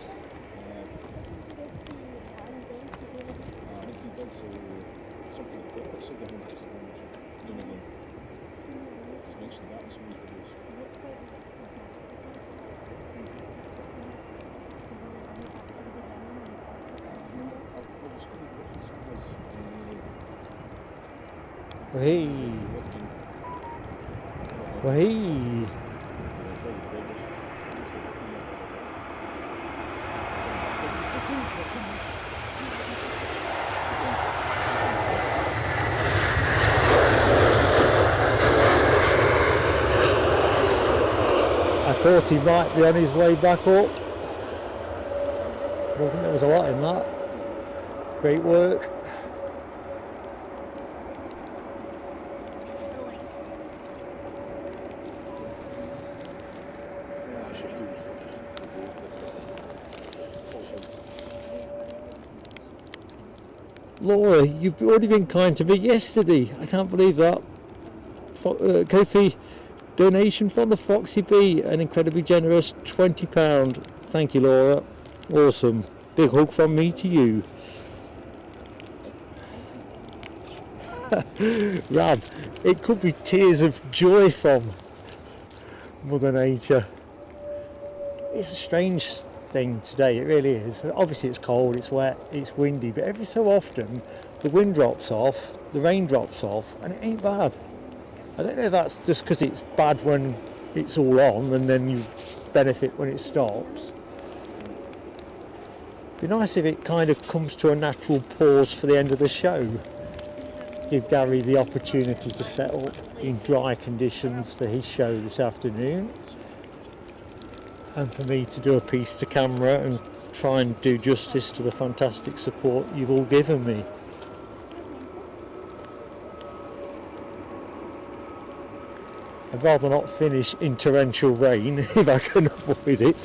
Hey. Hey. Thought he might be on his way back up. I don't think there was a lot in that. Great work. Laura, you've already been kind to me yesterday. I can't believe that. Kofi donation from the Foxy Bee, an incredibly generous £20. Thank you, Laura. Awesome. Big hug from me to you. Rab, it could be tears of joy from Mother Nature. It's a strange thing today, it really is. Obviously it's cold, it's wet, it's windy, but every so often the wind drops off, the rain drops off, and it ain't bad. I don't know if that's just because it's bad when it's all on and then you benefit when it stops. It'd be nice if it kind of comes to a natural pause for the end of the show. Give Gary the opportunity to set up in dry conditions for his show this afternoon, and for me to do a piece to camera and try and do justice to the fantastic support you've all given me. I'd rather not finish in torrential rain if I can avoid it.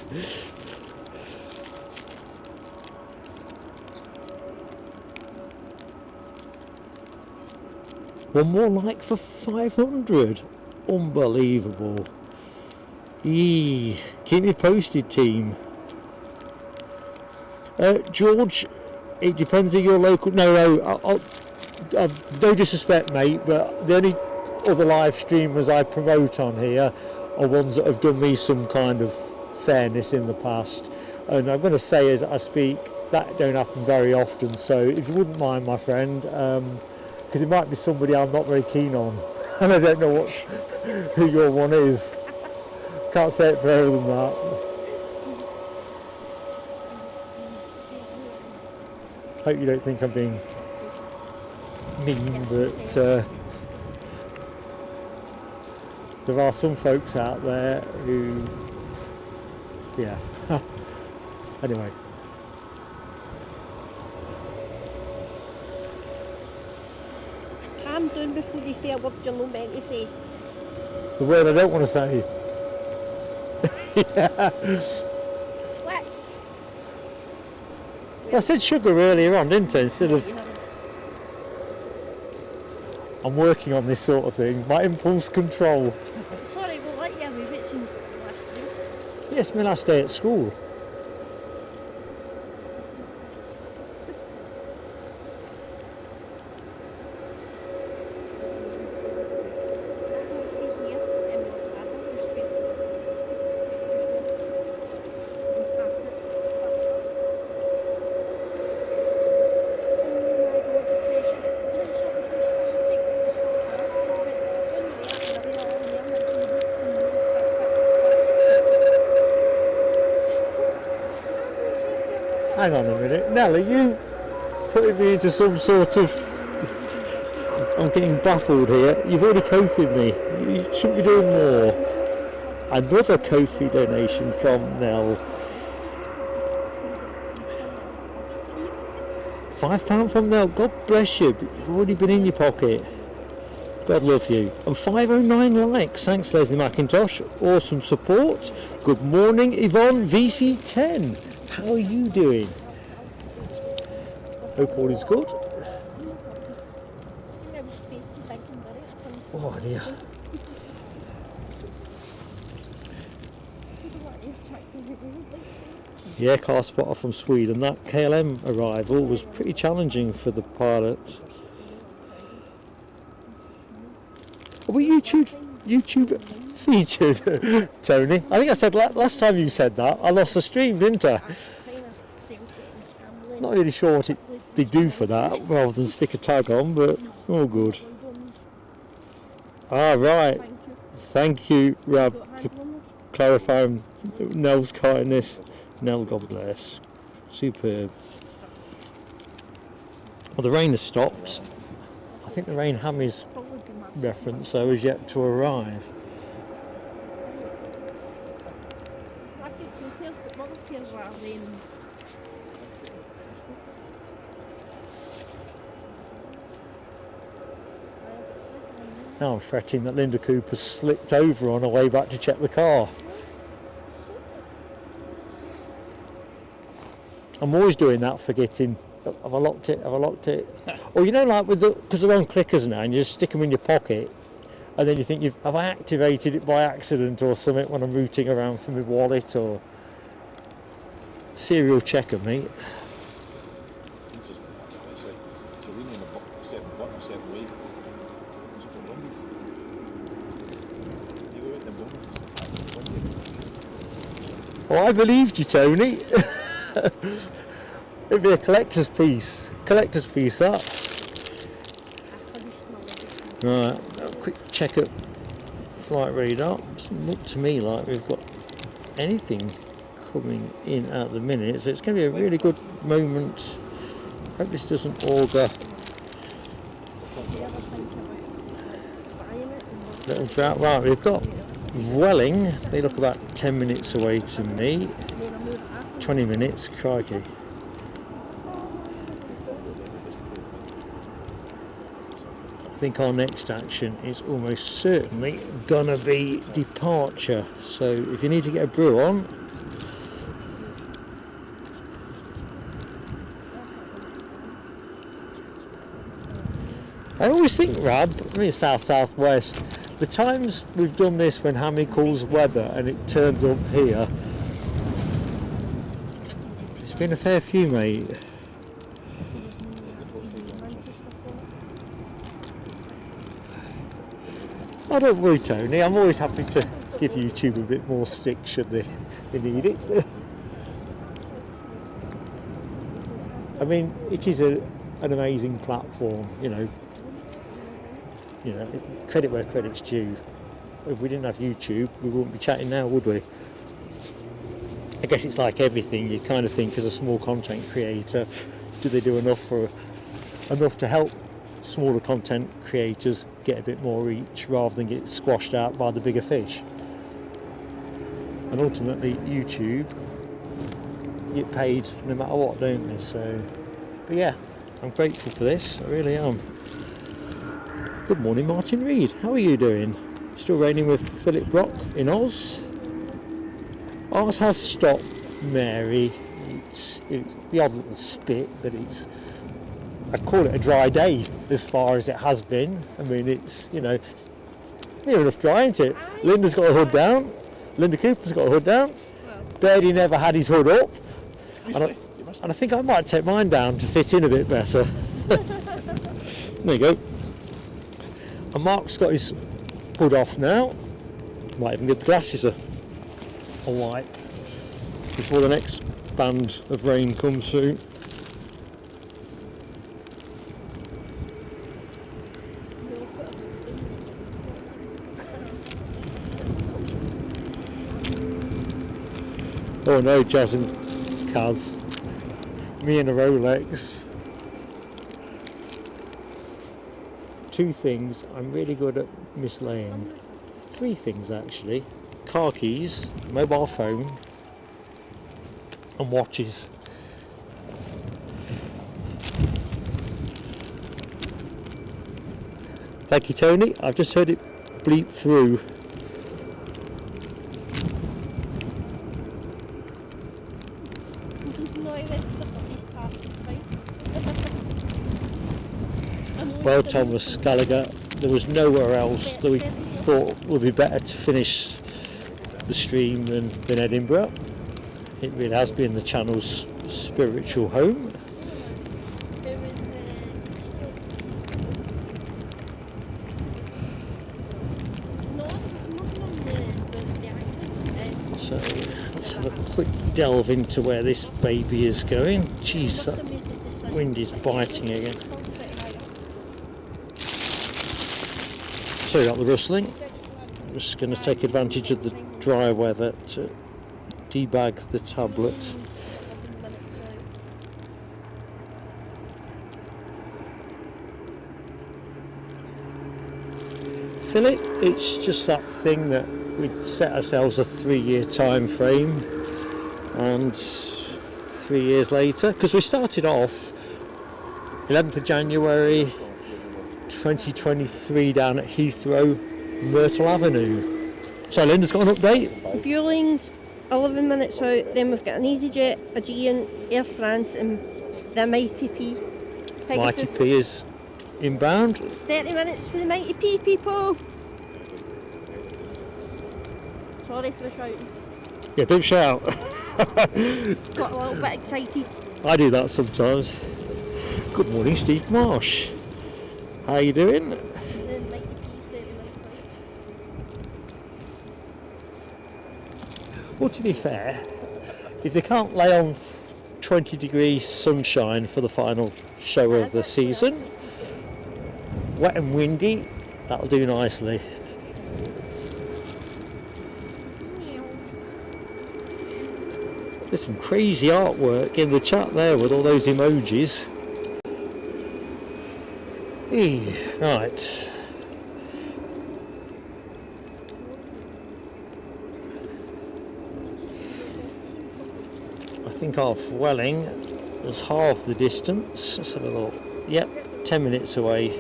One more like for 500. Unbelievable. Keep me posted, team. George, it depends on your local... No, no disrespect, mate, but the only other live streamers I promote on here are ones that have done me some kind of fairness in the past. And I'm going to say as I speak, that don't happen very often. So if you wouldn't mind, my friend, because it might be somebody I'm not very keen on, and I don't know who your one is. Can't say it further than that. Hope you don't think I'm being mean, but there are some folks out there who, yeah. Anyway. Calm down before you say a word you're not meant to say. The word I don't want to say. Yeah. Twit. Well, I said sugar earlier on, didn't I? Instead of... I'm working on this sort of thing. My impulse control. Sorry, we'll let you move it since it's the last stream. Yes, my last day at school. Hang on a minute. Nell, are you putting me into some sort of... I'm getting baffled here. You've already Kofi'd me. You shouldn't be doing more. Another Kofi donation from Nell. £5 from Nell. God bless you. You've already been in your pocket. God love you. And 509 likes. Thanks, Leslie McIntosh. Awesome support. Good morning, Yvonne VC10. How are you doing? Hope all is good. Oh dear. Yeah, car spotter from Sweden. That KLM arrival was pretty challenging for the pilot. Were YouTube featured, Tony? I think I said last time you said that, I lost the stream, didn't I? Not really sure what they do for that, rather than stick a tag on, but all good. Ah, right. Thank you, Rab, for clarifying Nell's kindness. Nell, God bless. Superb. Well, the rain has stopped. I think the rain Hammy's reference, though, is yet to arrive. Now I'm fretting that Linda Cooper slipped over on her way back to check the car. I'm always doing that, forgetting. Have I locked it? Have I locked it? Or you know, like with because they're on clickers now, and you just stick them in your pocket, and then you think, have I activated it by accident or something when I'm rooting around for my wallet or serial checker, mate. It's just, it's a leaning on the step button, step away. It's just a bundies. You go with the bundies. Oh, I believed you, Tony. It'd be a collector's piece. Collector's piece, that. Right, a quick check up flight radar. Doesn't look to me like we've got anything coming in at the minute, so it's going to be a really good moment. Hope this doesn't augur little drought. Right, we've got Welling. They look about 10 minutes away to me. 20 minutes, crikey. I think our next action is almost certainly gonna be departure. So if you need to get a brew on, I always think, Rab, I mean south-southwest, the times we've done this when Hammy calls weather and it turns up here, it's been a fair few, mate. Oh, don't worry, Tony, I'm always happy to give YouTube a bit more stick should they need it. I mean, it is an amazing platform, you know, credit where credit's due. If we didn't have YouTube, we wouldn't be chatting now, would we? I guess it's like everything, you kind of think as a small content creator, do they do enough to help smaller content creators get a bit more reach rather than get squashed out by the bigger fish? And ultimately YouTube get paid no matter what, don't they? So, but yeah, I'm grateful for this, I really am. Good morning, Martin Reed, how are you doing? Still raining with Philip Brock in Oz. Ours has stopped, Mary. It's the odd little spit, but I'd call it a dry day as far as it has been. I mean, it's it's near enough dry, isn't it? Linda's got her hood down. Linda Cooper's got her hood down. Birdie never had his hood up. And I think I might take mine down to fit in a bit better. There you go. And Mark's got his hood off now. Might even get the glasses a wipe before the next band of rain comes through. Oh no, Jazz and Kaz. Me and a Rolex. Two things I'm really good at mislaying. Three things actually. Car keys, mobile phone, and watches. Thank you, Tony. I've just heard it bleep through. Well, Thomas Gallagher, there was nowhere else that we thought would be better to finish the stream than Edinburgh. It really has been the channel's spiritual home. So let's have a quick delve into where this baby is going. Jeez, that wind is biting again. Sorry about the rustling. I'm just going to take advantage of the dry weather to debag the tablet. Philip, it's just that thing that we'd set ourselves a 3-year time frame, and 3 years later, because we started off 11th of January 2023 down at Heathrow, Myrtle Avenue. So Linda's got an update. Fueling's 11 minutes out, then we've got an EasyJet, Aegean, Air France and the Mighty P. Mighty P is inbound. 30 minutes for the Mighty P, people. Sorry for the shouting. Yeah, don't shout. Got a little bit excited. I do that sometimes. Good morning, Steve Marsh. How you doing? The Mighty P's 30 minutes out. Well, to be fair, if they can't lay on 20-degree sunshine for the final show of the season, wet and windy, that'll do nicely. There's some crazy artwork in the chat there with all those emojis. Right. I think our Welling was half the distance. Let's have a look. Yep, 10 minutes away.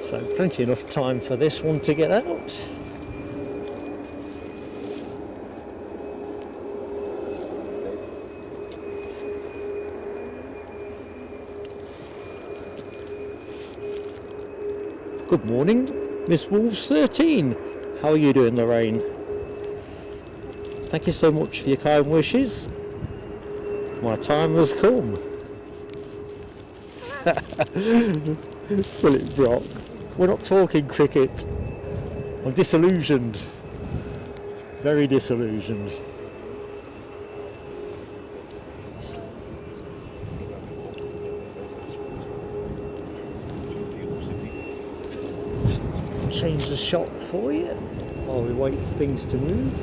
So plenty enough time for this one to get out. Good morning, Miss Wolves 13. How are you doing, Lorraine? Thank you so much for your kind wishes. My time has come. Philip Brock. We're not talking cricket. I'm disillusioned. Very disillusioned. Change the shot for you while we wait for things to move.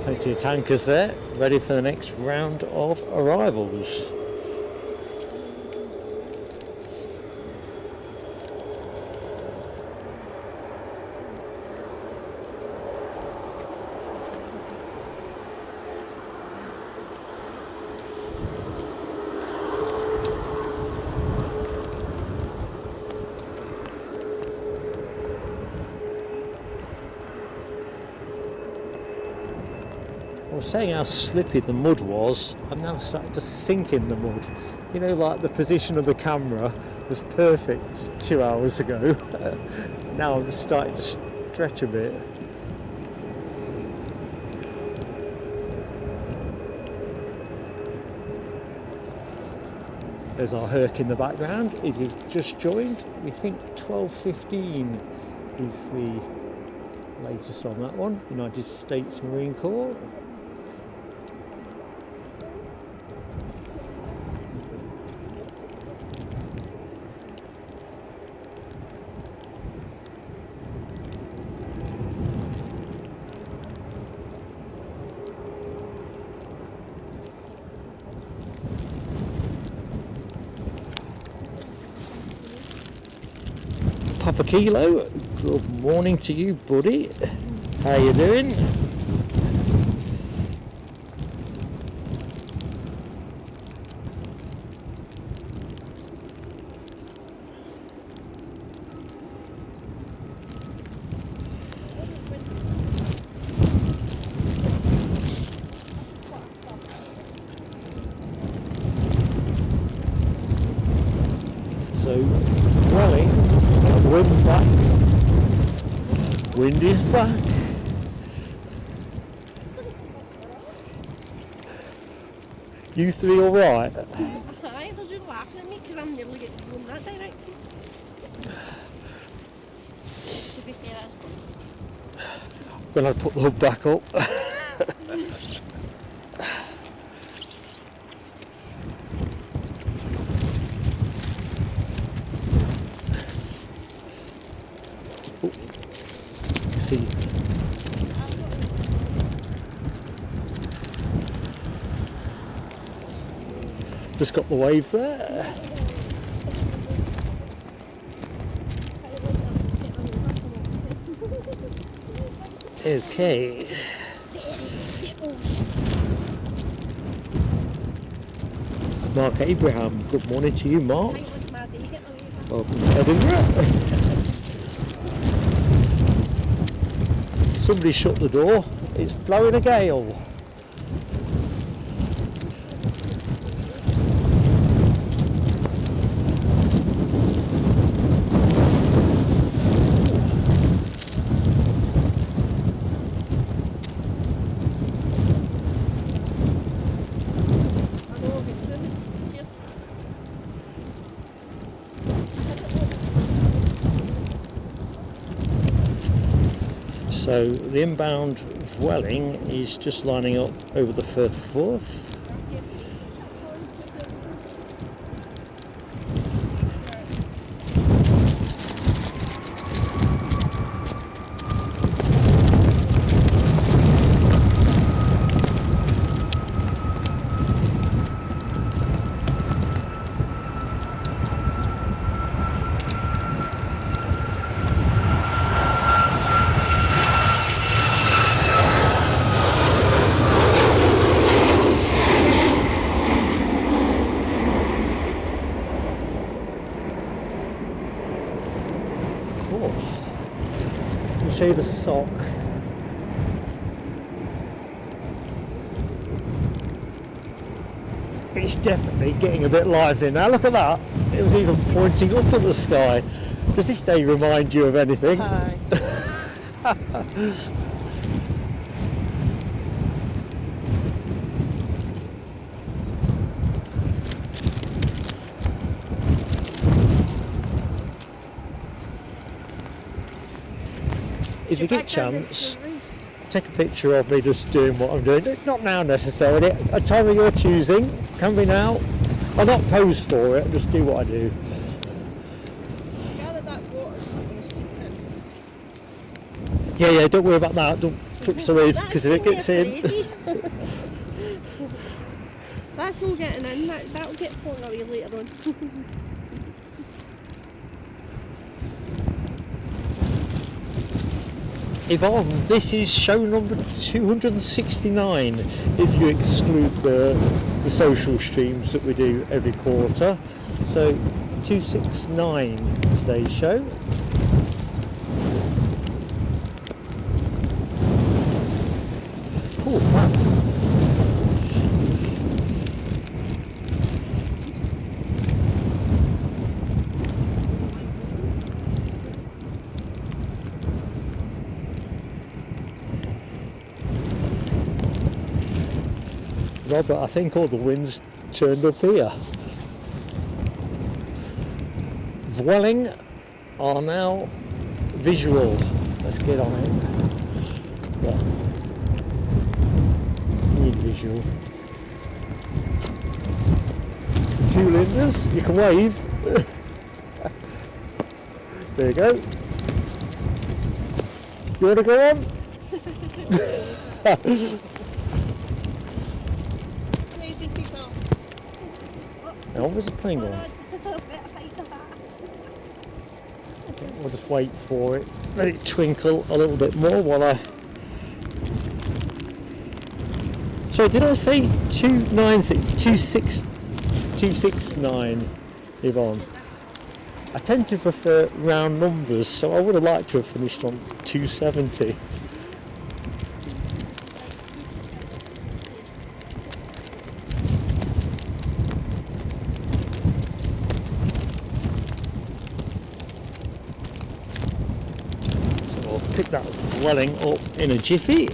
Plenty of tankers there, ready for the next round of arrivals. I was saying how slippy the mud was. I'm now starting to sink in the mud. You know, like the position of the camera was perfect 2 hours ago. Now I'm just starting to stretch a bit. There's our Herc in the background. If you've just joined, we think 12:15 is the latest on that one. United States Marine Corps. Papa Kilo, good morning to you, buddy. How you doing? So, Welling, wind's back. Wind is back. You three all right? Aye, they're just laughing at me because I'm nearly getting blown that direction. To be fair, that's good. I'm going to put the hood back up. See. Just got the wave there. Okay. Mark Abraham, good morning to you, Mark. Welcome to Edinburgh. Somebody shut the door. It's blowing a gale. So the inbound Welling is just lining up over the Firth Forth. Show you the sock. It's definitely getting a bit lively now. Look at that. It was even pointing up at the sky. Does this day remind you of anything? Hi. If you get a chance, take a picture of me just doing what I'm doing. Not now necessarily, a time of your choosing, can be now. I'll not pose for it, just do what I do. Gather that water's not going to seep in. Yeah, don't worry about that, don't touch the roof, because if it gets in... That's not getting in, that'll get thrown away later on. Yvonne, this is show number 269 if you exclude the social streams that we do every quarter. So 269 today's show. Cool. Robert, I think all the wind's turned up here. Welling are now visual. Let's get on it. Yeah. Need visual. 2 linders, you can wave. There you go. You want to go on? Crazy people. Now, where's the plane going? We'll just wait for it. Let it twinkle a little bit more while I... So did I say 269, Yvonne? I tend to prefer round numbers, so I would have liked to have finished on 270. Pick that Welling up in a jiffy.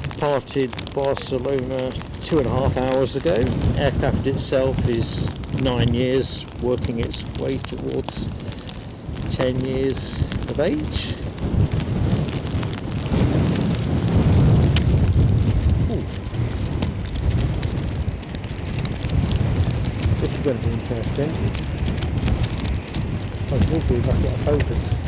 Departed Barcelona 2.5 hours ago. Aircraft itself is 9 years, working its way towards 10 years of age. Ooh. This is going to be interesting. I will do if I get a focus.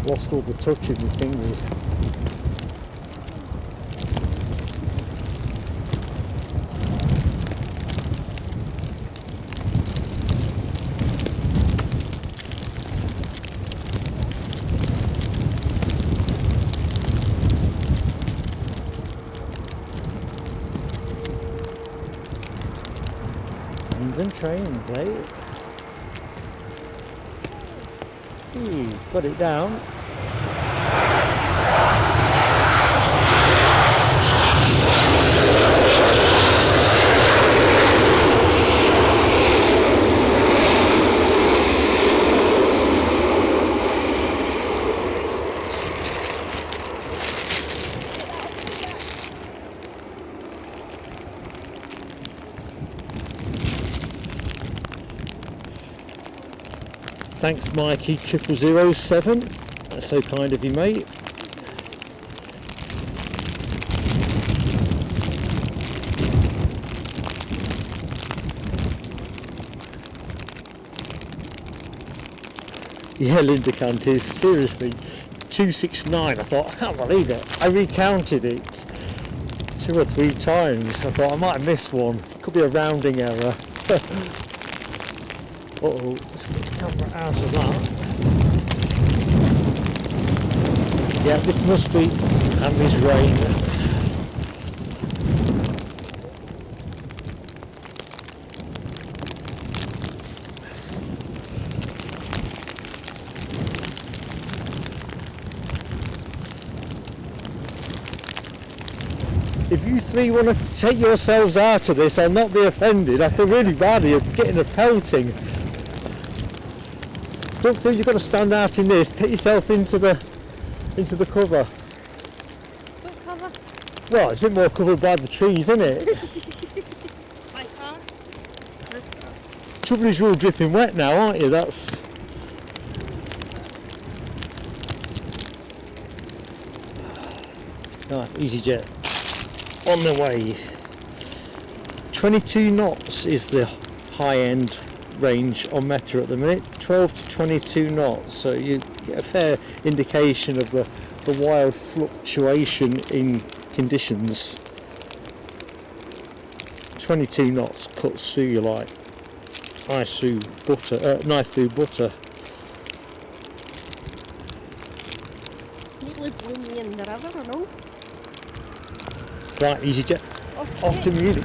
Lost all the touch of my fingers. And trains, eh? Got it down. Thanks Mikey 0007, that's so kind of you mate. Yeah, Linda Cantis, seriously, 269, I thought, I can't believe it. I recounted it 2 or 3 times, I thought I might have missed one, could be a rounding error. Uh-oh, let's get the camera out of that. Yeah, this must be Andy's rain. If you three want to take yourselves out of this, I'll not be offended. I feel really bad you're getting a pelting. Don't feel you've got to stand out in this. Take yourself into the cover. What cover? Well, it's a bit more covered by the trees, isn't it? My car? Trouble is you're all dripping wet now, aren't you? That's... Right, EasyJet on the way. 22 knots is the high end range on Meta at the minute, 12 to 22 knots, so you get a fair indication of the wild fluctuation in conditions. 22 knots cuts through you like knife through butter. Nearly blew me in the river, or no? Right, EasyJet, off to Munich.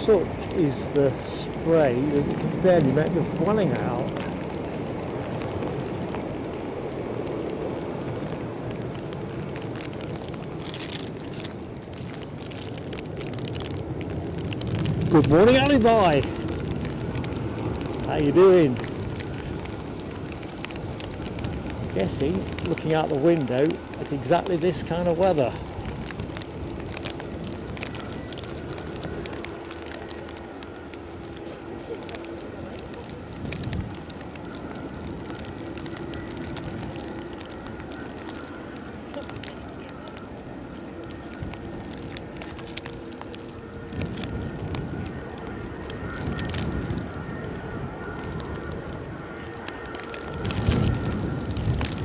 Such is the spray that you can barely make the welling out. Good morning, Alibi. How you doing? Guessing, looking out the window at exactly this kind of weather.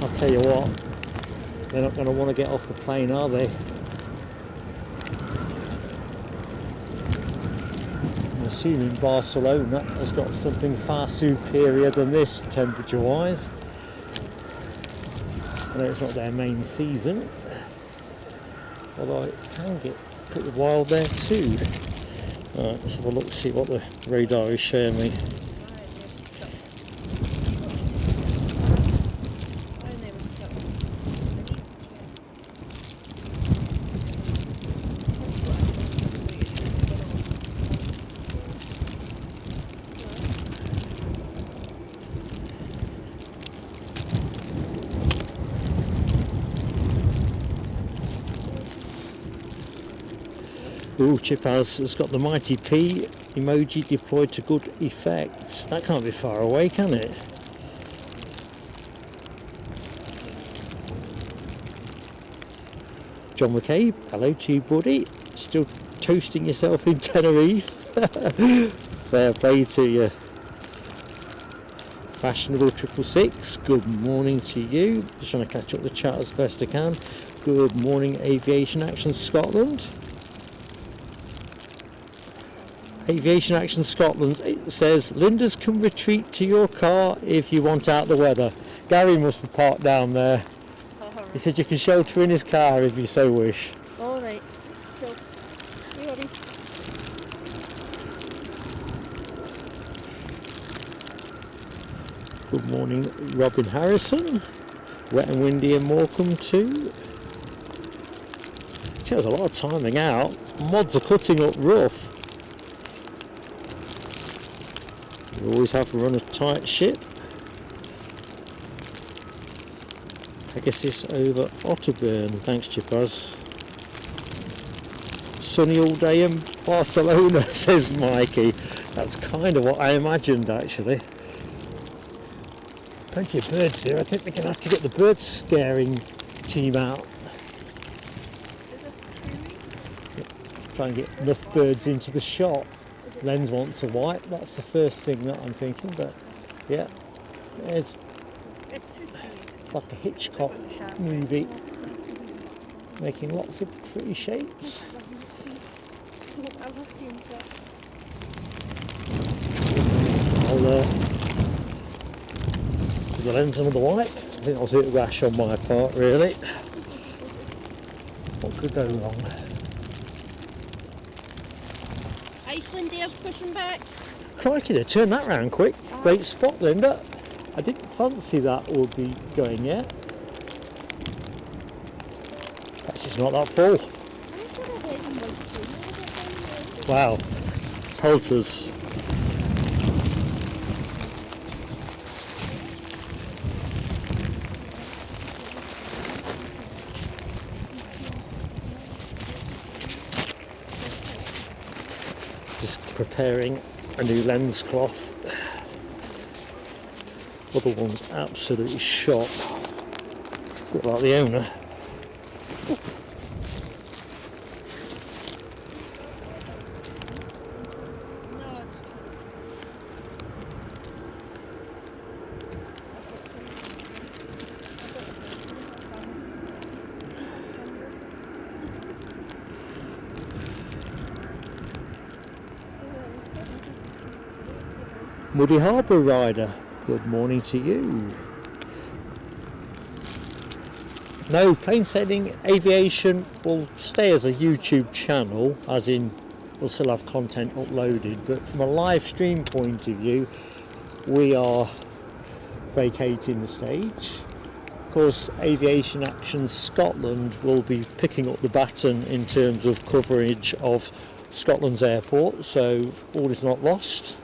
I'll tell you what, they're not going to want to get off the plane, are they? I'm assuming Barcelona has got something far superior than this temperature wise. I know it's not their main season, although it can get pretty wild there too. Alright, let's have a look, see what the radar is showing me. Ooh, Chip has got the mighty P emoji deployed to good effect. That can't be far away, can it? John McCabe, hello to you, buddy. Still toasting yourself in Tenerife. Fair play to you. Fashionable 666, good morning to you. Just trying to catch up the chat as best I can. Good morning, Aviation Action Scotland. Aviation Action Scotland, it says Linda's can retreat to your car if you want out the weather. Gary must be parked down there. He said you can shelter in his car if you so wish. Alright, cool. No worries. Good morning, Robin Harrison. Wet and windy in Morecambe too. See, there's a lot of timing out. Mods are cutting up rough. You always have to run a tight ship. I guess it's over Otterburn. Thanks, Chipaz. Sunny all day in Barcelona, says Mikey. That's kind of what I imagined, actually. Plenty of birds here. I think we're going to have to get the bird scaring team out. Try and get enough birds into the shot. Lens wants a white. That's the first thing that I'm thinking, but yeah, there's it's like a Hitchcock movie, making lots of pretty shapes. I'll put the lens on the white. I think I'll do it rash on my part, really. What could go wrong? Icelanders pushing back. Crikey, they turned that round quick. Great spot, Linda. I didn't fancy that would be going yet. Perhaps it's not that full. Wow. Pelters. Just preparing a new lens cloth. Other one's absolutely shot. Bit like the owner. Muddy Harbour Rider, good morning to you. No, plain sailing aviation will stay as a YouTube channel, as in we'll still have content uploaded, but from a live stream point of view, we are vacating the stage. Of course, Aviation Action Scotland will be picking up the baton in terms of coverage of Scotland's airport, so all is not lost.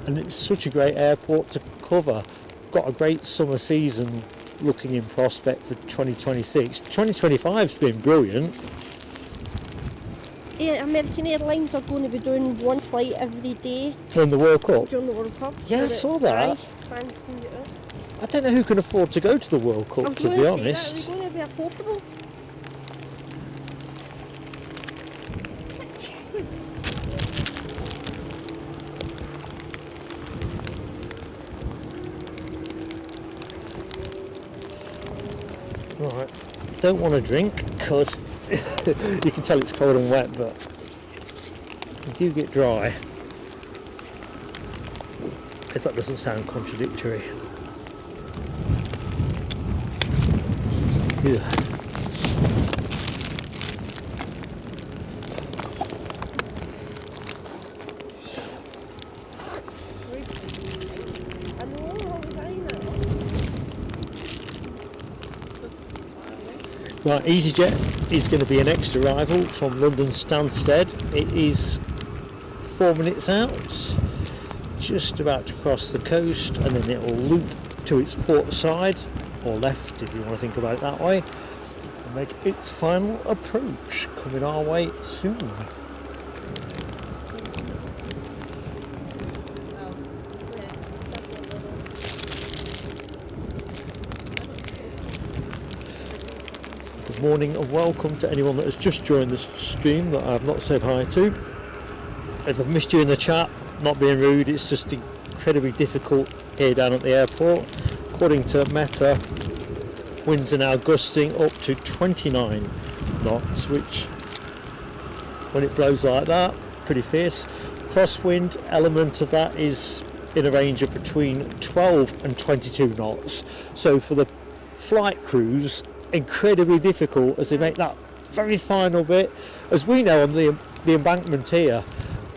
And it's such a great airport to cover. Got a great summer season looking in prospect for 2026. 2025's been brilliant. Yeah, American Airlines are going to be doing one flight every day From the World Cup. during the World Cup. Yeah, I saw that. Fans can get out. I don't know who can afford to go to the World I Cup, was to going be to say honest. that, are they going to be affordable? Right, don't want to drink because you can tell it's cold and wet, but you do get dry. If that doesn't sound contradictory. Yeah. I know, what was I now? Right, EasyJet is going to be an next arrival from London Stansted. It is 4 minutes out, just about to cross the coast, and then it will loop to its port side, or left if you want to think about it that way. make its final approach, coming our way soon. Good morning and welcome to anyone that has just joined the stream that I have not said hi to. If I've missed you in the chat, not being rude, it's just incredibly difficult here down at the airport. According to Meta, winds are now gusting up to 29 knots, which when it blows like that, pretty fierce. Crosswind element of that is in a range of between 12 and 22 knots. So for the flight crews, incredibly difficult as they make that very final bit. As we know on the embankment here,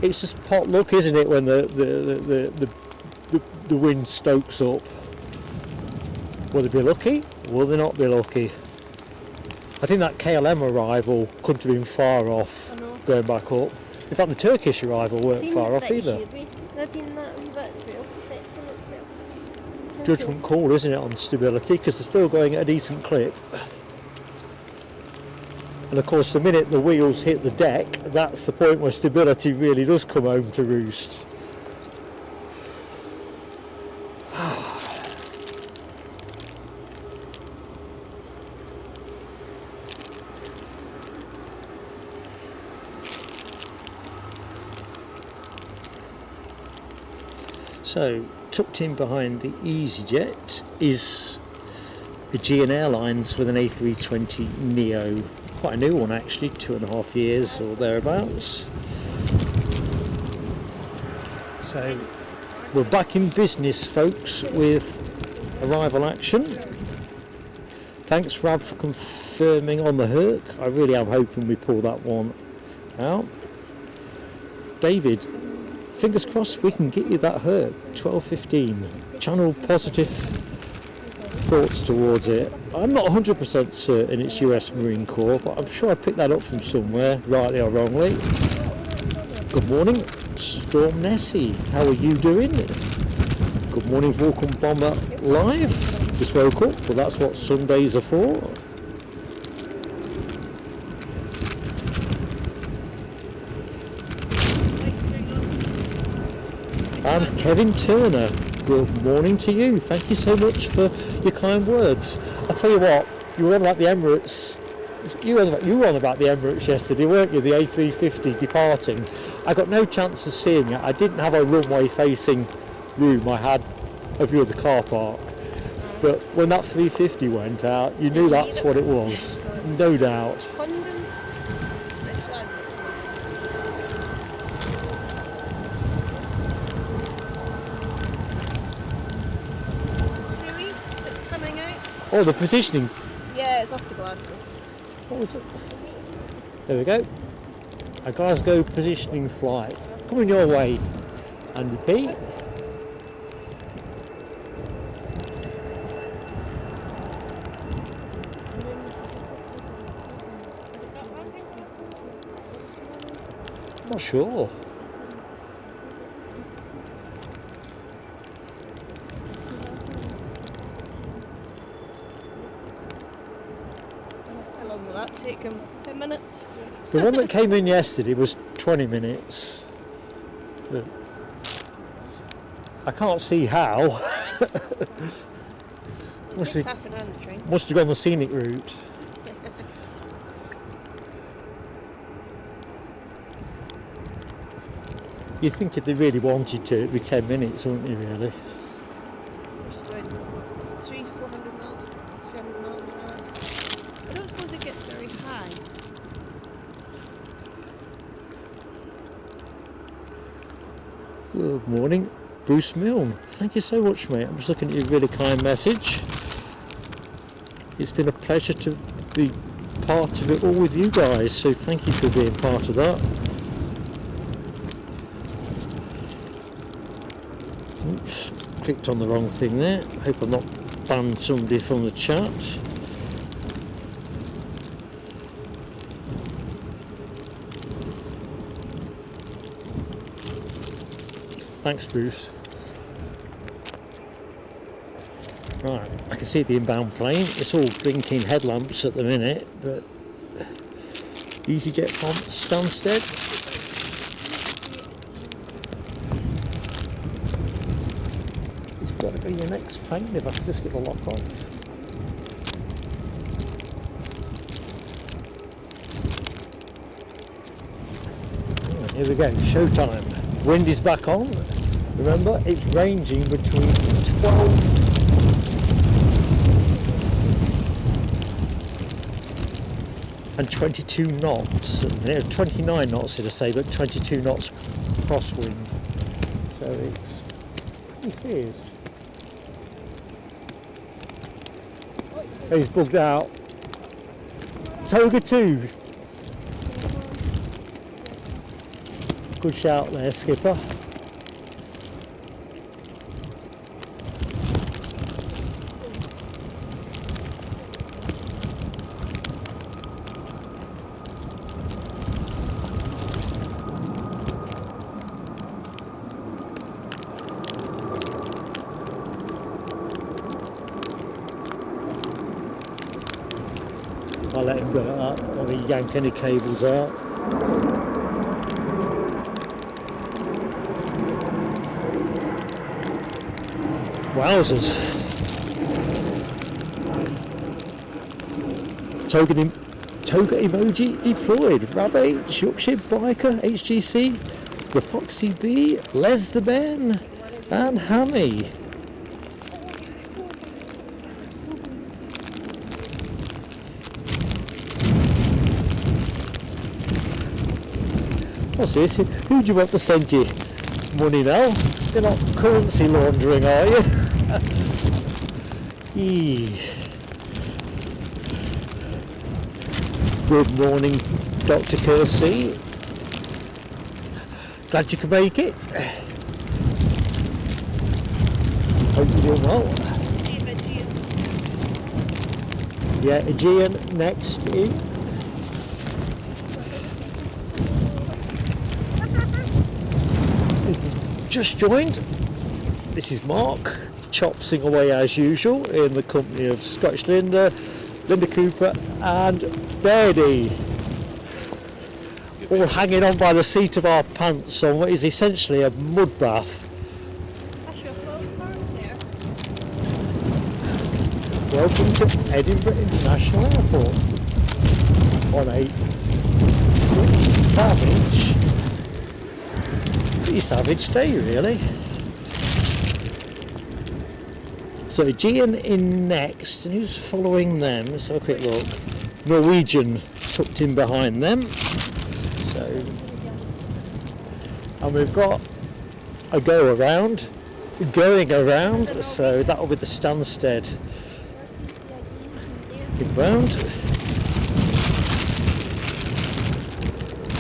it's just pot luck, isn't it, when the wind stokes up. Will they be lucky? Will they not be lucky? I think that KLM arrival couldn't have been far off going back up. In fact, the Turkish arrival weren't far off either. Judgment call, isn't it, on stability, because they're still going at a decent clip. And of course, the minute the wheels hit the deck, that's the point where stability really does come home to roost. So, tucked in behind the EasyJet is Aegean Airlines with an A320neo. Quite a new one actually, 2.5 years or thereabouts. So, we're back in business, folks, with arrival action. Thanks, Rab, for confirming on the Herc. I really am hoping we pull that one out. David, fingers crossed we can get you that Herc, 12:15. Channel positive thoughts towards it. I'm not 100% certain it's US Marine Corps, but I'm sure I picked that up from somewhere, rightly or wrongly. Good morning, Storm Nessie. How are you doing? Good morning, Vulcan Bomber Live. Just woke up, but that's what Sundays are for. And Kevin Turner, good morning to you. Thank you so much for your kind words. I tell you what, you were on about the Emirates. You were on about the Emirates yesterday, weren't you? The A350 departing. I got no chance of seeing it. I didn't have a runway facing room. I had a view of the car park. But when that 350 went out, you knew that's what it was. No doubt. Oh, the positioning. Yeah, it's off to Glasgow. What was it? There we go. A Glasgow positioning flight. Coming your way, Andy P. Not sure. Take them 10 minutes. The one that came in yesterday was 20 minutes. I can't see how. must have gone the scenic route. You'd think if they really wanted to, it'd be 10 minutes, wouldn't you, really? 400 miles, 300 miles an hour. I don't suppose it gets very high. Good morning, Bruce Milne. Thank you so much, mate. I'm just looking at your really kind message. It's been a pleasure to be part of it all with you guys, so thank you for being part of that. Oops, clicked on the wrong thing there. Hope I'm not banned somebody from the chat. Thanks, Bruce. Right, I can see the inbound plane. It's all blinking headlamps at the minute, but EasyJet from Stansted. It's got to be the next plane if I can just get the lock off. Right, here we go, showtime. Wind is back on. Remember, it's ranging between 12 and 22 knots, and 29 knots did I say, but 22 knots crosswind, so it's pretty fierce. He's bugged out. Toga 2. Good shout there, skipper. I'll let him go up, don't want to yank any cables out. Wowzers. Toga emoji deployed. Rabbit, Yorkshire Biker, HGC, the Foxy Bee, Les the Ben, and Hammy. What's this? Who do you want to send you money now? You're not currency laundering, are you? Good morning, Dr. Kersey. Glad you could make it. Hope you're doing well. See if Aegean. Yeah, Aegean next in. Just joined. This is Mark, chopsing away as usual in the company of Scottish Linda, Linda Cooper and Birdie. All hanging on by the seat of our pants on what is essentially a mud bath. That's your phone farm there. Welcome to Edinburgh International Airport on a pretty savage day really. So Aegean in next, and who's following them? Let's have a quick look. Norwegian tucked in behind them. So, and we've got a going around, so that'll be the Stansted inbound.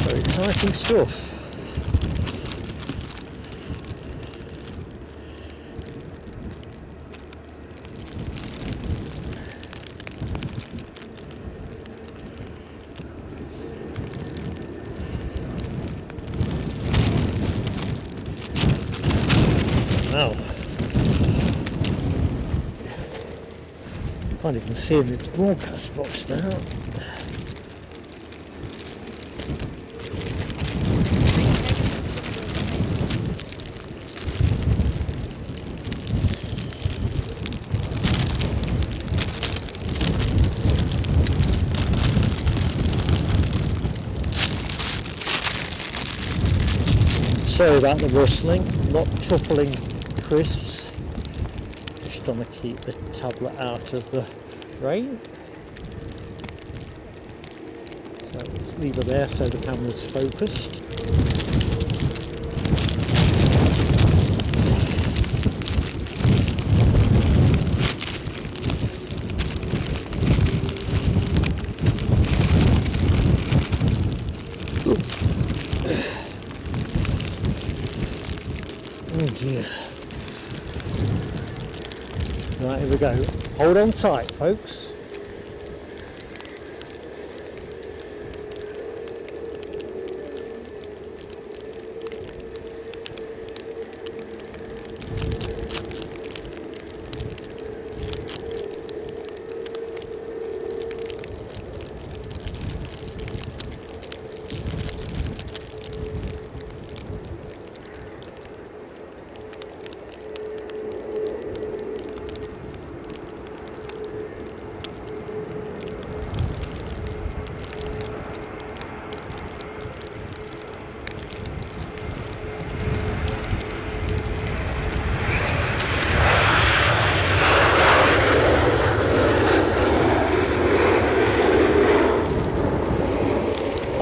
So exciting stuff. Wow. Can't even see him in the broadcast box now. Sorry about the rustling, not truffling crisps, just trying to keep the tablet out of the rain. So let's leave it there so the camera's focused. Oh dear. Right, here we go. Hold on tight, folks.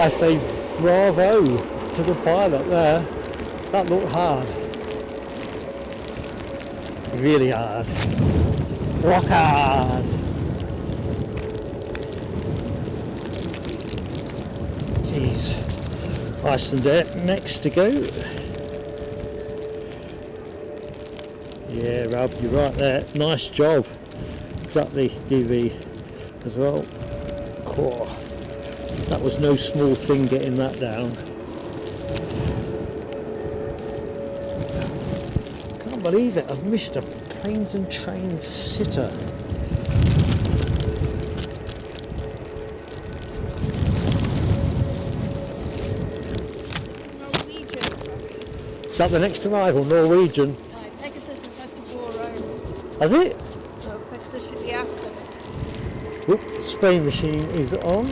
I say bravo to the pilot there. That looked hard. Really hard. Rock hard. Jeez. Iceland Air next to go. Yeah, Rob, you're right there. Nice job. Exactly, DV as well. Cool. That was no small thing getting that down. Can't believe it. I've missed a planes and trains sitter. Norwegian. Is that the next arrival, Norwegian? Pegasus has had to go around. Has it? So Pegasus should be after. Oop, spray machine is on.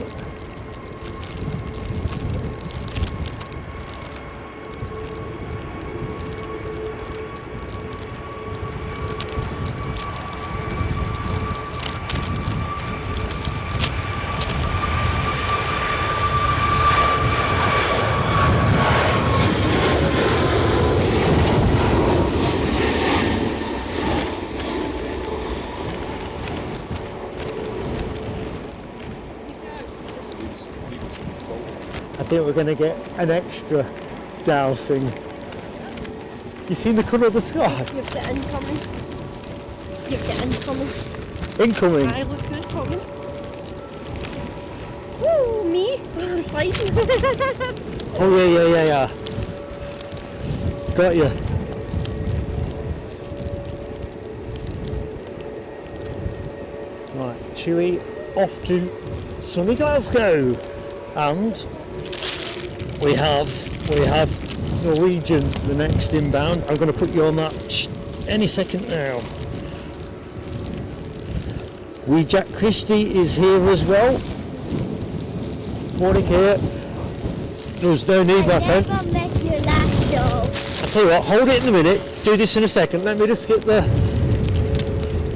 I think we're going to get an extra dousing. You seen the colour of the sky? You've got incoming. You've got incoming. Incoming. Aye, look who's coming. Woo, me. I'm sliding. Oh yeah. Got you. Right, Chewy, off to sunny Glasgow, and we have Norwegian, the next inbound. I'm going to put you on that any second now. Wee Jack Christie is here as well. Morning, here. There's no need, my friend. Never met you last show. I'll tell you what, hold it in a minute. Do this in a second. Let me just skip the.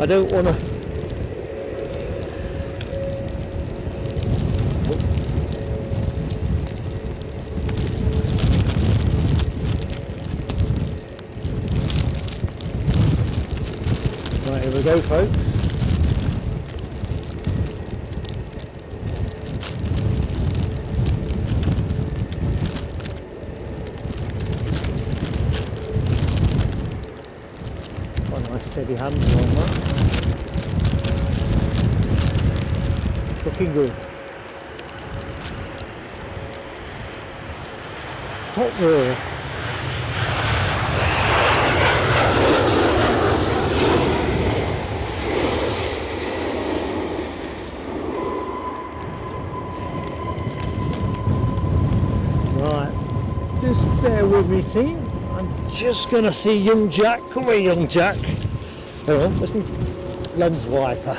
I don't want to. Right, here we go, folks. Quite a nice steady handle on that. Looking good. Top row. Just bear with me, team. I'm just going to see young Jack. Come here, young Jack. Hang on, let me lens wiper.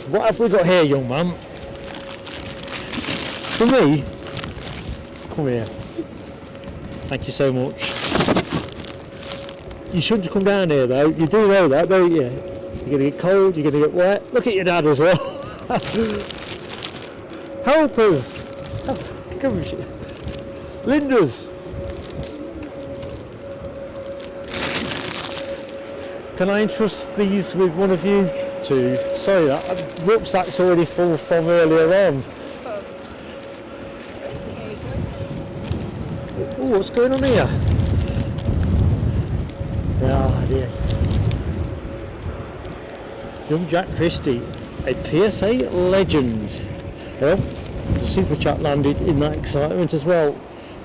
What have we got here, young man? For me? Come here. Thank you so much. You shouldn't come down here though. You do know that, don't you? You're going to get cold, you're going to get wet. Look at your dad as well. Help us. Come on, Linda's. Can I entrust these with one of you two? Sorry, that rucksack's already full from earlier on. Oh, what's going on here? Ah, dear. Young Jack Christie, a PSA legend. Well, the super chat landed in that excitement as well.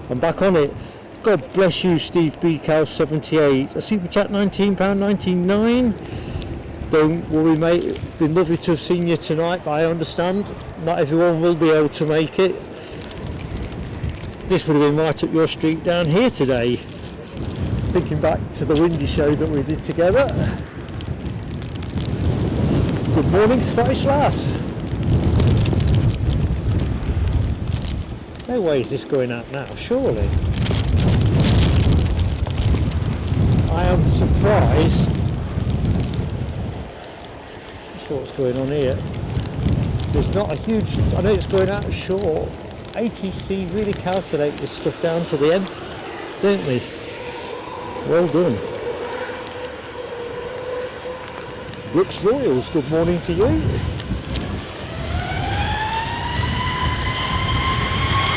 I'm back on it. God bless you, Steve Beakow 78. A super chat £19.99. Don't worry, mate. It's been lovely to have seen you tonight, but I understand not everyone will be able to make it. This would have been right up your street down here today. Thinking back to the windy show that we did together. Good morning, Scottish lass. No way is this going out now, surely. I am surprised. Not sure what's going on here. There's not a huge, I know it's going out short. ATC really calculate this stuff down to the nth, don't they? Well done. Brooks Royals, good morning to you.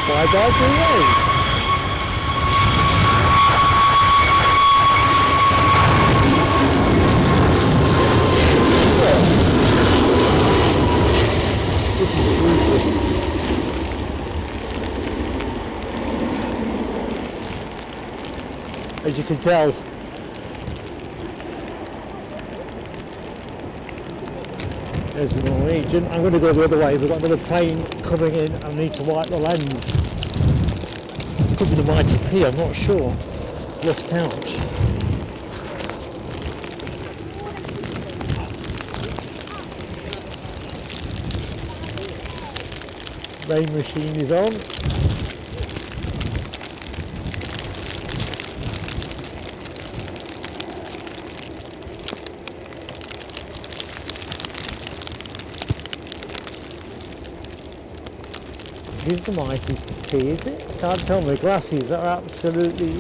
Bye bye, Blue. This is beautiful. As you can tell, there's the Norwegian. I'm going to go the other way. We've got another plane coming in. I need to wipe the lens. Could be the Mighty P, I'm not sure. Lost count. Rain machine is on. This is the Mighty P, is it? Can't tell, my glasses are absolutely...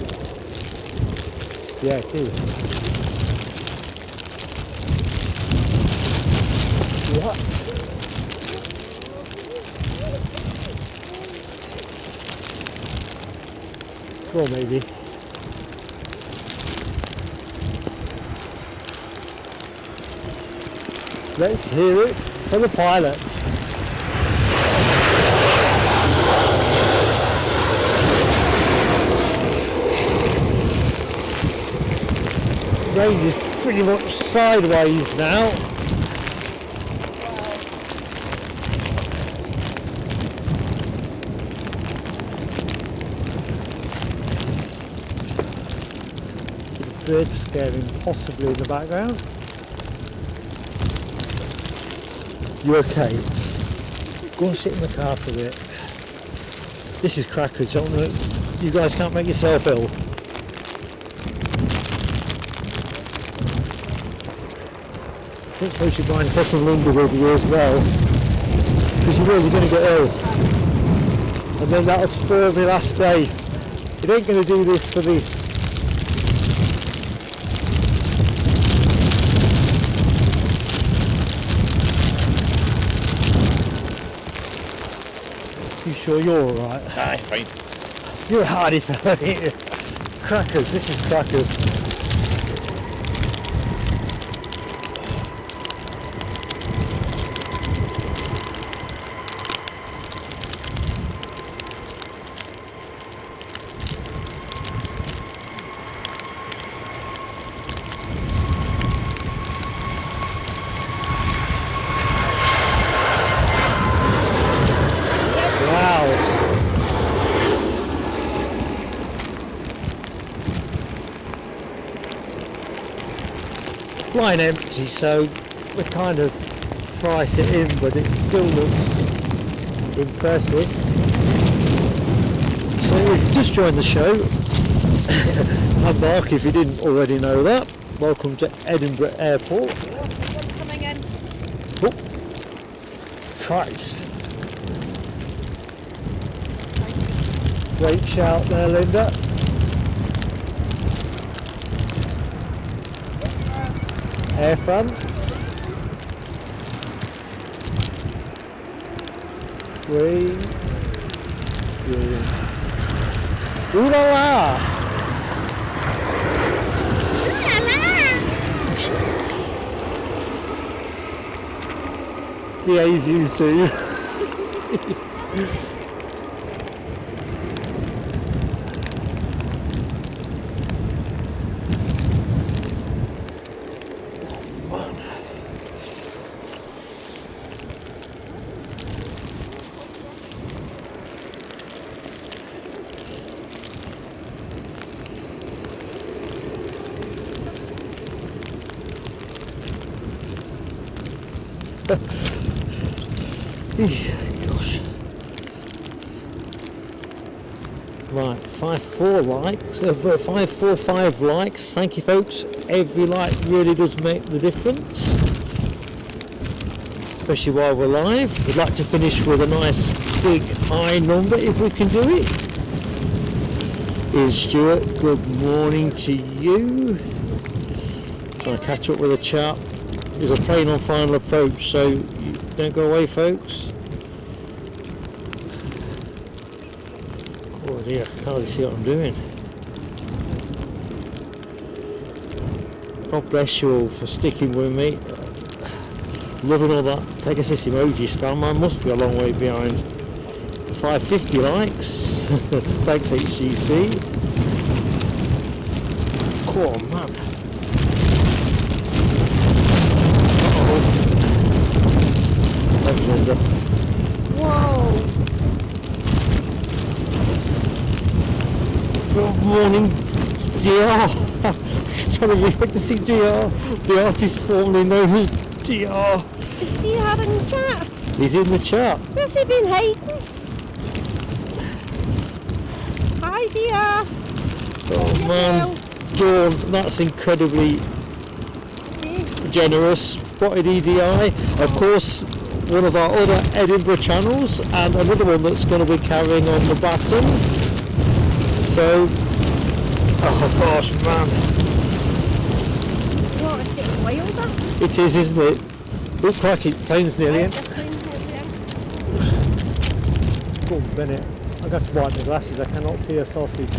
Yeah, it is. What? Cool, maybe. Let's hear it for the pilot. Rain is pretty much sideways now. Bird scaring possibly in the background. You okay? Go and sit in the car for a bit. This is crackers, don't know. You guys can't make yourself ill. I don't suppose you mind taking Linda with you as well, because you're really going to get ill. And then that'll spoil the last day. You ain't going to do this for the... You sure you're alright? Aye, fine. You're a hardy fella, ain't you? Crackers, this is crackers. Flying empty, so we kind of price it in, but it still looks impressive. So we've just joined the show. I'm Mark, if you didn't already know that. Welcome to Edinburgh Airport. Coming in. Oh, Christ. Great shout there, Linda. Air France. Green. Ooh la la! Behave you two. Gosh. Right, 5-4 likes, 545 likes. Thank you, folks. Every like really does make the difference. especially while we're live. We'd like to finish with a nice big high number if we can do it. Here's Stuart, good morning to you. Trying to catch up with the chat. There's a plane on final approach, so don't go away, folks. Oh dear, I can't really see what I'm doing. God bless you all for sticking with me. Loving all that Pegasus emoji spam. I must be a long way behind. 550 likes. Thanks HGC. Come on, man. Uh-oh. Thanks, Linda. Whoa! Good morning, DR. Trying to react to see DR, the artist formerly known as DR. Is DR in the chat? He's in the chat. Where's he been hiding? Hi DR! Oh man, Dawn, that's incredibly generous. Spotted EDI. Of course, one of our other Edinburgh channels, and another one that's going to be carrying on the baton. So, oh gosh, man. What, it's getting wilder? It is, isn't it? Looks like it, plane's nearly in. The plane's nearly in. Go on, Bennett. I've got to wipe my glasses, I cannot see a sausage.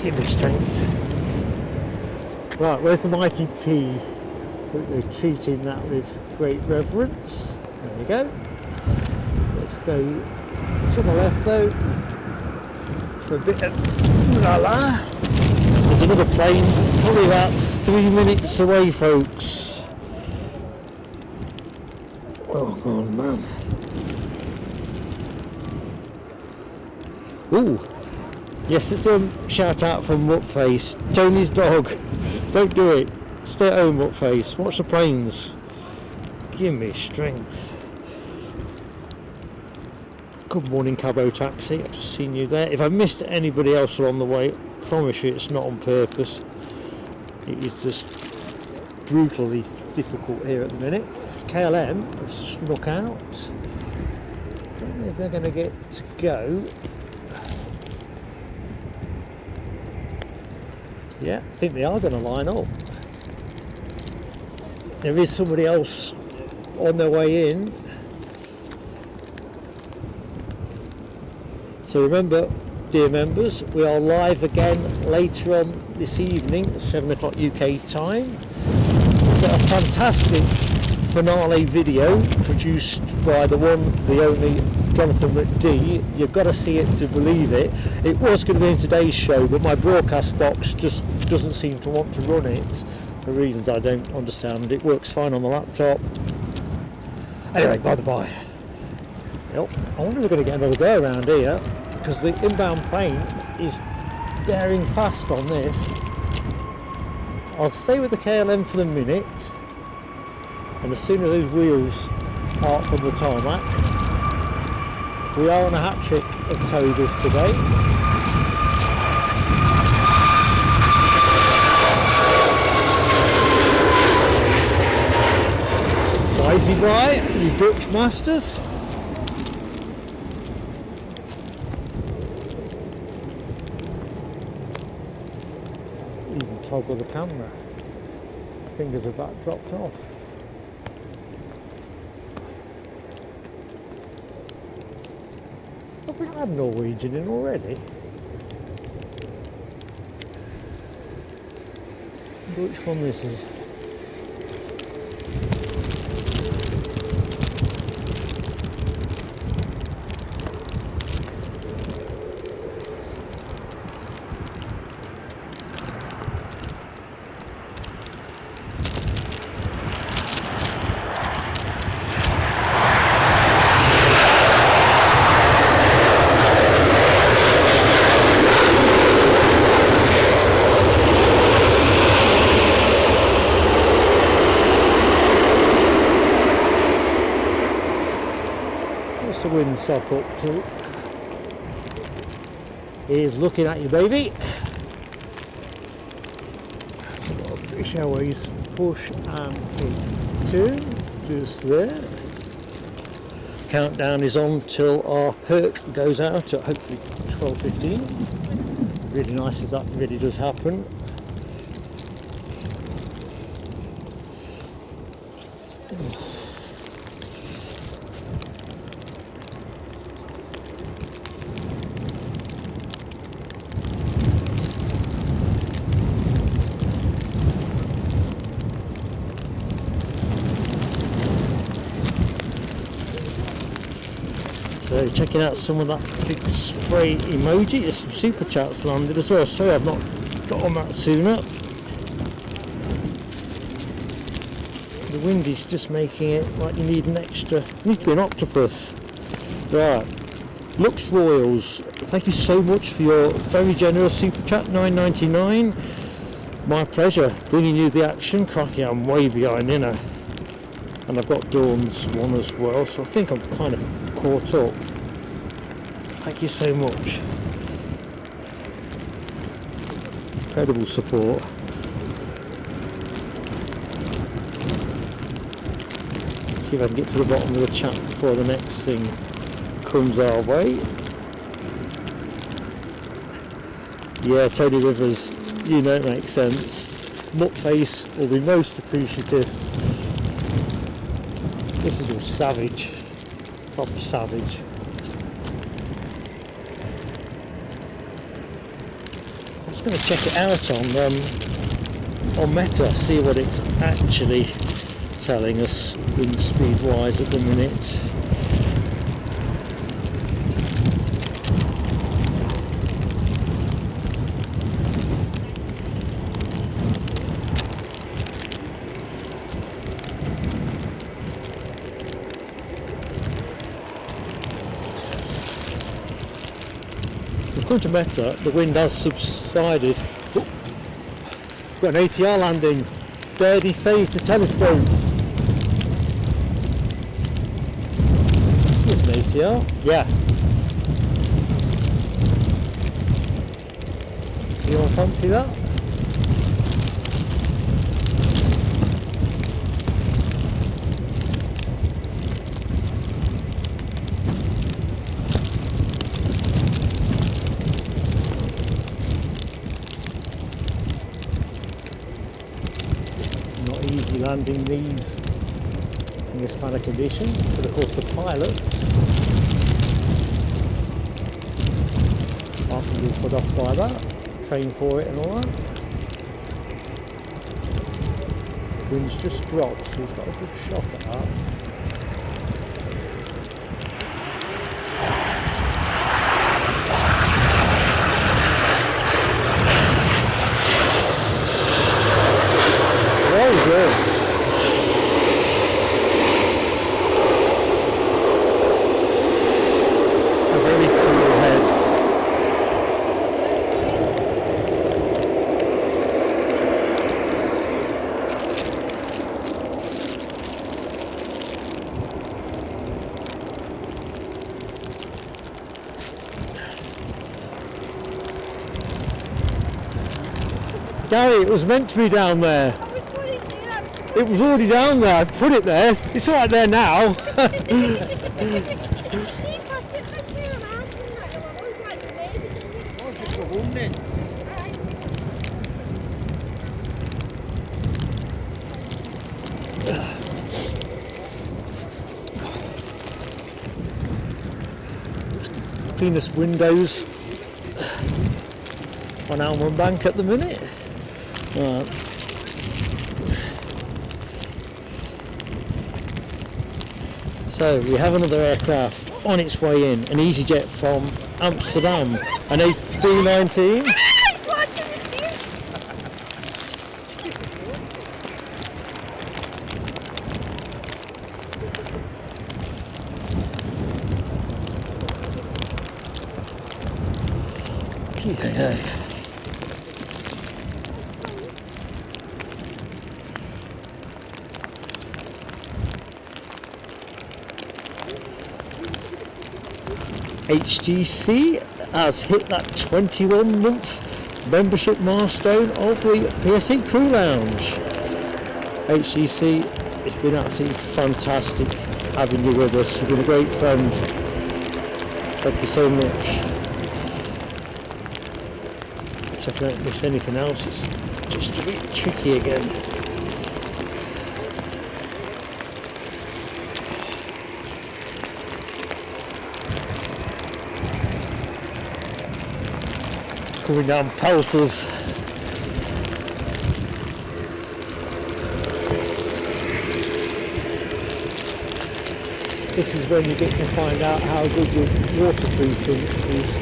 Give me strength. Right, where's the mighty P? We're treating that with great reverence. There we go. Let's go to the left though for a bit of la la. There's another plane, probably about 3 minutes away, folks. Oh god, man. Ooh. Yes, it's a shout out from Mutface. Tony's dog. Don't do it. Stay at home, Mutface. Watch the planes. Give me strength. Good morning, Cabo Taxi. I've just seen you there. If I missed anybody else along the way, I promise you it's not on purpose. It is just brutally difficult here at the minute. KLM have snuck out. Don't know if they're going to get to go. Yeah, I think they are going to line up. There is somebody else on their way in. So remember, dear members, we are live again later on this evening at 7 o'clock UK time. We've got a fantastic finale video produced by the one, the only Jonathan McD. You've got to see it to believe it. It was going to be in today's show, but my broadcast box just doesn't seem to want to run it for reasons I don't understand. It works fine on the laptop. Anyway, by the by, yep, I wonder if we're going to get another go around here, because the inbound plane is bearing fast on this. I'll stay with the KLM for the minute, and as soon as those wheels are from the tarmac, we are on a hat trick of Togas today. Easy by, you Dutch masters. Even toggle the camera. Fingers are about dropped off. Have we not had Norwegian in already? I wonder which one this is. What's the windsock up to? He's looking at you, baby. British Airways push and into, just there. Countdown is on till our Herc goes out at hopefully 12:15. Really nice if that really does happen. So checking out some of that big spray emoji. There's some super chats landed as well. Sorry I've not got on that sooner. The wind is just making it like you need an extra, you need to be an octopus. Right, Lux Royals, thank you so much for your very generous super chat, $9.99. My pleasure, bringing you the action. Crikey, I'm way behind, you know. And I've got Dawn's one as well, so I think I'm kind of caught up. Thank you so much. Incredible support. See if I can get to the bottom of the chat before the next thing comes our way. Yeah, Tony Rivers, you know it makes sense. Nutface will be most appreciative. This is just savage. Proper savage. I'm just going to check it out on Meta, see what it's actually telling us wind speed wise at the minute. According to Meta, the wind has subsided. Oh, got an ATR landing. Birdie saved the telescope. There's an ATR. Yeah. Do you all fancy that? Landing these in this kind of condition, but of course the pilots aren't going to be put off by that, train for it and all that. Wind's just dropped, so he's got a good shot at that. Very good. A very cool head. Gary, it was meant to be down there. It was already down there. I put it there. It's all right there now. Cleanest windows on Almond Bank at the minute. Right. So we have another aircraft on its way in, an EasyJet from Amsterdam, an A319. It's watching the scene. Yeah. HGC has hit that 21-month membership milestone of the PSE Crew Lounge. HGC, it's been absolutely fantastic having you with us. You've been a great friend. Thank you so much. If I don't miss anything else, it's just a bit tricky again. Coming down pelters. This is when you get to find out how good your waterproofing is.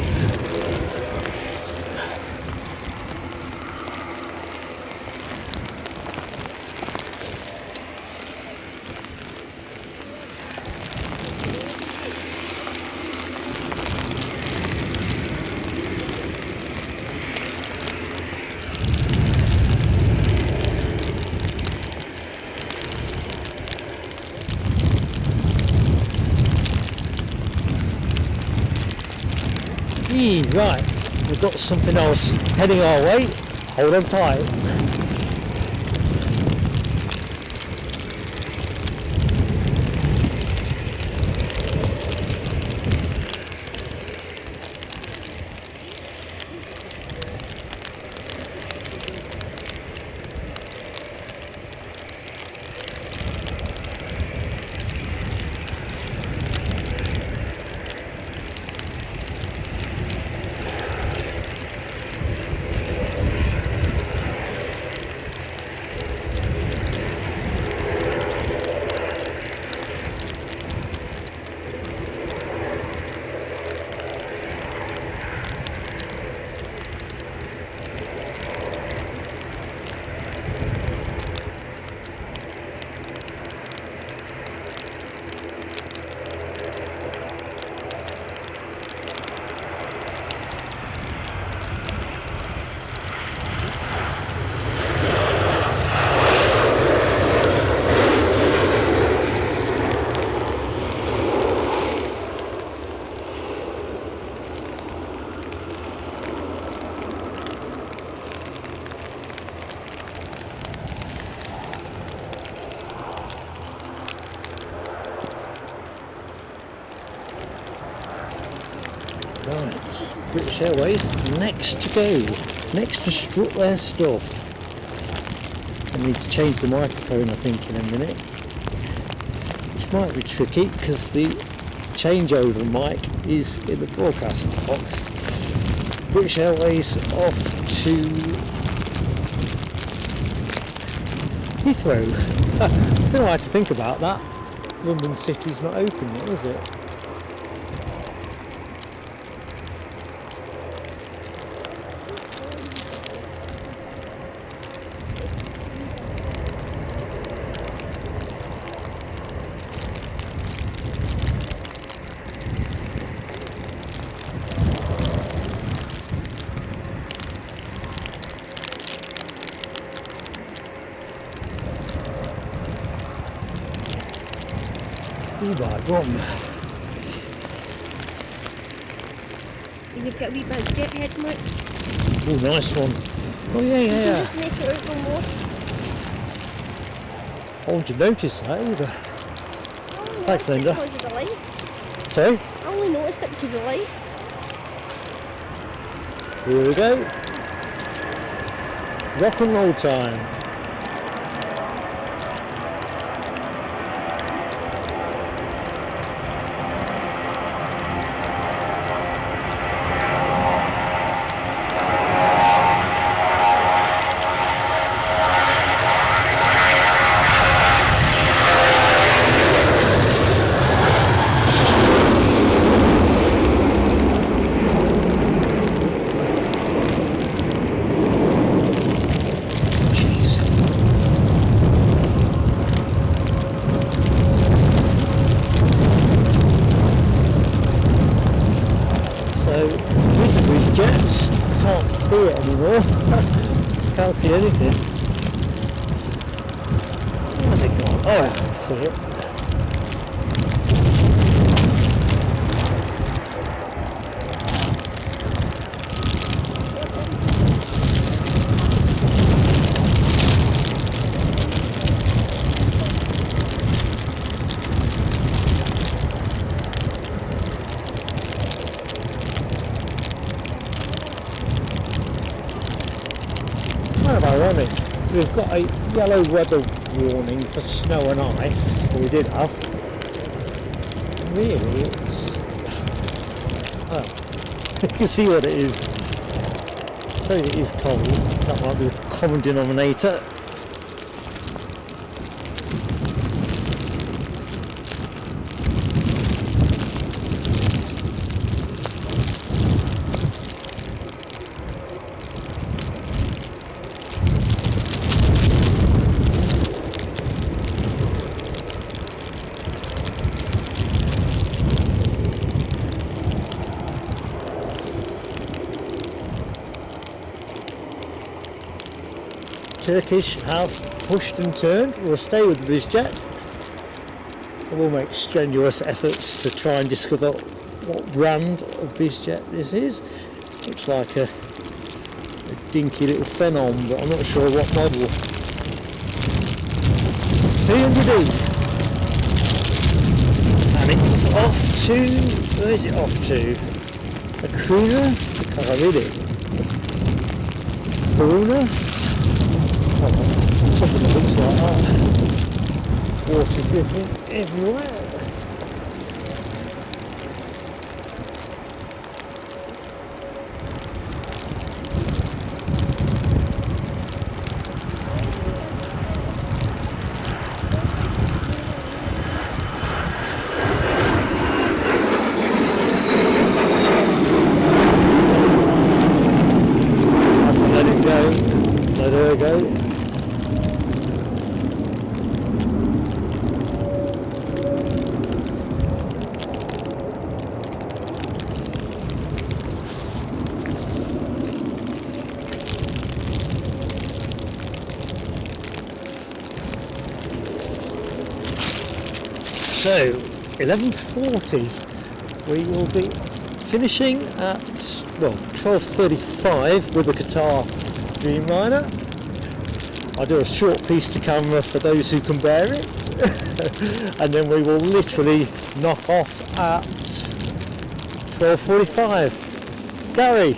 Right, we've got something else heading our way. Hold on tight. Right, British Airways, next to go, next to strut their stuff. I need to change the microphone I think in a minute, which might be tricky because the changeover mic is in the broadcast box. British Airways off to Heathrow. I don't know how to think about that. London City's not open yet, is it? Right, go on. You've got a wee bit of jet head, Mike. Oh, nice one. Oh, yeah, You can yeah. just make it out no more. I want to notice that either. Oh, Thanks, Linda. Because of the lights. Sorry? I only noticed it because of the lights. Here we go. Rock and roll time. See it anymore. Can't see anything. Where's it gone? Oh, I can see it. we've got a yellow weather warning for snow and ice, or we did have. Really, it's... Oh, you can see what it is. So it is cold. That might be the common denominator. Turkish have pushed and turned. We'll stay with the BizJet. And we'll make strenuous efforts to try and discover what brand of BizJet this is. Looks like a dinky little Phenom, but I'm not sure what model. 300E. And it's off to... where is it off to? A Crooner? I can't read it. Corona? Something that looks like that. Water dripping everywhere. Have to let it go. Let her go. So 11:40 we will be finishing at 12:35 with the Qatar Dreamliner. I'll do a short piece to camera for those who can bear it and then we will literally knock off at 12:45. Gary.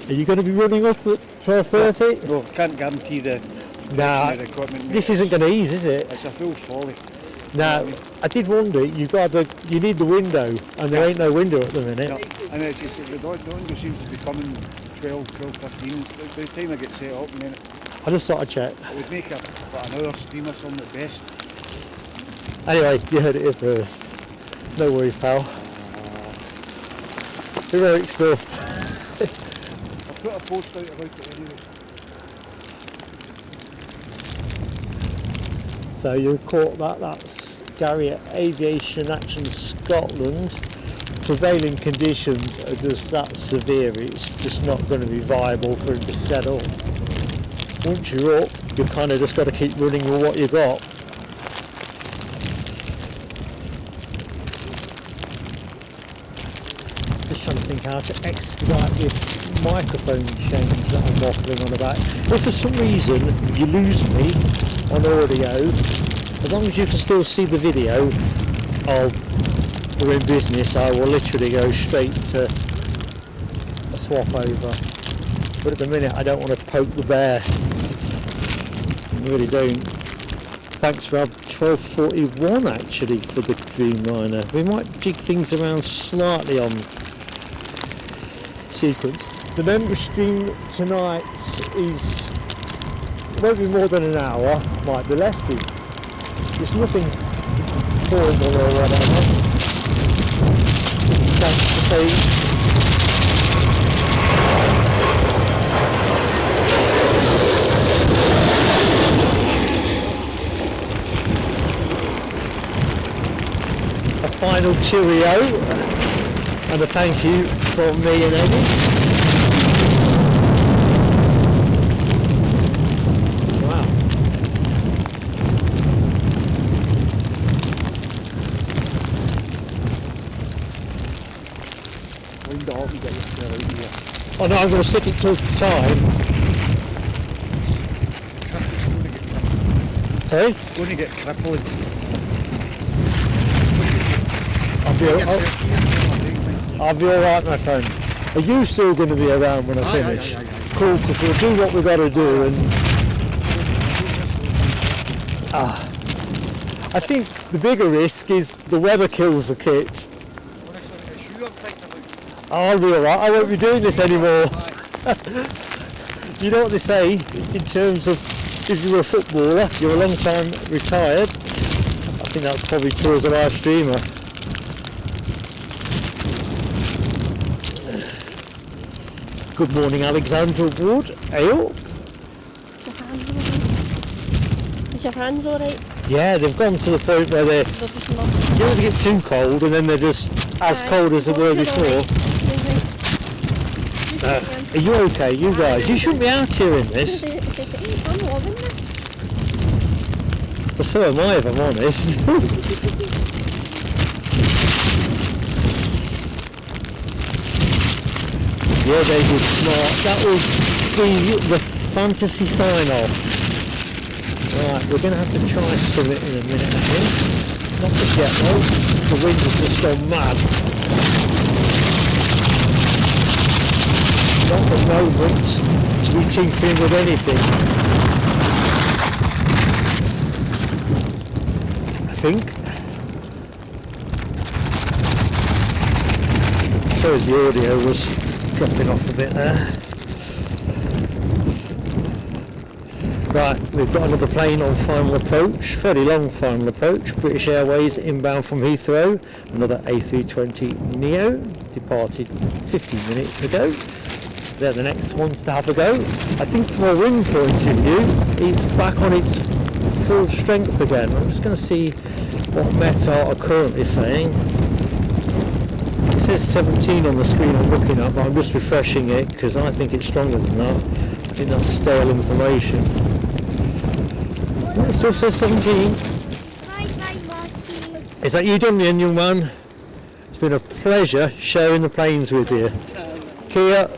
Are you going to be running up at 12:30? No, can't guarantee the Nah, the equipment. mate. this isn't going to ease, is it? It's a fool's folly. Now, I did wonder, you need the window, and there ain't no window at the minute. No, and it's just, the window seems to be coming 12:15. By the time I get set up, and then I just thought I'd check. it would make about an hour steam or something at best. Anyway, you heard it here first. No worries, pal. Heroic stuff. I'll put a post out about it anyway. So you caught that, that's Gary at Aviation Action Scotland. Prevailing conditions are just that severe, it's just not going to be viable for him to set up. Once you're up, you've kind of just got to keep running with what you got. Just trying to think how to expedite this microphone change that I'm waffling on about. If for some reason you lose me on audio, as long as you can still see the video, we're in business, I will literally go straight to a swap over. But at the minute I don't want to poke the bear. I really don't. Thanks for 12:41 actually for the Dreamliner. We might jig things around slightly on sequence. The member stream tonight is won't be more than an hour, might be less if nothing's formal or whatever. Thanks to say a final cheerio and a thank you from me and Eddie. Wow. Wind it up and get your chair out here. Oh no, I'm going to stick it till time. Sorry? It's going to get crippling. I'll be Yes, yes, yes, I'll be alright, my friend. Are you still going to be around when I finish? Cool, because we'll do what we've got to do. And I think the bigger risk is the weather kills the kit. I'll be alright, I won't be doing this anymore. You know what they say in terms of if you're a footballer, you're a long time retired. I think that's probably true as a live streamer. Good morning, Alexandra Wood. Ale. Is your hands alright? Yeah, they've gone to the point where they're just not. you know, they get too cold and then they're just as cold as they were before. Are you okay, you guys? You shouldn't be out here in this. I'm loving this. But so am I, if I'm honest. Yeah, David, smart. That will be the fantasy sign-off. Right, we're going to have to try some it in a minute, I think. Not just yet, though. The wind has just gone mad. Not the moment to be tinkering with anything. I think. Sorry, the audio was dropping off a bit there. Right, we've got another plane on final approach, fairly long final approach. British Airways inbound from Heathrow, another A320neo, departed 15 minutes ago. They're the next ones to have a go. I think from a wind point of view, it's back on its full strength again. I'm just going to see what Meta are currently saying. It says 17 on the screen I'm looking at, but I'm just refreshing it because I think it's stronger than that. I think that's stale information. Yeah, it still says 17. Is that you done, young man? It's been a pleasure sharing the planes with you. Kia.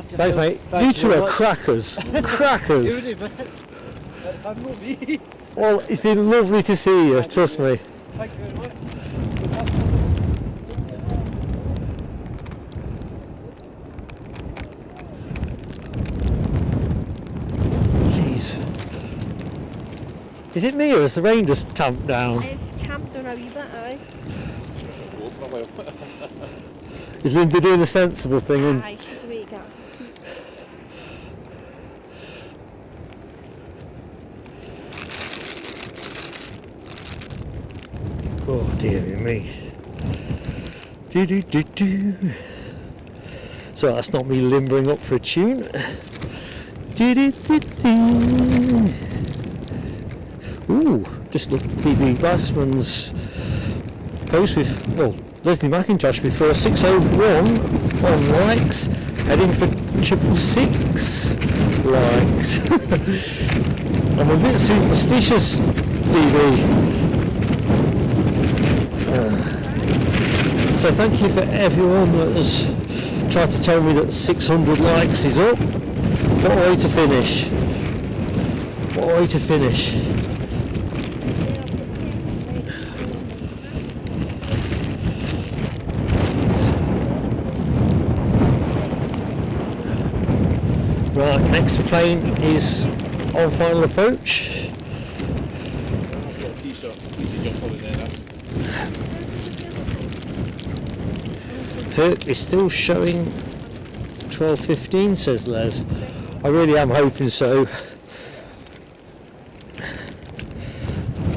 Thanks, mate. You two are crackers. Crackers. Well, it's been lovely to see you, trust me. Thank you very much. Jeez. Is it me or is the rain just tamped down? It's camped down a wee bit, aye. Is Linda doing the sensible thing? And Aye, she's a wee gap. oh dear me. Do do do do. So that's not me limbering up for a tune. Do do do do. Ooh, just look PB Glassman's post with, well, Leslie McIntosh before 601 on likes, heading for 666 likes. I'm a bit superstitious, DB. So thank you for everyone that has tried to tell me that 600 likes is up. What a way to finish. What a way to finish. Right, next plane is on final approach. Herc is still showing 12:15, says Les. I really am hoping so.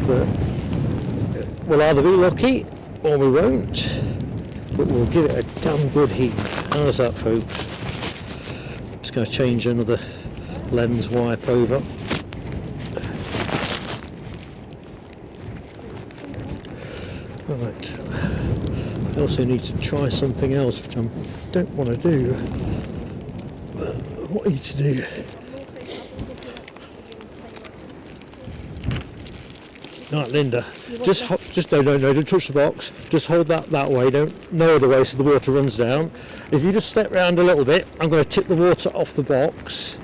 But we'll either be lucky or we won't. But we'll give it a damn good heat. How's that, folks? Just going to change another lens wipe over. Right. I also need to try something else, which I don't want to do. What are you to do? Right, Linda. Just no, don't touch the box. Just hold that way. No other way, so the water runs down. If you just step round a little bit, I'm going to tip the water off the box,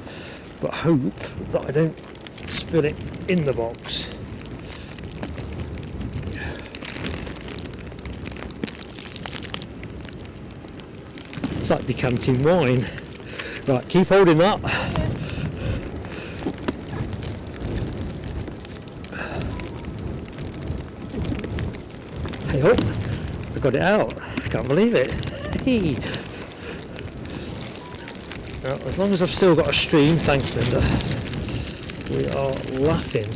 but hope that I don't spill it in the box. It's like decanting wine. Right, keep holding that. Hey up, I got it out. I can't believe it. Hey. Well, as long as I've still got a stream, thanks Linda. We are laughing.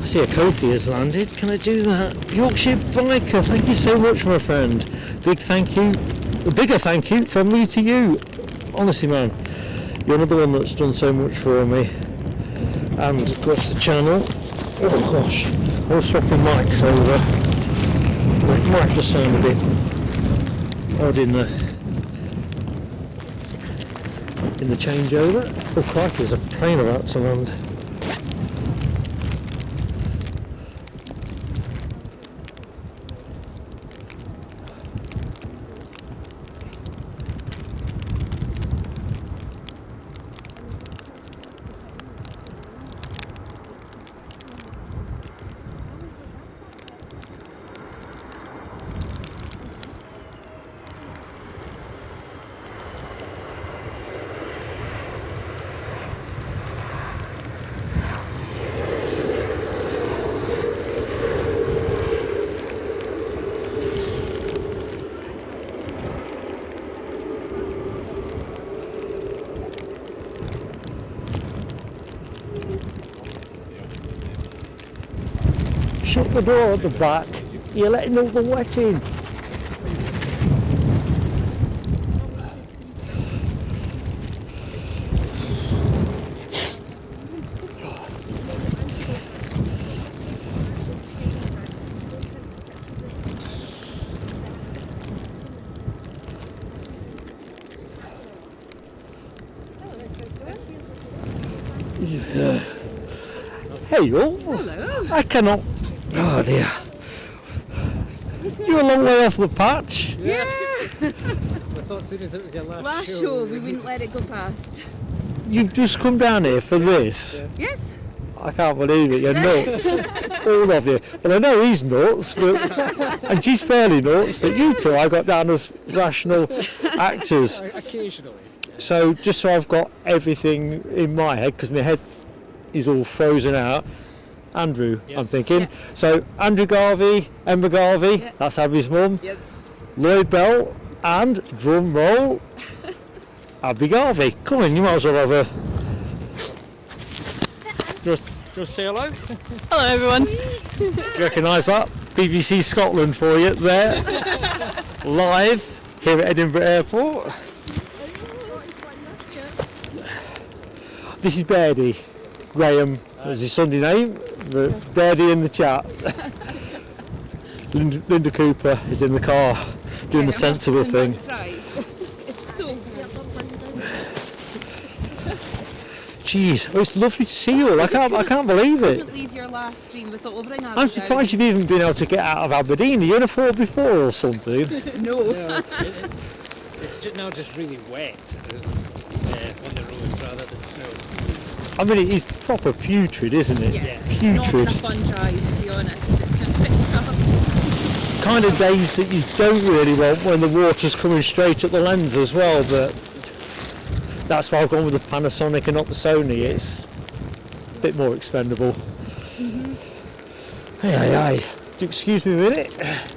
I see a Kofi has landed. Can I do that? Yorkshire Biker, thank you so much, my friend. Big thank you. A bigger thank you from me to you. Honestly, man, you're another one that's done so much for me and across the channel. Oh gosh, I was swapping mics over. It might just sound a bit odd in the changeover. Oh crikey, there's a plane about to land. Shut the door at the back. You're letting all the wet in. Hey you. Hello. I cannot. Oh dear. You're a long way off the patch. Yeah. I thought as soon as it was your Last show, we wouldn't let it go past. You've just come down here for this. Yes. I can't believe it. You're nuts. All of you. Well, I know he's nuts, but, and she's fairly nuts, but you two I got down as rational actors. Occasionally. So just so I've got everything in my head, because my head is all frozen out. Andrew, Yes. I'm thinking. Yeah. So Andrew Garvey, Emma Garvey, Yeah. that's Abby's mum, Yes. Lloyd Bell, and drum roll, Abby Garvey. Come on, you might as well have a. Just say hello. Hello, everyone. Do you recognise that? BBC Scotland for you there, live here at Edinburgh Airport. This is Birdie. Graham was his Sunday name, but Birdie in the chat. Linda Cooper is in the car doing the sensible thing. It's so Jeez, oh, it's lovely to see you all. I can't believe it. couldn't leave your last stream. We thought, we'll bring Abby I'm surprised you've even been able to get out of Aberdeen. Are you in a 4x4 or something? down. No. It's now just really wet on the roads rather than snow. I mean, it is proper putrid, isn't it? Yeah. Yes. Not been Putrid. a fun drive, to be honest. It's been pretty tough. Kind of days that you don't really want when the water's coming straight at the lens as well, but that's why I've gone with the Panasonic and not the Sony. It's a bit more expendable. Hey. Do you excuse me a minute?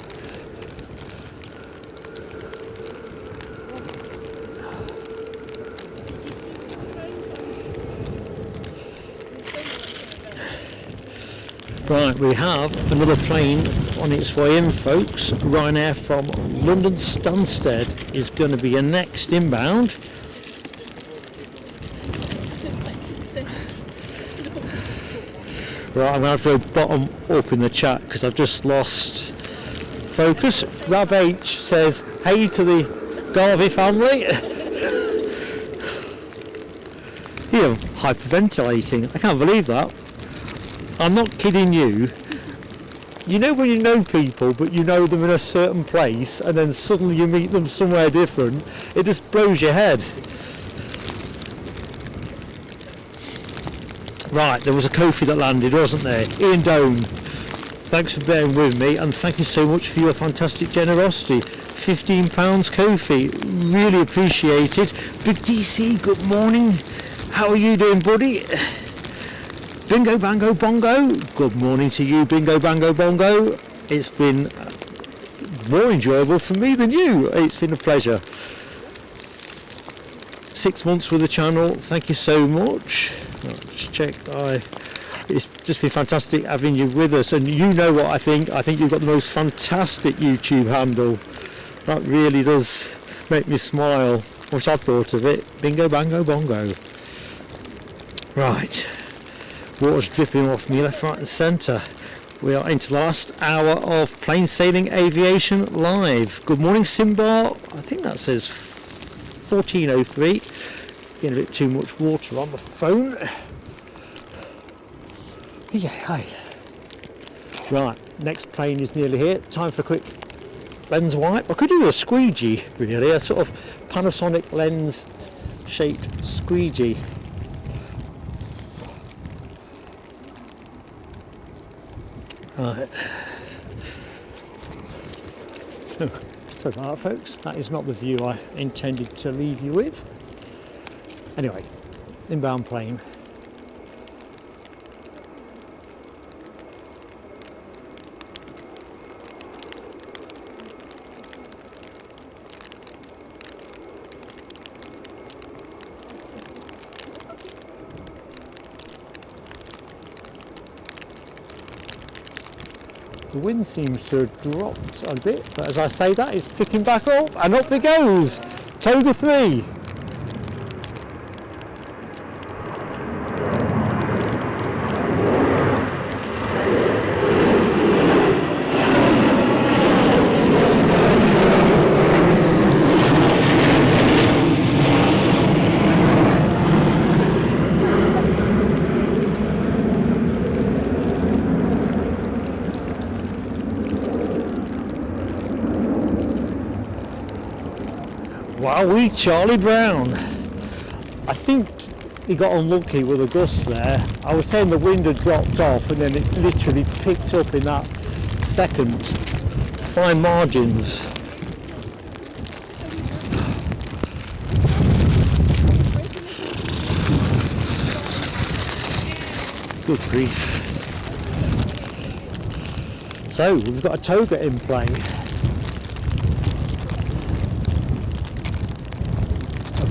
Right, we have another plane on its way in, folks. Ryanair from London Stansted is going to be your next inbound. Right, I'm going to have to go bottom up in the chat because I've just lost focus. Rab H says, hey to the Garvey family. Here, hyperventilating. I can't believe that. I'm not kidding you. You know when you know people, but you know them in a certain place, and then suddenly you meet them somewhere different, it just blows your head. Right, there was a Kofi that landed, wasn't there? Ian Doan, thanks for bearing with me, and thank you so much for your fantastic generosity. £15 Kofi. Really appreciated. Big DC, good morning. How are you doing, buddy? Bingo Bango Bongo. Good morning to you, Bingo Bango Bongo. It's been more enjoyable for me than you. It's been a pleasure. 6 months with the channel. Thank you so much. I'll just check. It's just been fantastic having you with us, and you know what I think. I think you've got the most fantastic YouTube handle. That really does make me smile. What I thought of it. Bingo Bango Bongo. Right. Water's dripping off me left, right and centre. We are into the last hour of Plain Sailing Aviation Live. Good morning, Simbar. I think that says 1403. Getting a bit too much water on the phone. Yeah, hi. Right, next plane is nearly here. Time for a quick lens wipe. I could do a squeegee, really, a sort of Panasonic lens shaped squeegee. Right. Oh, sorry about that, folks. That is not the view I intended to leave you with. Anyway, inbound plane. The wind seems to have dropped a bit, but as I say that, it's picking back up, and up it goes. Toga 3. Wowee, Charlie Brown. I think he got unlucky with the gusts there. I was saying the wind had dropped off and then it literally picked up in that second. Fine margins. Good grief. So we've got a toga in play.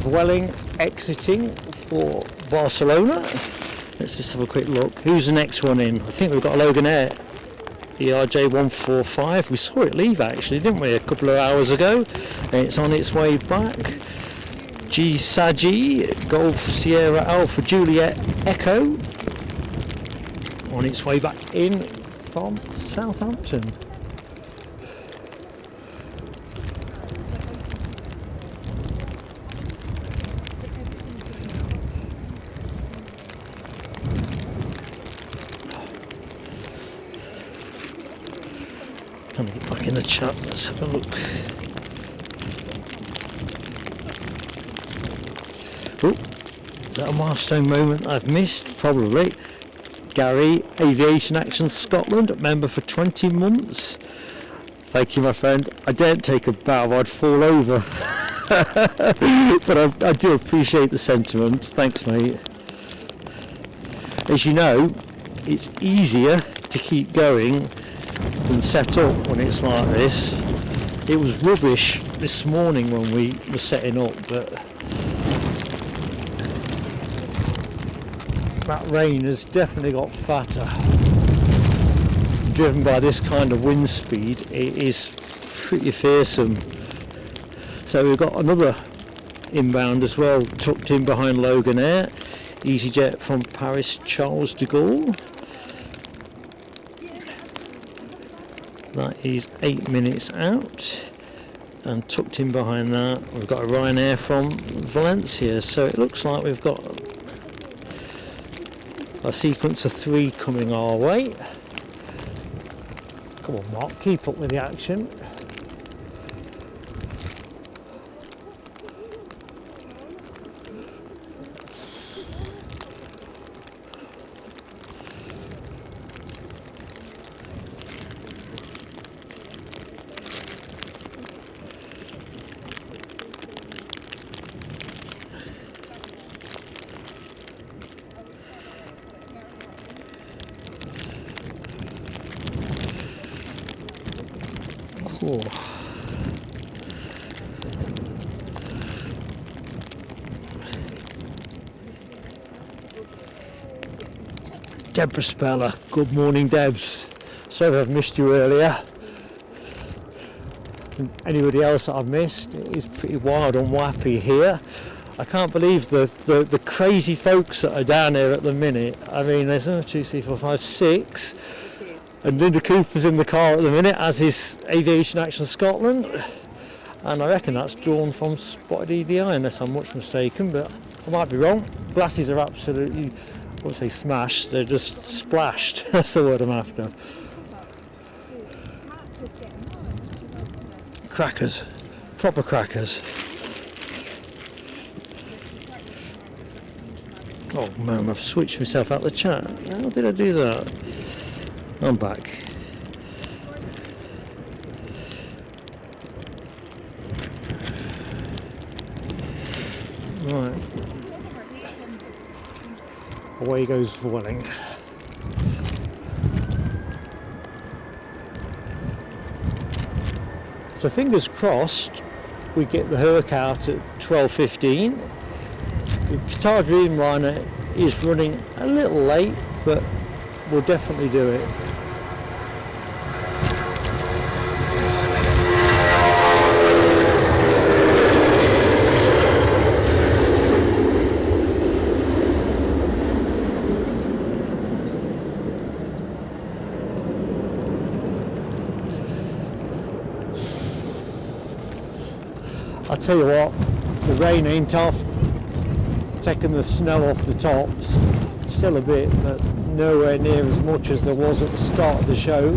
Vueling exiting for Barcelona. Let's just have a quick look. Who's the next one in? I think we've got a Logan Air ERJ 145. We saw it leave actually, didn't we, a couple of hours ago? And it's on its way back. G Saji Golf Sierra Alpha Juliet Echo on its way back in from Southampton. Can we get back in the chat? Let's have a look. Oh, is that a milestone moment I've missed? Probably. Gary, Aviation Action Scotland, member for 20 months. Thank you, my friend. I daren't take a bow, I'd fall over. But I do appreciate the sentiment. Thanks, mate. As you know, it's easier to keep going than set up when it's like this. It was rubbish this morning when we were setting up, but that rain has definitely got fatter. Driven by this kind of wind speed, it is pretty fearsome. So we've got another inbound as well, tucked in behind Logan Air, EasyJet from Paris Charles de Gaulle. That is 8 minutes out, and tucked in behind that we've got a Ryanair from Valencia. So it looks like we've got a sequence of 3 coming our way. Come on, Mark, keep up with the action. Whoa. Deborah Speller, good morning Debs. Sorry I've missed you earlier. And anybody else that I've missed, it is pretty wild and wappy here. I can't believe the crazy folks that are down here at the minute. I mean, there's 1, 2, 3, 4, 5, 6. And Linda Cooper's in the car at the minute, as is Aviation Action Scotland. And I reckon that's drawn from Spotted EDI, unless I'm much mistaken, but I might be wrong. Glasses are absolutely, I wouldn't say smashed, they're just splashed. That's the word I'm after. Crackers, proper crackers. Oh man, I've switched myself out the chat. How did I do that? I'm back. Right. Away goes Vueling. So fingers crossed we get the Herc out at 12:15. The Qatar Dreamliner is running a little late, but we'll definitely do it. I'll tell you what, the rain ain't off, taking the snow off the tops, still a bit, but nowhere near as much as there was at the start of the show.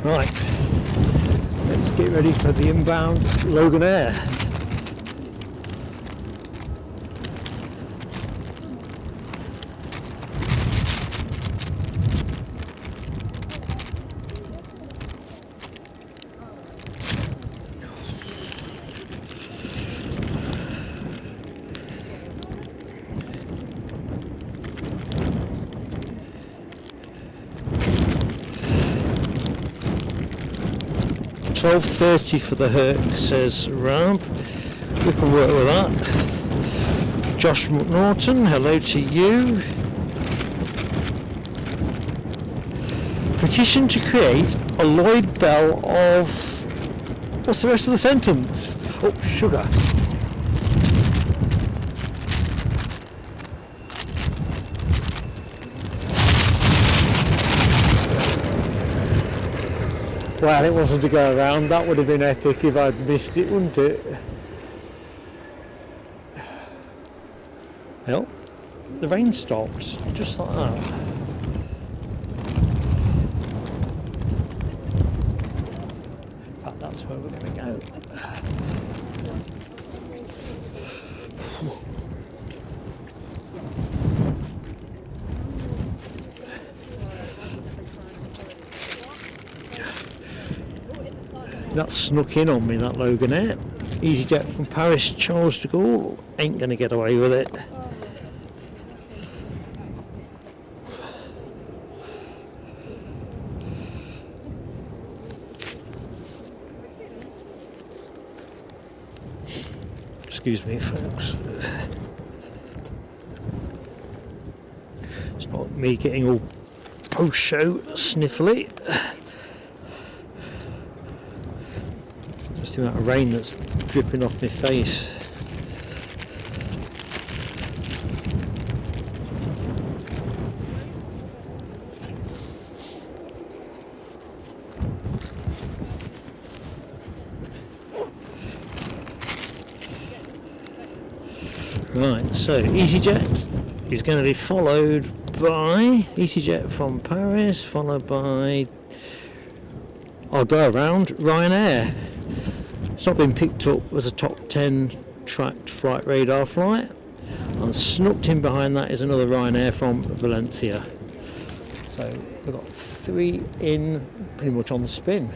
Right, let's get ready for the inbound Loganair. $12.30 for the Herc, says Ram. We can work with that. Josh McNaughton, hello to you. Petition to create a Lloyd Bell of... What's the rest of the sentence? Oh, sugar. Well, it wasn't to go around. That would have been epic if I'd missed it, wouldn't it? Well, the rain stopped, just like that. In fact, that's where we're going to go. That snuck in on me, that Loganair. EasyJet from Paris, Charles de Gaulle. Ain't going to get away with it. Excuse me, folks. It's not me getting all post-show sniffly. The amount of rain that's dripping off my face. Right, so EasyJet is going to be followed by EasyJet from Paris, followed by, I'll go around, Ryanair. It's not been picked up as a top 10 tracked flight radar flight, and snuck in behind that is another Ryanair from Valencia. So we've got 3 in pretty much on the spin.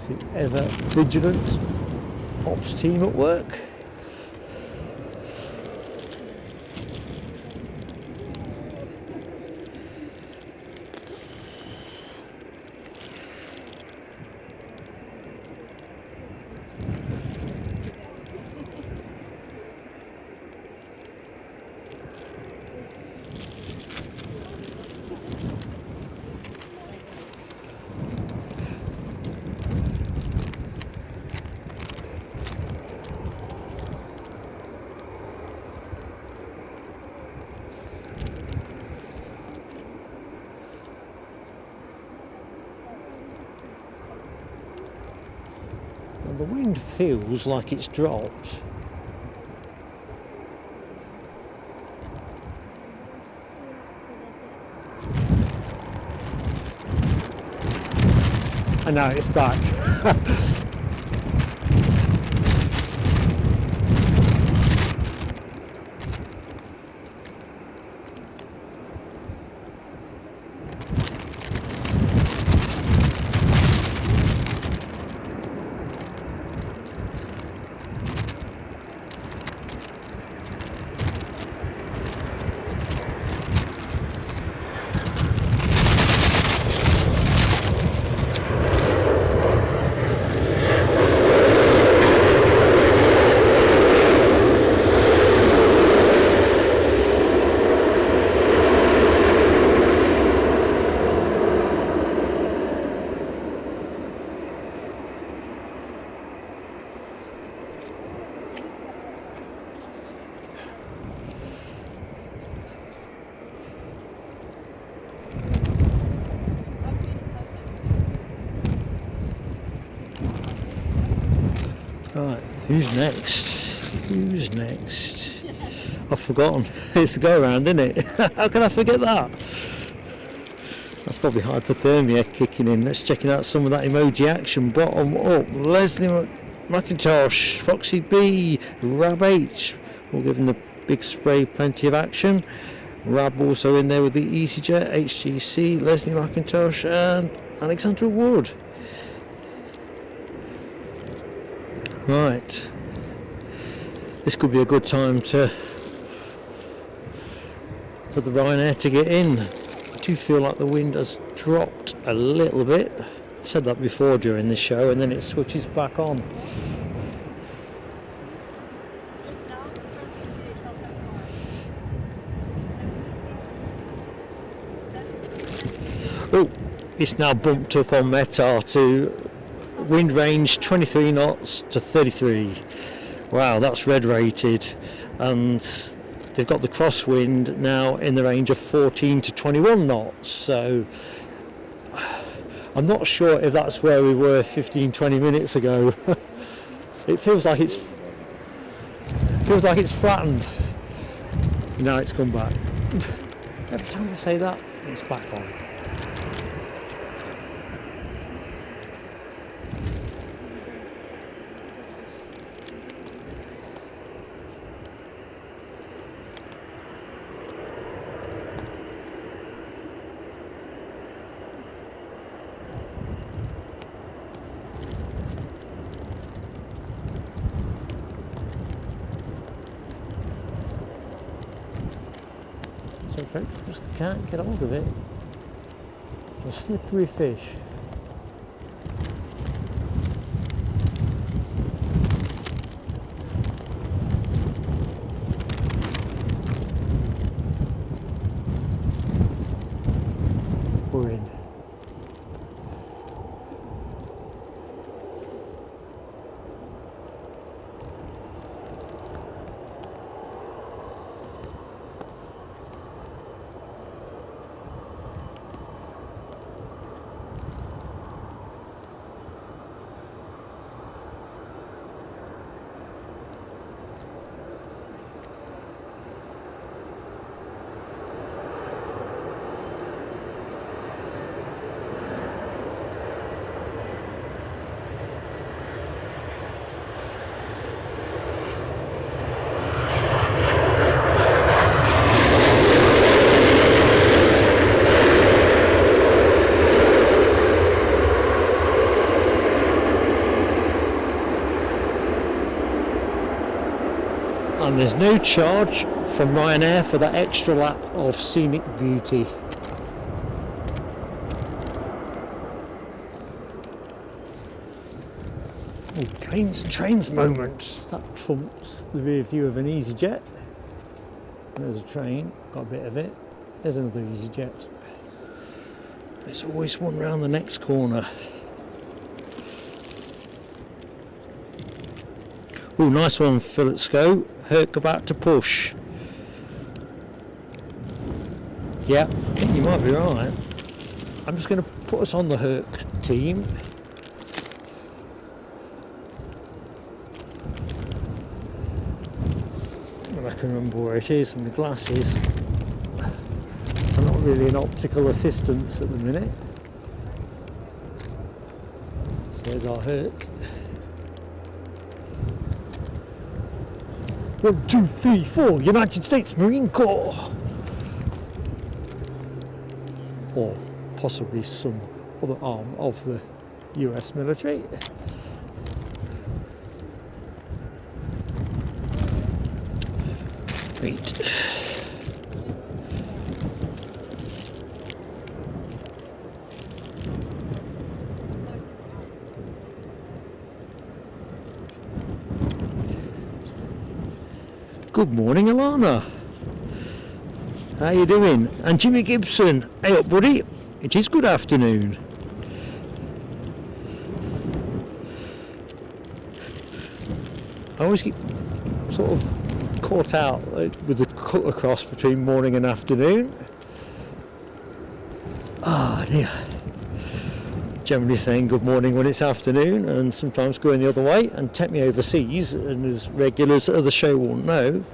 It's the ever vigilant ops team at work. And the wind feels like it's dropped. And now it's back. Right, who's next? Who's next? I've forgotten. It's the go around, isn't it? How can I forget that? That's probably hypothermia kicking in. Let's check out some of that emoji action. Bottom up, Leslie McIntosh, Foxy B, Rab H. We'll give him the big spray, plenty of action. Rab also in there with the EasyJet, HGC, Leslie McIntosh and Alexandra Wood. Right, this could be a good time for the Ryanair to get in. I do feel like the wind has dropped a little bit. I've said that before during the show, and then it switches back on. Oh, it's now bumped up on METAR to wind range 23 knots to 33. Wow, that's red rated, and they've got the crosswind now in the range of 14 to 21 knots. So I'm not sure if that's where we were 15-20 minutes ago. It feels like it's flattened. Now it's come back. Every time I say that, it's back on. So folks just can't get hold of it. A slippery fish. We're in. And there's no charge from Ryanair for that extra lap of scenic beauty. Oh, planes and trains moment. That trumps the rear view of an EasyJet. There's a train, got a bit of it. There's another EasyJet. There's always one round the next corner. Oh, nice one, Phil at Sco. Herc about to push. Yeah, I think you might be right. I'm just going to put us on the Herc team. And I can remember where it is with my glasses. I'm not really an optical assistance at the minute. So there's our Herc. 1, 2, 3, 4, United States Marine Corps. Or possibly some other arm of the US military. Right. Good morning, Alana. How you doing? And Jimmy Gibson. Hey up, buddy. It is good afternoon. I always get sort of caught out with the cut across between morning and afternoon. Ah, dear. Generally saying good morning when it's afternoon, and sometimes going the other way and take me overseas, and as regulars of the show won't know,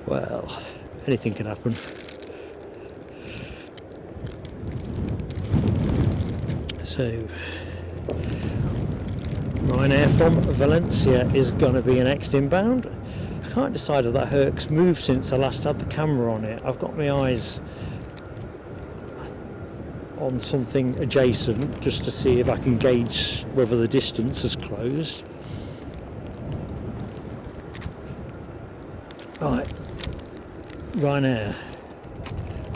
well, anything can happen. So Ryanair from Valencia is going to be an next inbound. I can't decide if that Herc's moved since I last had the camera on it. I've got my eyes on something adjacent just to see if I can gauge whether the distance has closed. Right, Ryanair,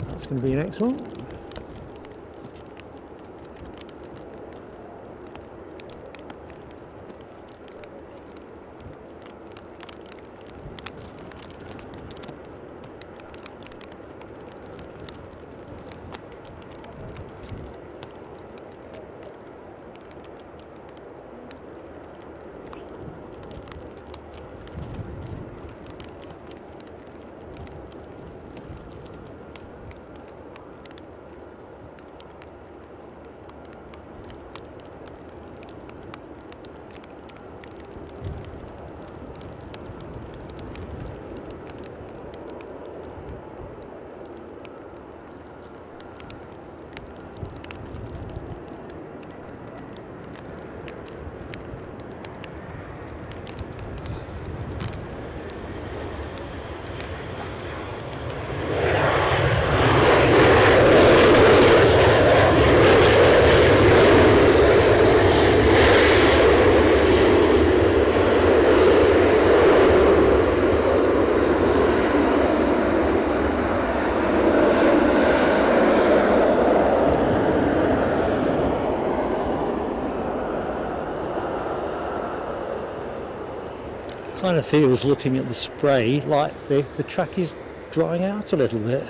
that's going to be the next one. Kind of feels, looking at the spray, like the track is drying out a little bit.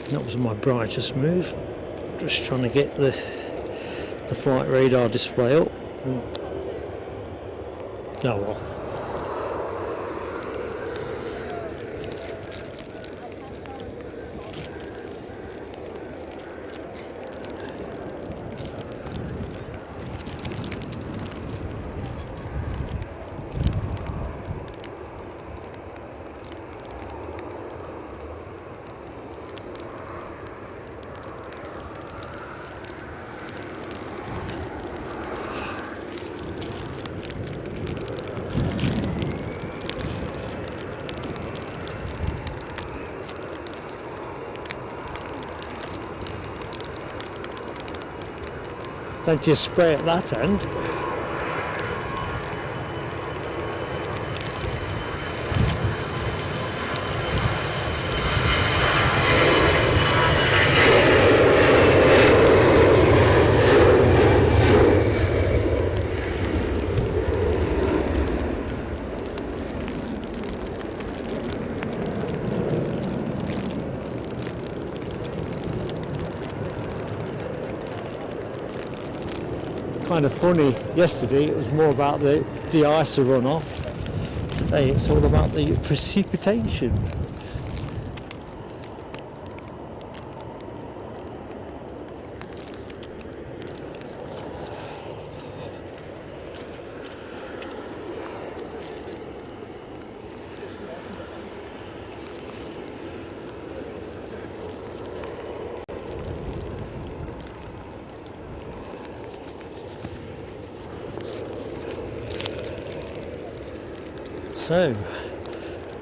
That was my brightest move. Just trying to get the flight radar display up. And, oh well. Plenty of spray at that end. Kind of funny, yesterday it was more about the de-icer runoff. Today it's all about the precipitation. So,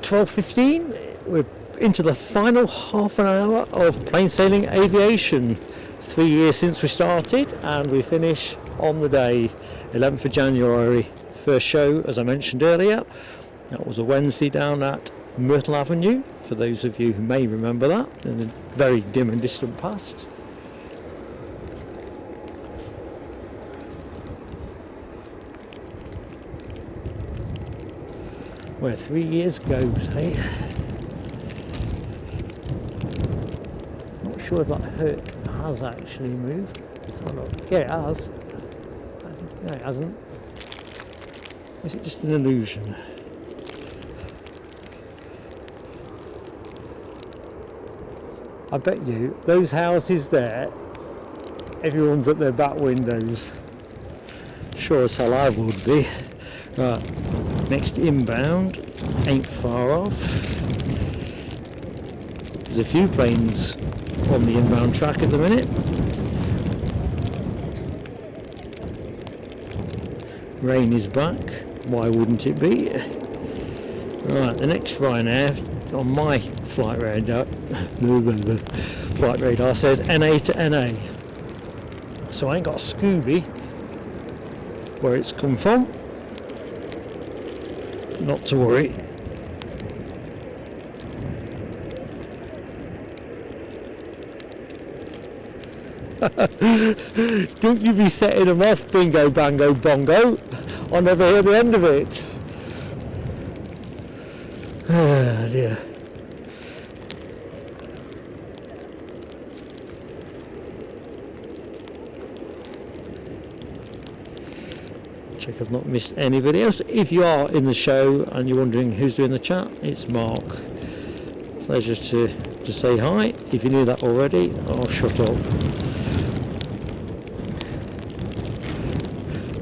12:15, we're into the final half an hour of plain sailing aviation. 3 years since we started, and we finish on the day, 11th of January. First show, as I mentioned earlier, that was a Wednesday down at Myrtle Avenue, for those of you who may remember that, in the very dim and distant past. Where 3 years goes, hey? Not sure if that Herc has actually moved. Let's have a look. Yeah, it has. No, it hasn't. Or is it just an illusion? I bet you those houses there, everyone's at their back windows. Sure as hell I would be. Right. Next inbound, ain't far off. There's a few planes on the inbound track at the minute. Rain is back, why wouldn't it be? Right, the next Ryanair on my flight radar, says NA to NA. So I ain't got a Scooby where it's come from. Not to worry. Don't you be setting them off, bingo, bango, bongo. I'll never hear the end of it. Ah, dear. Check I've not missed anybody else. If you are in the show and you're wondering who's doing the chat, it's Mark. Pleasure to say hi. If you knew that already, I'll shut up.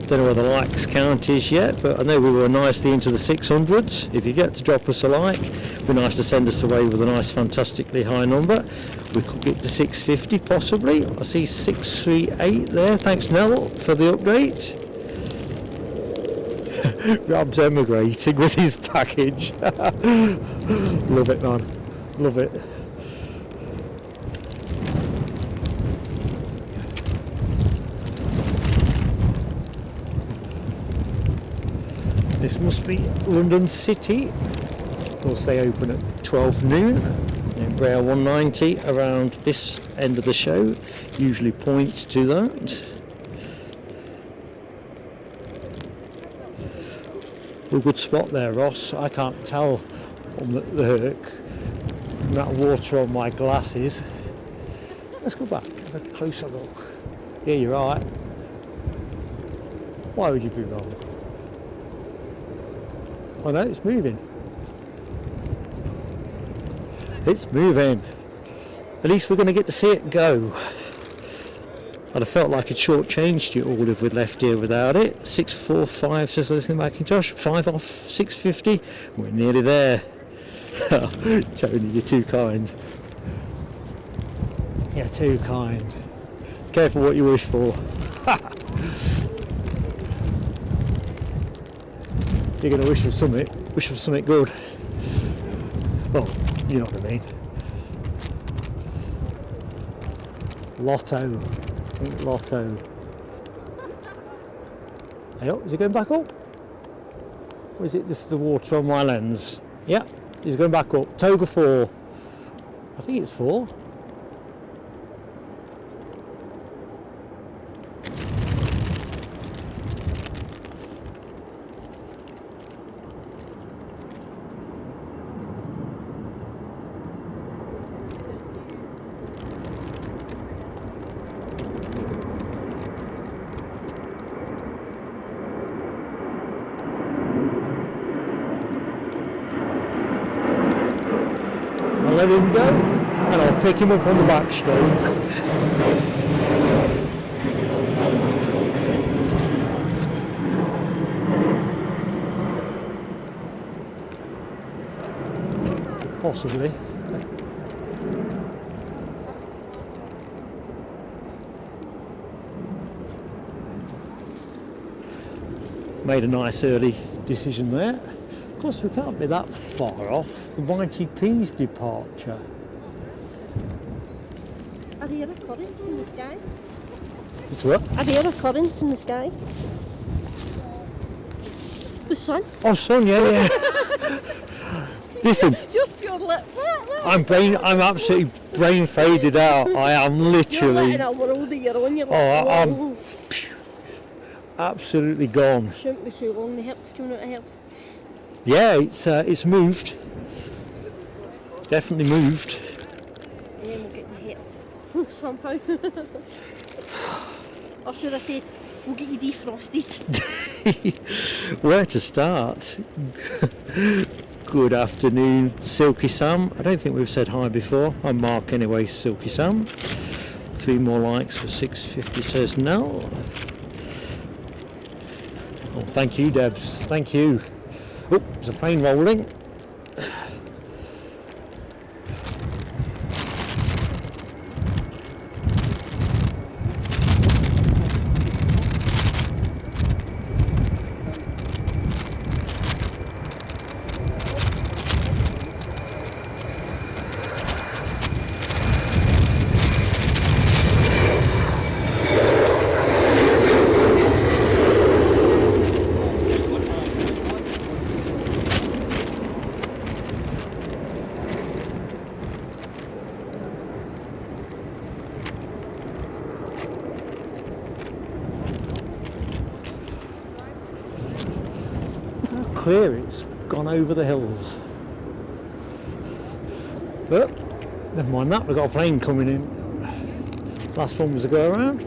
Don't know where the likes count is yet, but I know we were nicely into the 600s. If you get to drop us a like, it'd be nice to send us away with a nice, fantastically high number. We could get to 650 possibly. I see 638 there. Thanks, Nell, for the update. Rob's emigrating with his package. Love it, man. Love it. This must be London City. Of course, they open at 12 noon. Embraer 190 around this end of the show usually points to that. A good spot there, Ross. I can't tell on the Herc. The amount of water on my glasses. Let's go back, have a closer look. Yeah, you're right. Why would you be wrong? Oh no, it's moving. It's moving. At least we're going to get to see it go. I'd have felt like it shortchanged you all if we'd left here without it. 645 says Leslie McIntosh. 5 off 650. We're nearly there. Tony, you're too kind. You're too kind. Careful what you wish for. You're going to wish for something. Wish for something good. Well, you know what I mean. Lotto. I think lotto. Hey, oh, is it going back up? Or is it just the water on my lens? Yeah, he's going back up. Toga 4. I think it's 4. Let him go and I'll pick him up on the backstroke. Possibly. Made a nice early decision there. Of course, we can't be that far off the Mighty P's departure. Are there currents in the sky? It's what? Are there currents in the sky? The sun? Oh, sun, yeah. Listen, You're pure lit. I'm absolutely brain faded out. I am You're literally. letting a world of your own. You're Oh, like, I'm whoa. absolutely gone. Shouldn't be too long. The head's coming out of head. Yeah, it's moved. Definitely moved. And then we'll get the head somehow. Or should I say, we'll get you defrosted. Where to start? Good afternoon, Silky Sam. I don't think we've said hi before. I'm Mark anyway, Silky Sam. 3 more likes for 650 says no. Oh, thank you, Debs. Thank you. Oh, there's a plane rolling. Clear, it's gone over the hills. But never mind that, we've got a plane coming in. Last one was a go around.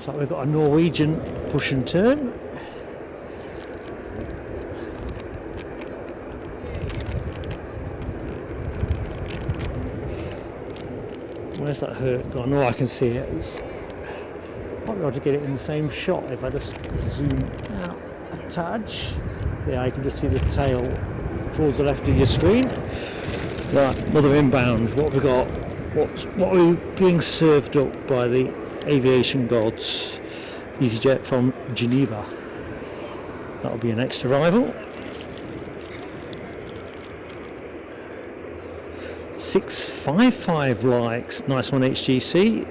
So we've got a Norwegian push and turn. Where's that Herc gone? Oh, I can see it. Might be able to get it in the same shot if I just zoom out a touch. There, I can just see the tail towards the left of your screen. Right, another inbound. What have we got? What are we being served up by the Aviation gods? EasyJet from Geneva. That'll be a next arrival. 655 likes. Nice one, HGC.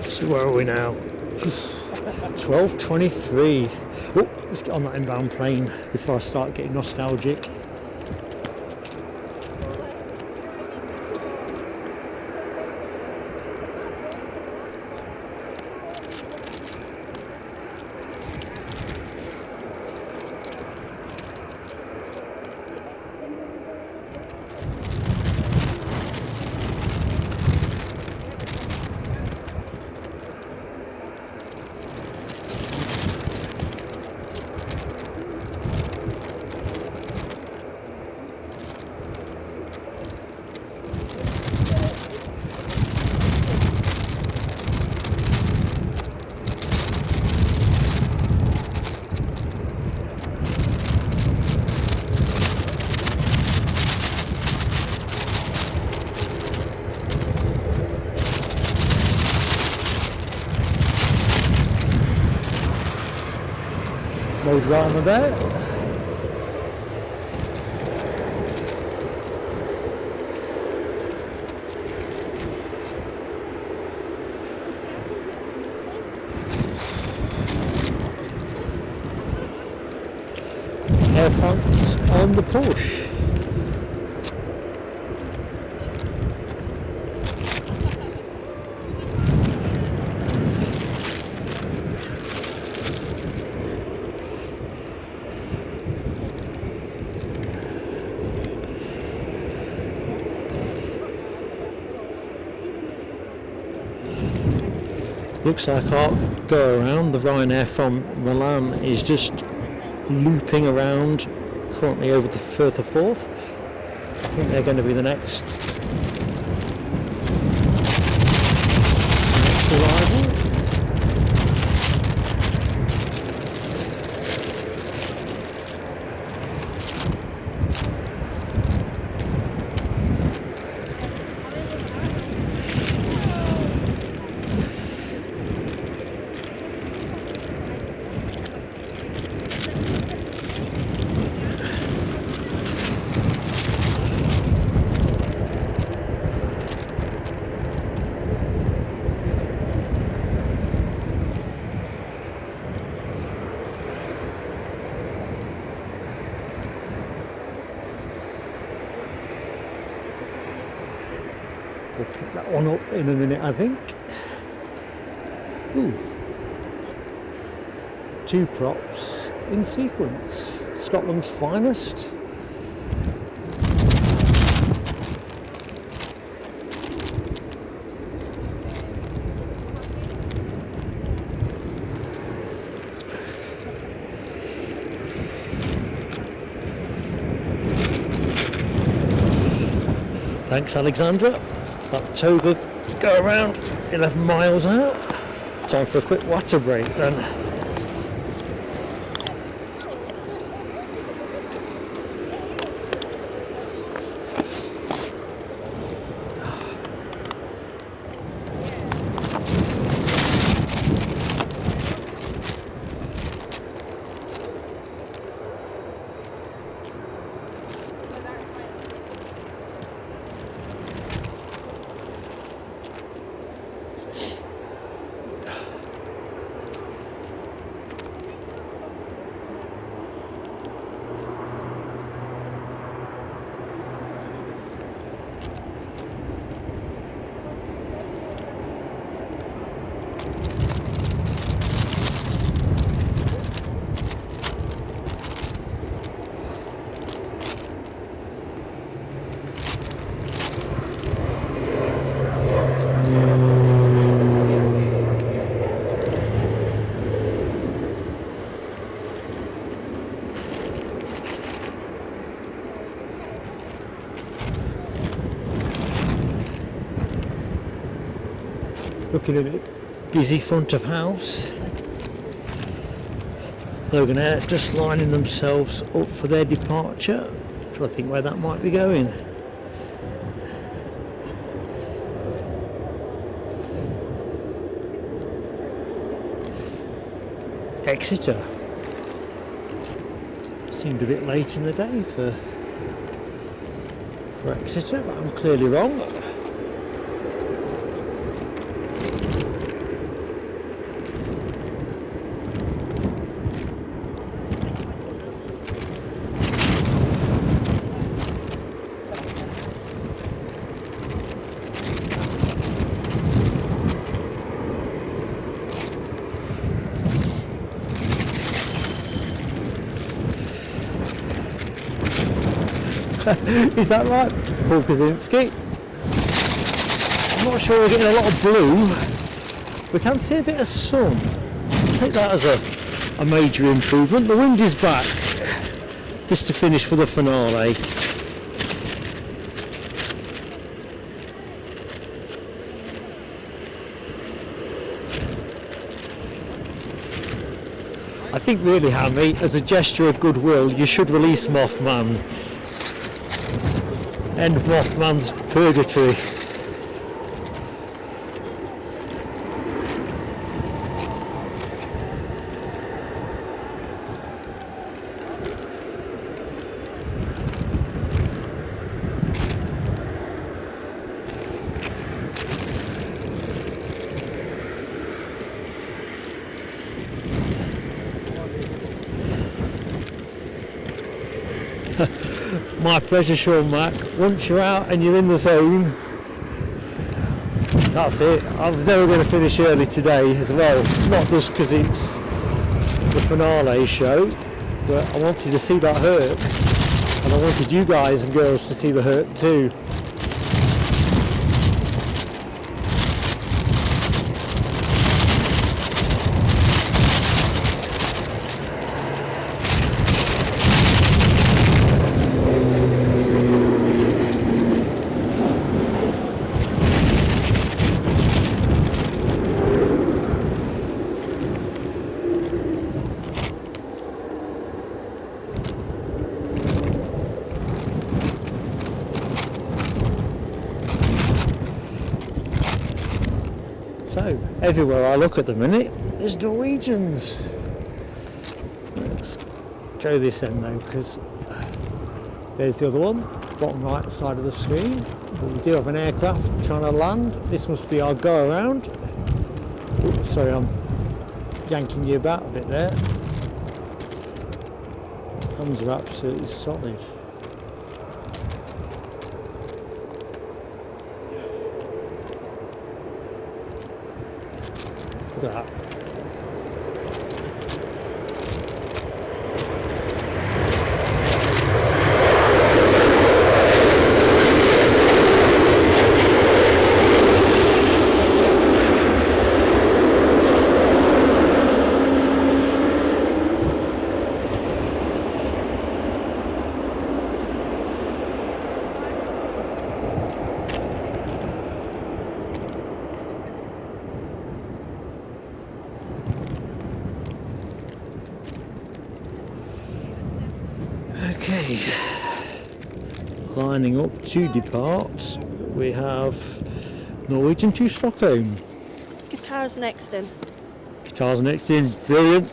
So where are we now? 12:23. Oh, let's get on that inbound plane before I start getting nostalgic. No drama there. Air fronts on the push. Looks like our go around, the Ryanair from Milan is just looping around, currently over the Firth of Forth. I think they're going to be the next arrival. We'll pick that one up in a minute, I think. Ooh. 2 props in sequence. Scotland's finest. Thanks, Alexandra. That toga go around 11 miles out. Time for a quick water break then. Looking at it, busy front of house. Logan Air just lining themselves up for their departure. Trying to think where that might be going. Exeter. Seemed a bit late in the day for Exeter, but I'm clearly wrong. Is that right, Paul Kaczynski? I'm not sure we're getting a lot of blue. We can see a bit of sun. Take that as a major improvement. The wind is back. Just to finish for the finale. I think really, Hammy, as a gesture of goodwill, you should release Mothman. End Mothman's purgatory. My pleasure, Sean Mac. Once you're out and you're in the zone, that's it. I was never going to finish early today as well, not just because it's the finale show, but I wanted to see that Herc, and I wanted you guys and girls to see the Herc too. So, everywhere I look at the minute, there's Norwegians. Let's go this end though, because there's the other one, bottom right side of the screen. But we do have an aircraft trying to land. This must be our go around. Oops, sorry, I'm yanking you about a bit there. Hands are absolutely solid. Look at that. Okay, lining up to depart, we have Norwegian to Stockholm. Guitar's next in. Guitar's next in, brilliant.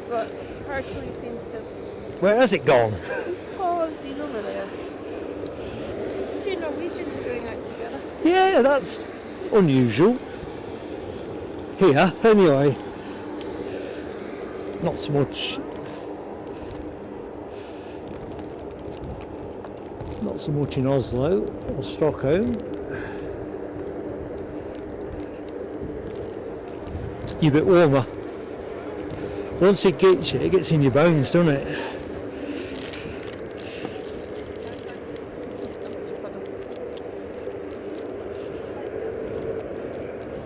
But Hercules seems to have... Where has it gone? He's paused, he's over there. Two Norwegians are going out together. Yeah, that's unusual. Here, anyway. Not so much. Not so much in Oslo or Stockholm. You're a bit warmer. Once it gets you, it gets in your bones, doesn't it?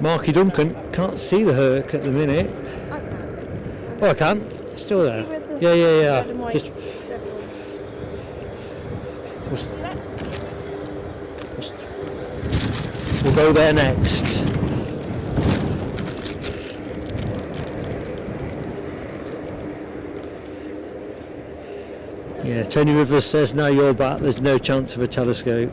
Marky Duncan can't see the Herc at the minute. I can. Oh, I can. Still there. See where the Yeah. red and white Just, we'll go there next. Yeah, Tony Rivers says now you're back, there's no chance of a telescope.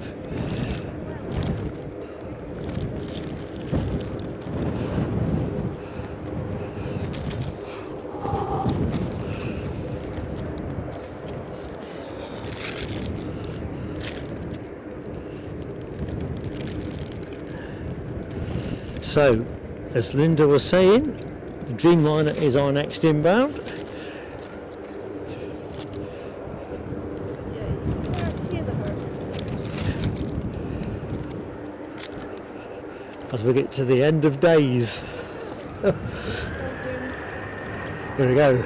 So, as Linda was saying, the Dreamliner is our next inbound. As we get to the end of days. There we go.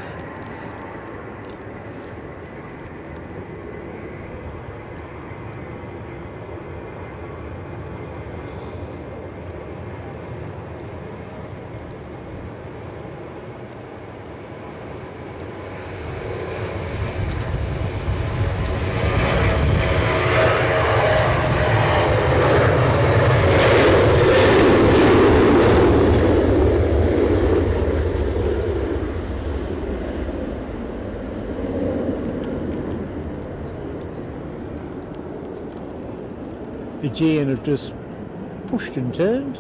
Aegean have just pushed and turned.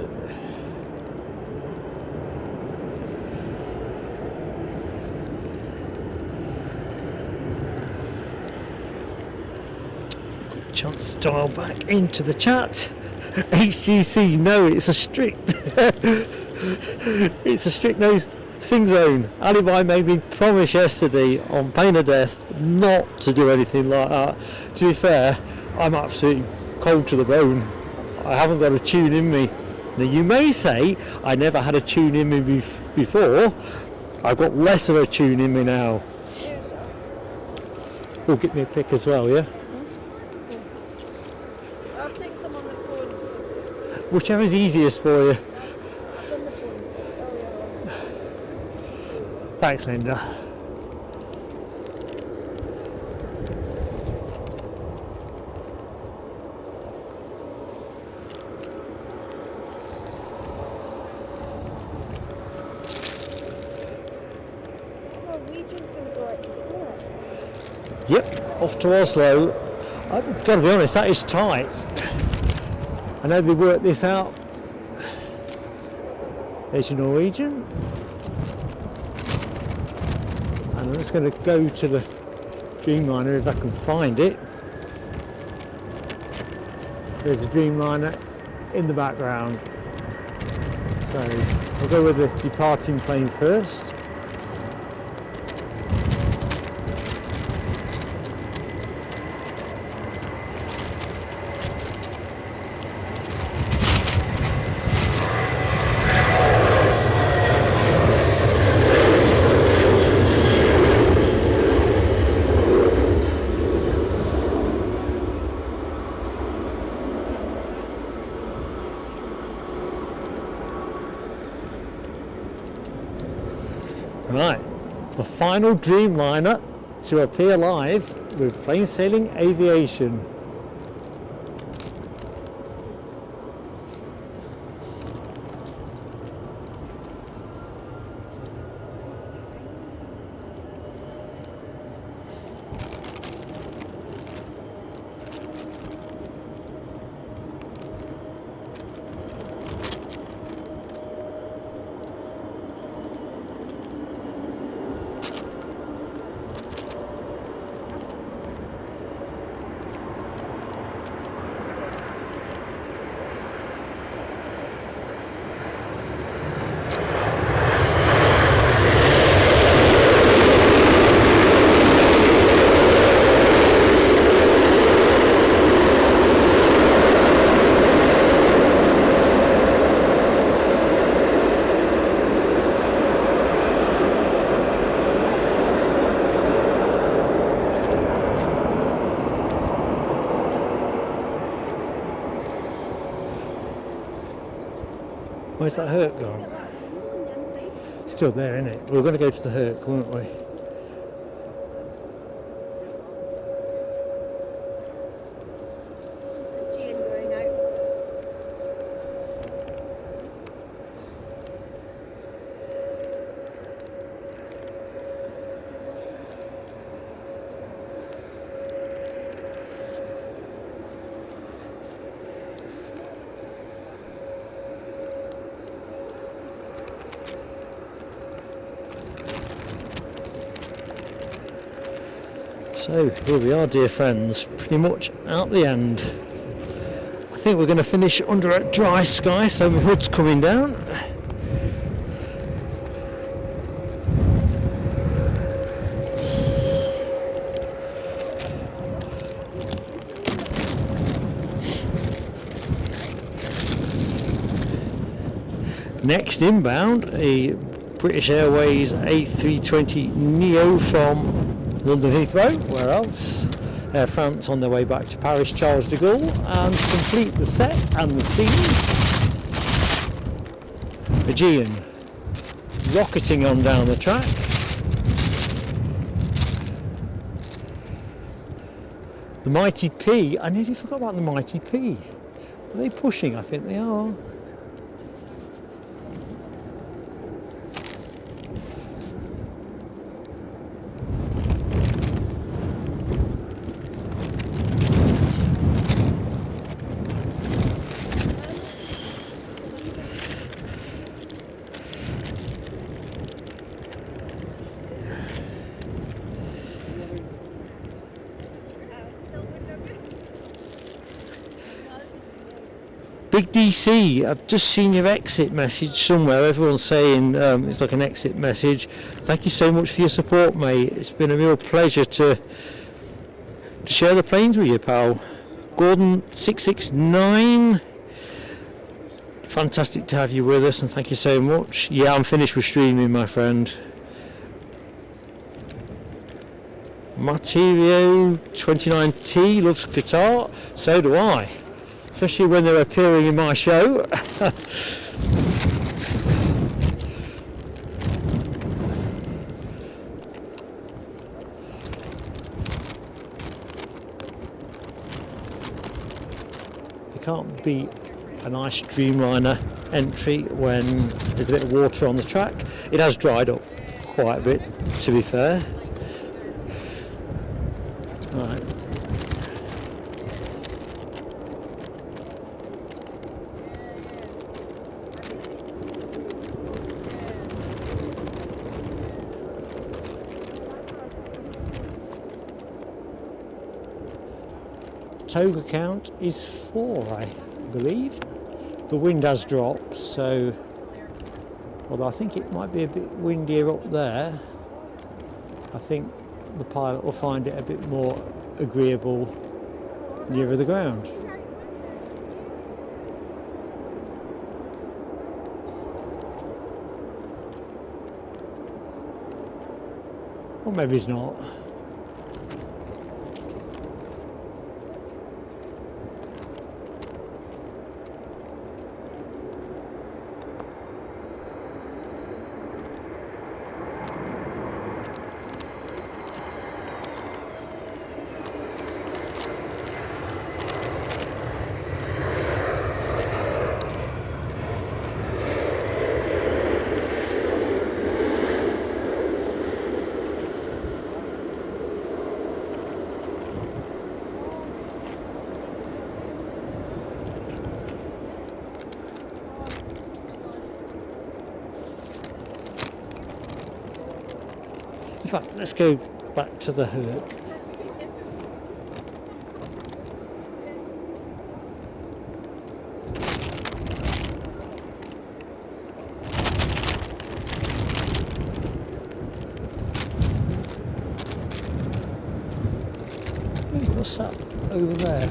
Chance to dial back into the chat. HGC, no, it's a strict it's a strict no sing zone. Alibi made me promise yesterday on pain of death not to do anything like that. To be fair, I'm absolutely cold to the bone. I haven't got a tune in me. Now you may say I never had a tune in me before. I've got less of a tune in me now. Oh, get me a pick as well, yeah? I'll take some on the phone. Whichever's easiest for you. I've done the phone. Oh, yeah. Thanks, Linda. Norwegian's going to go out before it. Yep, off to Oslo. I've got to be honest, that is tight. I know they worked this out. There's your Norwegian. And I'm just going to go to the Dreamliner if I can find it. There's a Dreamliner in the background. So I'll go with the departing plane first. Right, the final Dreamliner to appear live with Plain Sailing Aviation. Where's that Herc gone? Still there, isn't it? We were going to go to the Herc, weren't we? Aegean going out. So here we are, dear friends, pretty much at the end. I think we're going to finish under a dry sky, so the hood's coming down. Next inbound, a British Airways A320neo from London Heathrow. Where else? Air France on their way back to Paris Charles de Gaulle, and to complete the set and the scene, Aegean rocketing on down the track. The Mighty P, I nearly forgot about the Mighty P. Are they pushing? I think they are. Big DC, I've just seen your exit message somewhere. Everyone's saying it's like an exit message. Thank you so much for your support, mate. It's been a real pleasure to share the planes with you, pal. Gordon 669. Fantastic to have you with us, and thank you so much. Yeah, I'm finished with streaming, my friend. Materio 29T loves guitar. So do I. Especially when they're appearing in my show. You can't beat a nice Dreamliner entry when there's a bit of water on the track. It has dried up quite a bit, to be fair. Right. Toga count is 4, I believe. The wind has dropped, so although I think it might be a bit windier up there, I think the pilot will find it a bit more agreeable nearer the ground. Or maybe it's not. In fact, let's go back to the Herc. Ooh, what's that over there?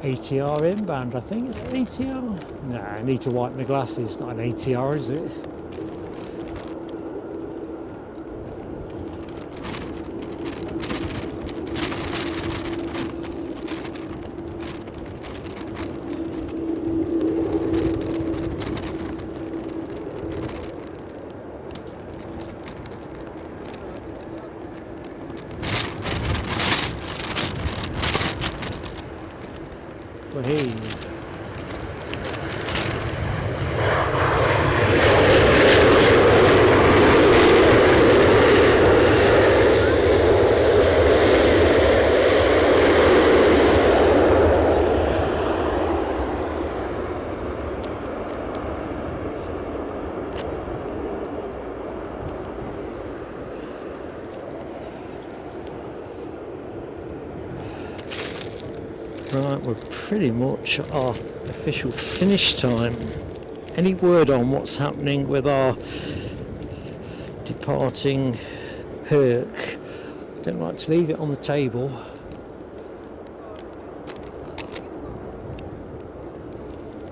ATR inbound, I think. Is it ATR? No, I need to wipe my glasses. Not an ATR, is it? Hey. Right, we're pretty much at our official finish time. Any word on what's happening with our departing Herc? Don't like to leave it on the table.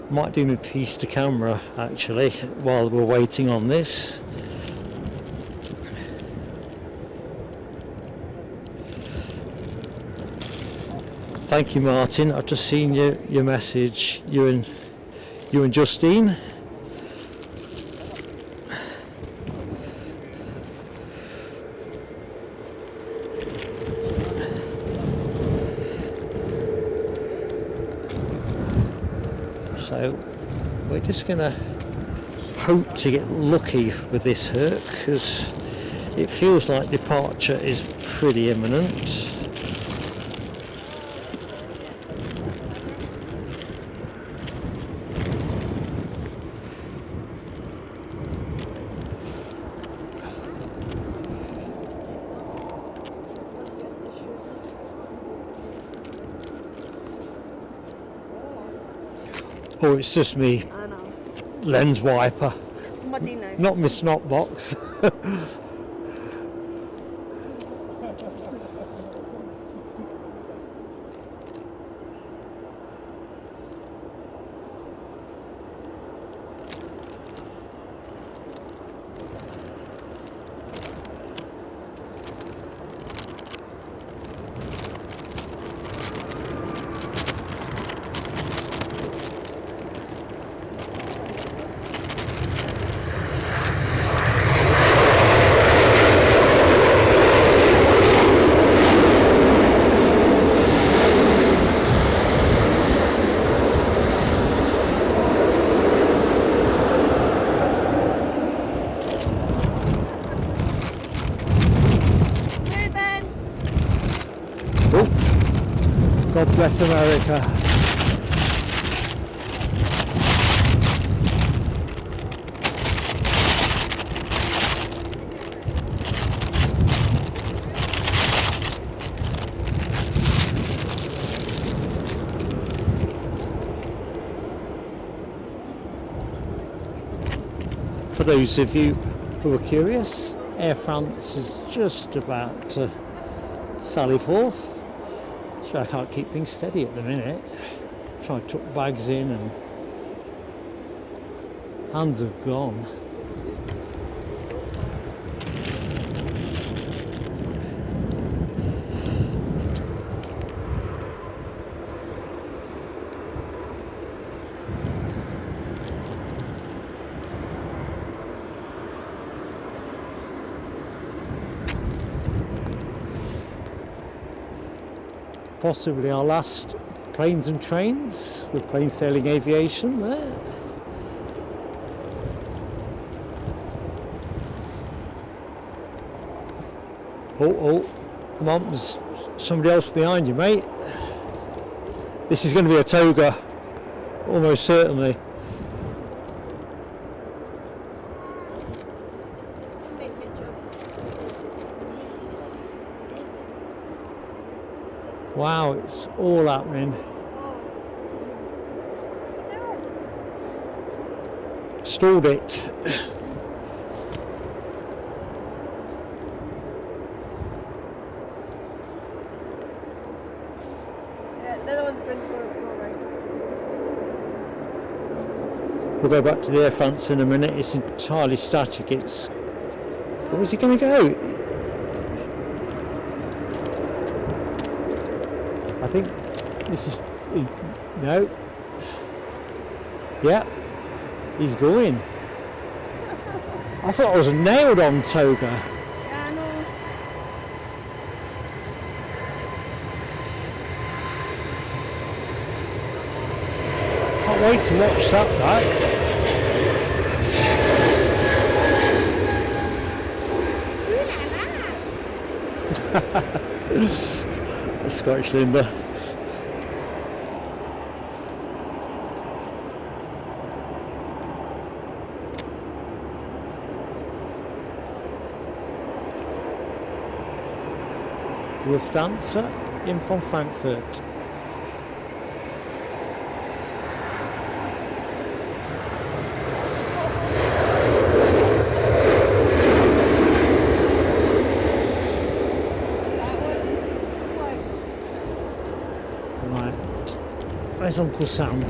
Might do my piece to camera actually while we're waiting on this. Thank you, Martin. I've just seen your message. You and Justine. So we're just going to hope to get lucky with this Herc, because it feels like departure is pretty imminent. Oh, it's just me I know. lens wiper, It's muddy now. not my snot box. God bless America. For those of you who are curious, Air France is just about to sally forth. So I can't keep things steady at the minute. Try to tuck bags in and hands have gone. Possibly our last planes and trains with plain sailing aviation there. Oh, come on, there's somebody else behind you, mate. This is going to be a toga, almost certainly. Wow, it's all happening. Stalled it. We'll go back to the Air France in a minute. It's entirely static. It's... Where's he going to go? I think this is... No. Yeah. He's going. I thought I was nailed on toga. Yeah, I know. Can't wait to watch that back. The Scottish limber. Lufthansa in from Frankfurt. Right, where's Uncle Sam?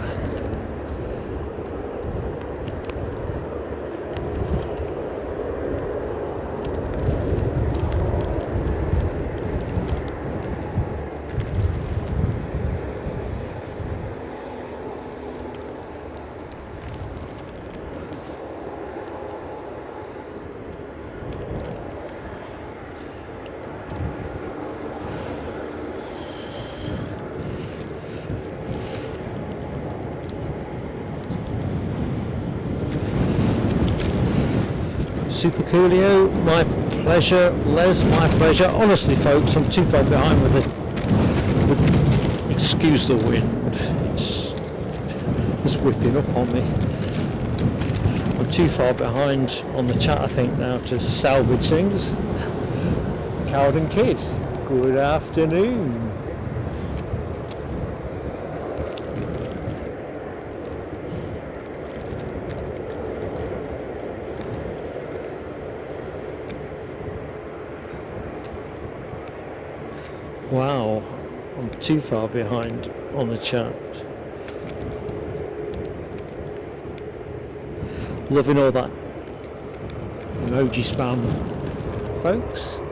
Super Coolio, my pleasure. Les, my pleasure. Honestly, folks, I'm too far behind with it. Excuse the wind. It's whipping up on me. I'm too far behind on the chat, I think, now to salvage things. Cowden Kid, good afternoon. Wow, I'm too far behind on the chat. Loving all that emoji spam, folks.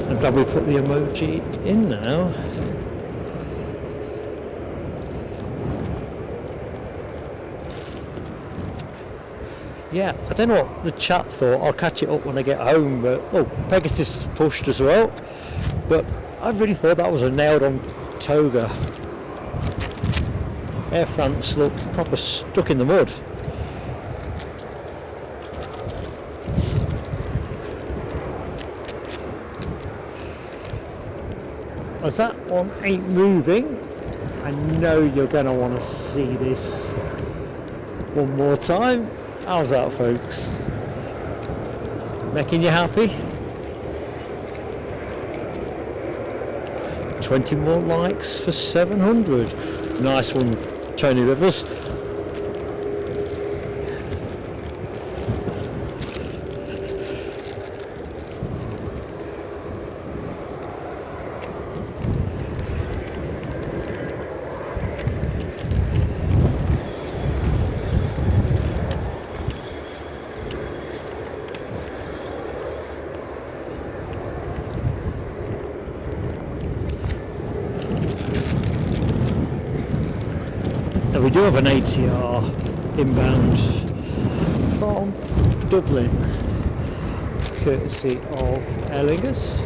I'm glad we put the emoji in now. Yeah, I don't know what the chat thought. I'll catch it up when I get home. But oh, Pegasus pushed as well. But I really thought that was a nailed-on toga. Air France looked proper stuck in the mud. As that one ain't moving, I know you're going to want to see this one more time. How's that, folks? Making you happy? 20 more likes for 700. Nice one, Tony Rivers. We do have an ATR inbound from Dublin, courtesy of Aer Lingus.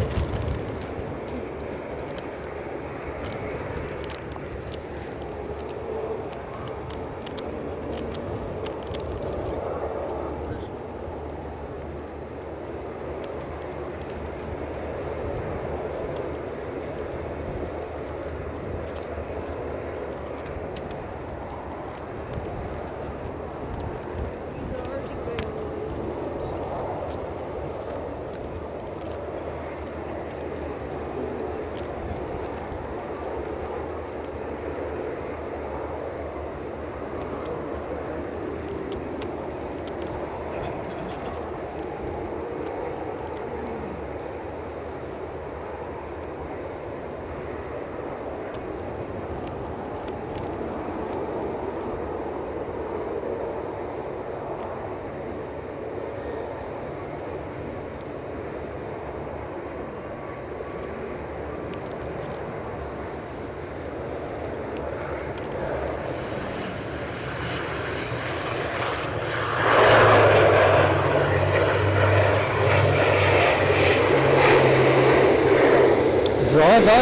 Bravo!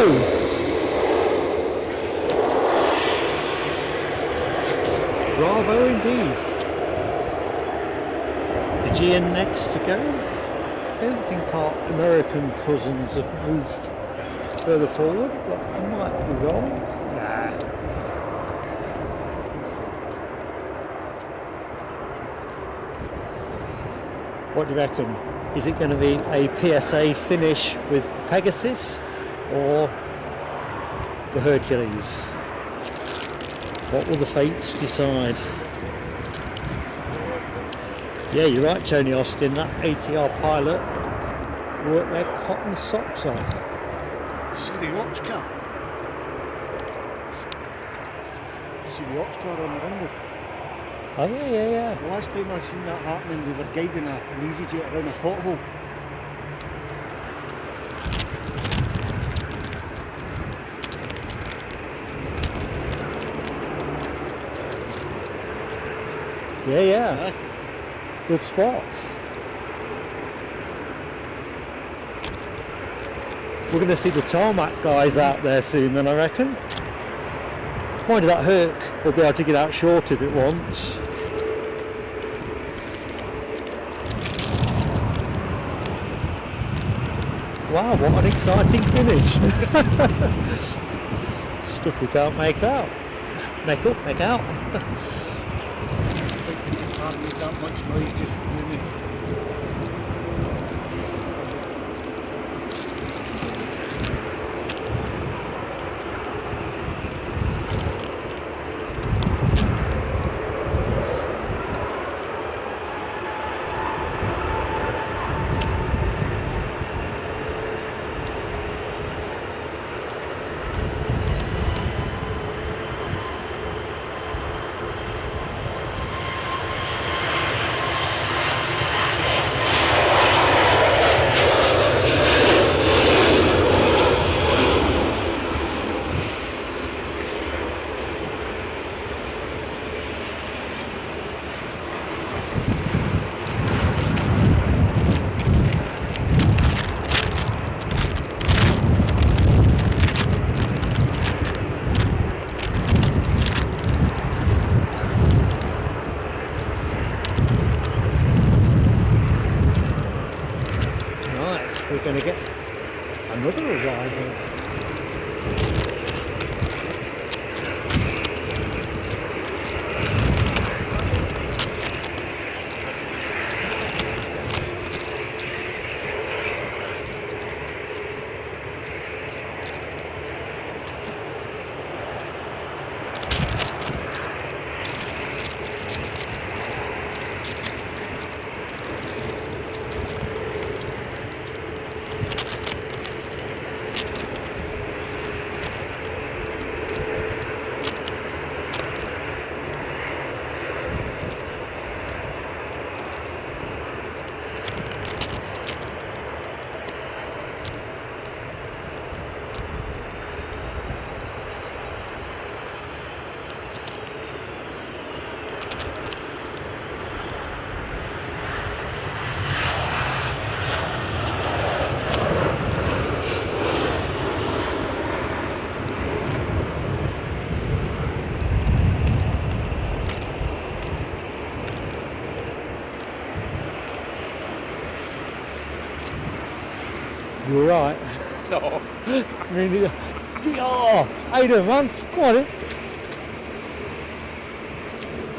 Bravo indeed. Aegean next to go. I don't think our American cousins have moved further forward, but I might be wrong. Nah. What do you reckon? Is it going to be a PSA finish with Pegasus or the Hercules? What will the fates decide? Yeah, you're right, Tony Austin. That ATR pilot worked their cotton socks off. See the ops car? See the ops car on the runway? Oh yeah. The last time I seen that happening, we were guiding an EasyJet around a pothole. Yeah. Good spot. We're going to see the tarmac guys out there soon then, I reckon. Mind you, that Herc will be able to get out short if it wants. Wow, what an exciting finish. Stuff we can't make out. Make out. Can't make that much noise just moving. We're going to get another arrival. You alright? No. I mean, DR! How you doing, man? Come on in.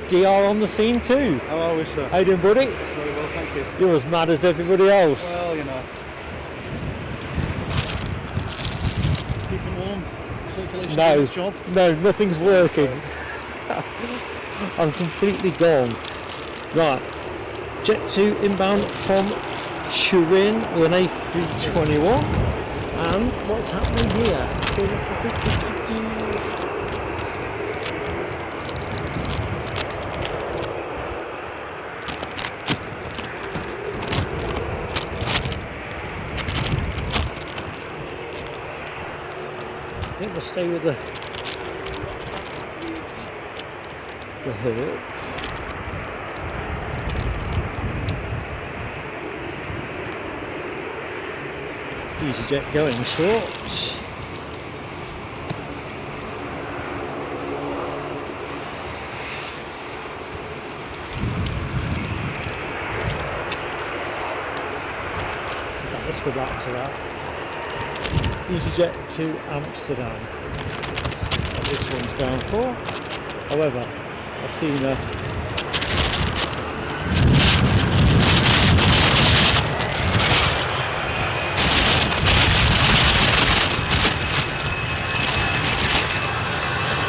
DR on the scene too. How are we, sir? How you doing, buddy? Very well, thank you. You're as mad as everybody else. Well, you know. Keeping warm. Circulation No, job. no, nothing's working. I'm completely gone. Right, Jet 2 inbound from Turin with an A321. And what's happening here? I think we'll stay with the Herc. EasyJet going short. In fact, let's go back to that. EasyJet to Amsterdam. That's what this one's bound for. However, I've seen a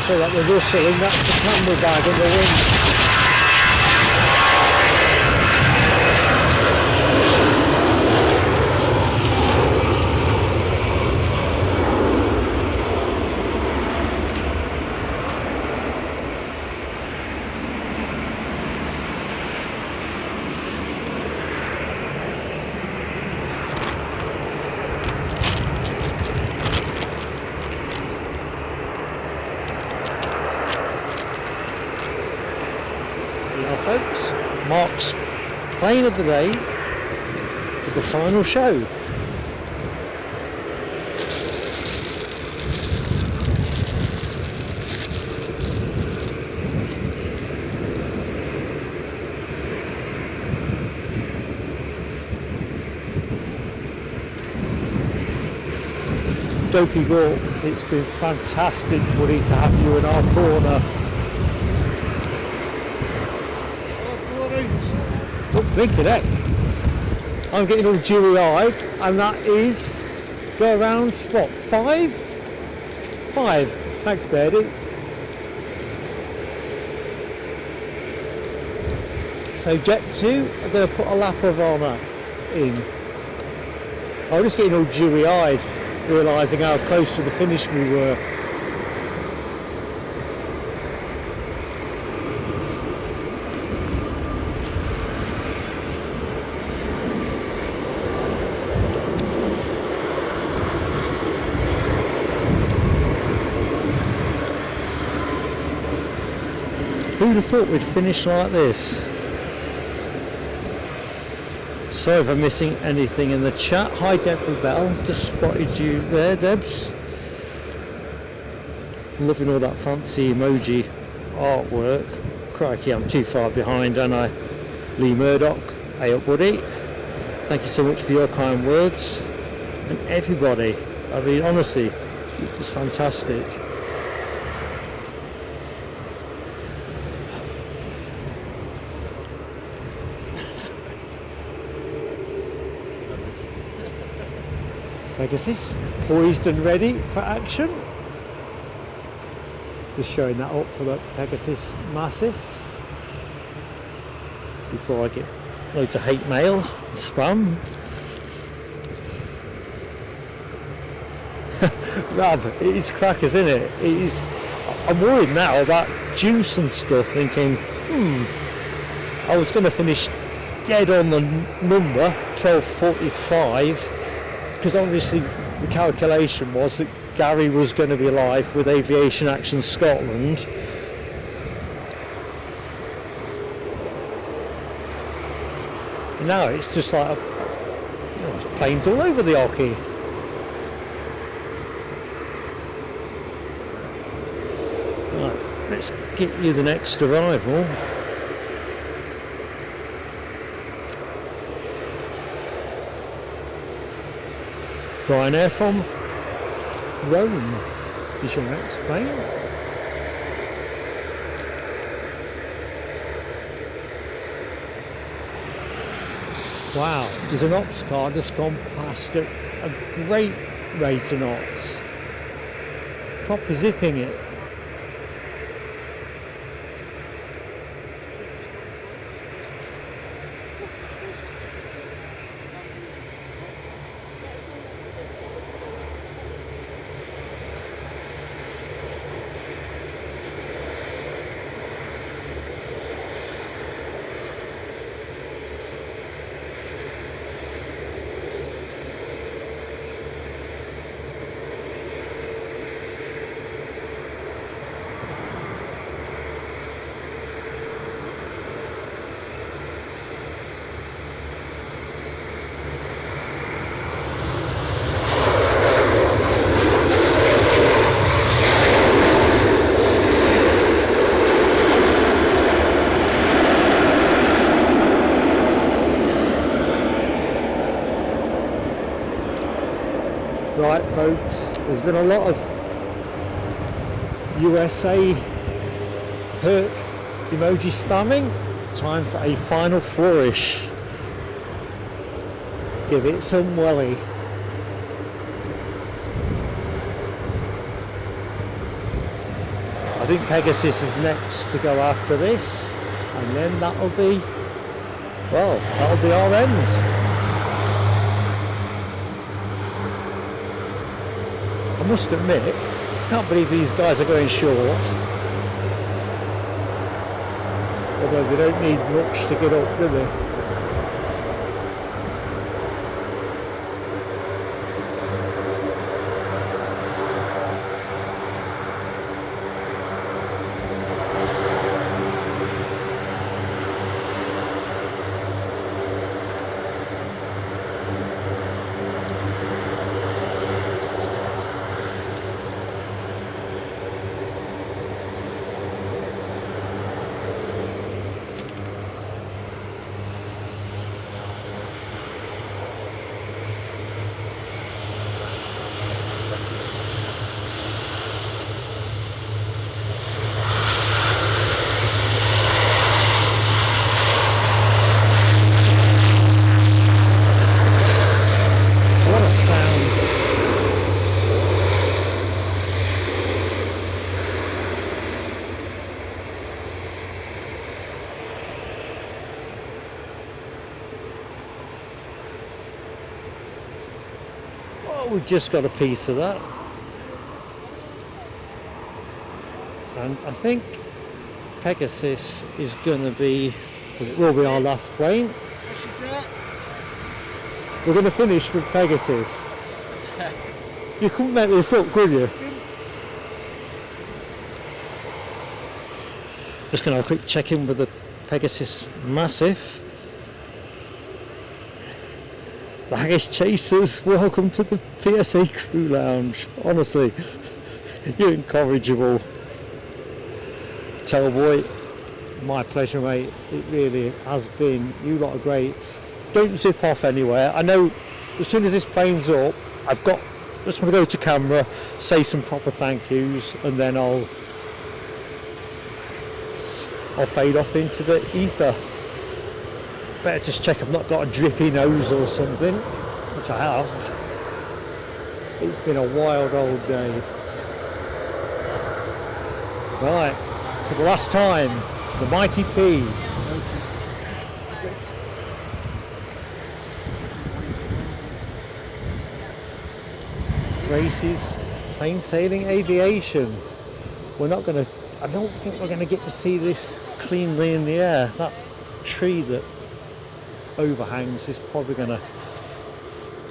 so that we're rustling, that's the camera bag on the wing. Folks, Mark's plane of the day for the final show. Dopey Gork, it's been fantastic, buddy, to have you in our corner. Oh, blinking heck. I'm getting all dewy-eyed, and that is, go around, what, 5? 5. Thanks, Birdie. So Jet 2, I'm going to put a lap of honour in. I'm just getting all dewy-eyed, realising how close to the finish we were. Who'd have thought we'd finish like this? Sorry if I'm missing anything in the chat. Hi Deborah Bell, just spotted you there, Debs. Loving all that fancy emoji artwork. Crikey, I'm too far behind, aren't I? Lee Murdoch, hey up buddy. Thank you so much for your kind words. And everybody, I mean honestly, it was fantastic. Pegasus, poised and ready for action. Just showing that up for the Pegasus Massive. Before I get loads of hate mail and spam. Rab, it is crackers, isn't it? It is. I'm worried now about juice and stuff, thinking, I was going to finish dead on the number, 12:45. Because obviously the calculation was that Gary was going to be live with Aviation Action Scotland. And now it's just like, there's planes all over the hockey. Right, let's get you the next arrival. Ryanair from Rome is your next plane. Wow, there's an ops car just gone past at a great rate of knots. Proper zipping it. Right folks, there's been a lot of USA Herc emoji spamming. Time for a final flourish. Give it some welly. I think Pegasus is next to go after this, and then that'll be our end. I must admit, I can't believe these guys are going short. Although they don't need much to get up, do they? Oh, we just got a piece of that. And I think Pegasus is going to be, it will be our last plane. This is it. We're going to finish with Pegasus. You couldn't make this up, could you? Just going to have a quick check in with the Pegasus Massive. Baggage chasers, welcome to the PSA Crew Lounge. Honestly, you're incorrigible. Tellboy, my pleasure, mate. It really has been. You lot are great. Don't zip off anywhere. I know as soon as this plane's up, just want to go to camera, say some proper thank yous, and then I'll fade off into the ether. Better just check I've not got a drippy nose or something, which I have. It's been a wild old day. Right, for the last time, the Mighty P. Grace's Plain Sailing Aviation. I don't think we're going to get to see this cleanly in the air. That tree that overhangs is probably going to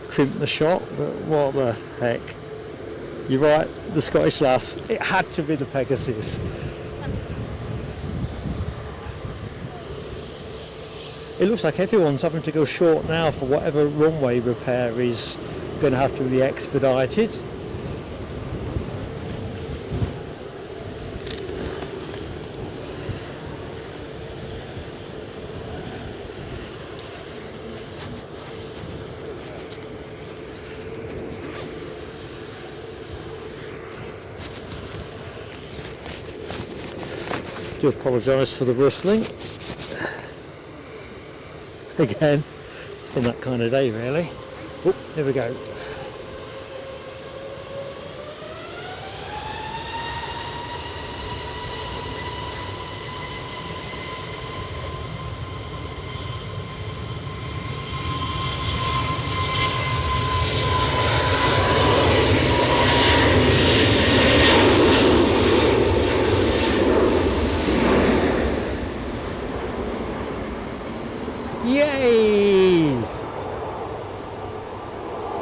crimp the shot, but what the heck. You're right, the Scottish lass. It had to be the Pegasus. It looks like everyone's having to go short now for whatever runway repair is going to have to be expedited. Do apologise for the rustling. Again, it's been that kind of day really. Oh, here we go. Yay!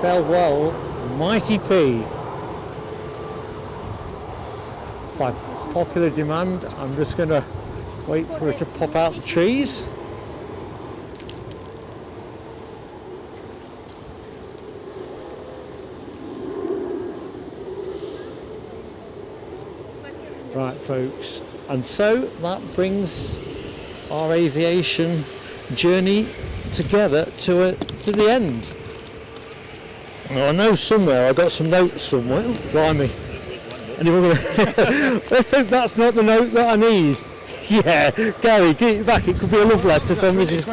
Farewell, Mighty P. By popular demand, I'm just going to wait for it to pop out the trees. Right, folks, and so that brings our aviation journey together to the end. Well, I know somewhere I got some notes somewhere. Oh, blimey! Anyone gonna let's hope that's not the note that I need. Yeah, Gary, give it back. It could be a love letter from Mrs.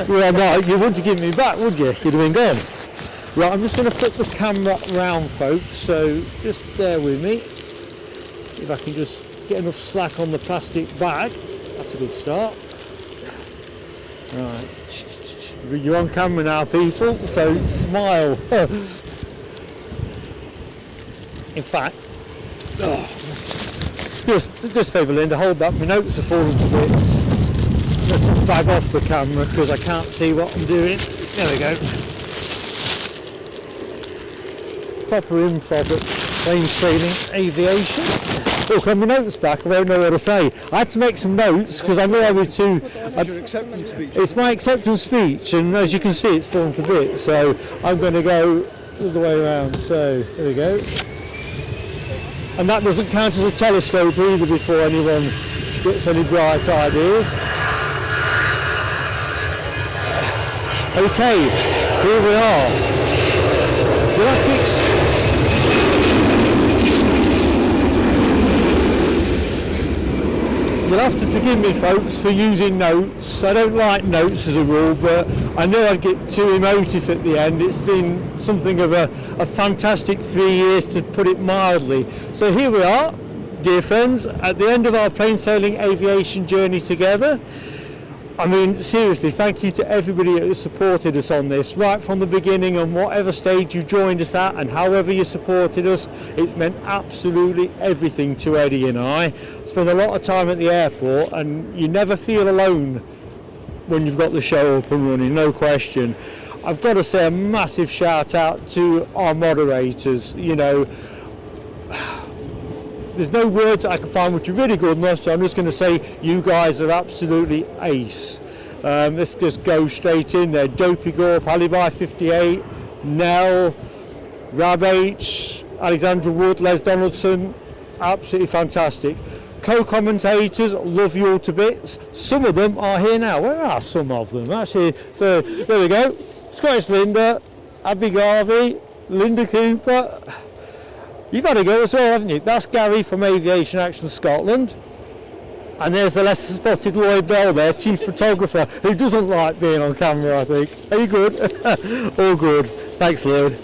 Well, no, you wouldn't have given me back, would you? You'd have been gone. Right, I'm just going to flip the camera round, folks. So just bear with me. If I can just get enough slack on the plastic bag, that's a good start. Right, you're on camera now, people, so smile. In fact, just favour Linda, hold back, my notes are falling to bits. Let's bag off the camera because I can't see what I'm doing. There we go. Proper info at Plain Sailing Aviation. Look, on my notes back, I won't know what to say. I had to make some notes because I knew I was too. Your acceptance speech. It's my acceptance speech, and as you can see, it's fallen to bits. So I'm going to go all the way around. So here we go. And that doesn't count as a telescope either before anyone gets any bright ideas. Okay, here we are. You'll have to You'll have to forgive me, folks, for using notes. I don't like notes as a rule, but I knew I'd get too emotive at the end. It's been something of a fantastic 3 years, to put it mildly. So here we are, dear friends, at the end of our plain sailing aviation journey together. I mean, seriously, thank you to everybody that has supported us on this, right from the beginning, and whatever stage you joined us at and however you supported us. It's meant absolutely everything to Eddie and I. Spend a lot of time at the airport, and you never feel alone when you've got the show up and running, no question. I've got to say a massive shout out to our moderators. You know, there's no words I can find which are really good enough, so I'm just going to say you guys are absolutely ace. Let's just go straight in there. Dopey Gorp, Alibi 58, Nell, Rab H, Alexandra Wood, Les Donaldson, absolutely fantastic. Co-commentators, love you all to bits. Some of them are here now. Where are some of them? Actually, so there we go. Scottish Linda, Abby Garvey, Linda Cooper. You've had a go as well, haven't you? That's Gary from Aviation Action Scotland. And there's the lesser spotted Lloyd Bell there, chief photographer, who doesn't like being on camera, I think. Are you good? All good. Thanks, Lloyd.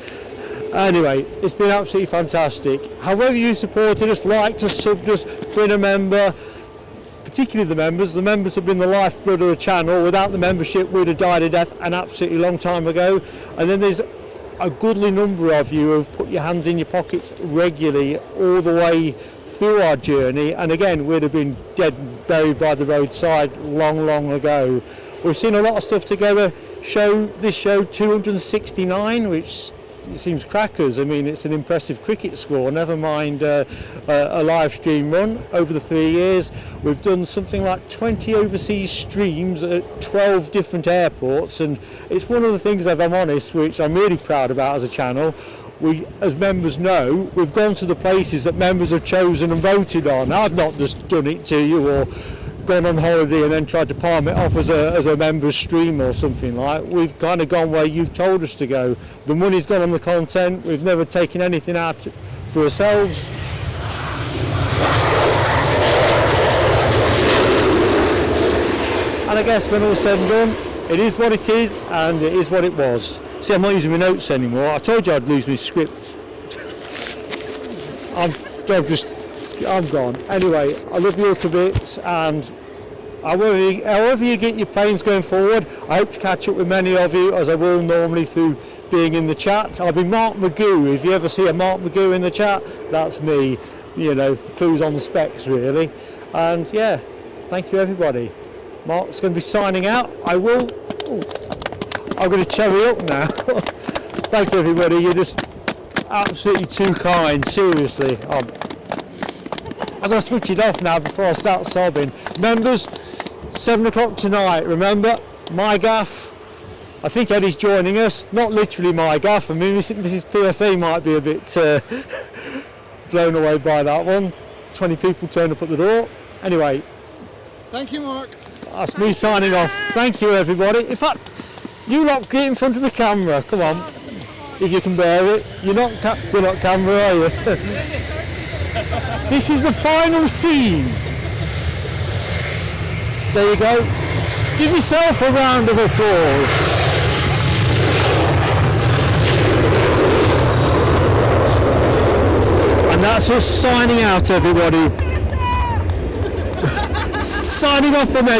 Anyway, it's been absolutely fantastic. However you supported us, liked us, subbed us, been a member, particularly the members have been the lifeblood of the channel. Without the membership, we'd have died a death an absolutely long time ago. And then there's a goodly number of you who have put your hands in your pockets regularly all the way through our journey, and again we'd have been dead and buried by the roadside long ago. We've seen a lot of stuff together. This show 269, which seems crackers. I mean, it's an impressive cricket score, never mind a live stream run over the 3 years. We've done something like 20 overseas streams at 12 different airports, and it's one of the things, if I'm honest, which I'm really proud about as a channel. We, as members know, we've gone to the places that members have chosen and voted on. I've not just done it to you or gone on holiday and then tried to palm it off as a member's stream or something like. We've kind of gone where you've told us to go. The money's gone on the content. We've never taken anything out for ourselves. And I guess when all's said and done, it is what it is and it is what it was. See, I'm not using my notes anymore. I told you I'd lose my script. I'm gone. Anyway, I love you all to bits, and however you get your planes going forward, I hope to catch up with many of you, as I will normally through being in the chat. I'll be Mark Magoo. If you ever see a Mark Magoo in the chat, that's me. You know, the clue's on the specs, really. And yeah, thank you everybody. Mark's going to be signing out. I'm going to cherry up now. Thank you everybody. You're just absolutely too kind. Seriously. I'm going to switch it off now before I start sobbing. Members, 7 o'clock tonight, remember, my gaff. I think Eddie's joining us, not literally my gaff. I mean, Mrs. PSA might be a bit blown away by that one. 20 people turned up at the door. Anyway. Thank you, Mark. That's me signing off. Thank you, everybody. In fact, you lot get in front of the camera. Come on, if you can bear it. You're not camera, are you? This is the final scene. There you go. Give yourself a round of applause. And that's us signing out, everybody. Signing off from Eddie.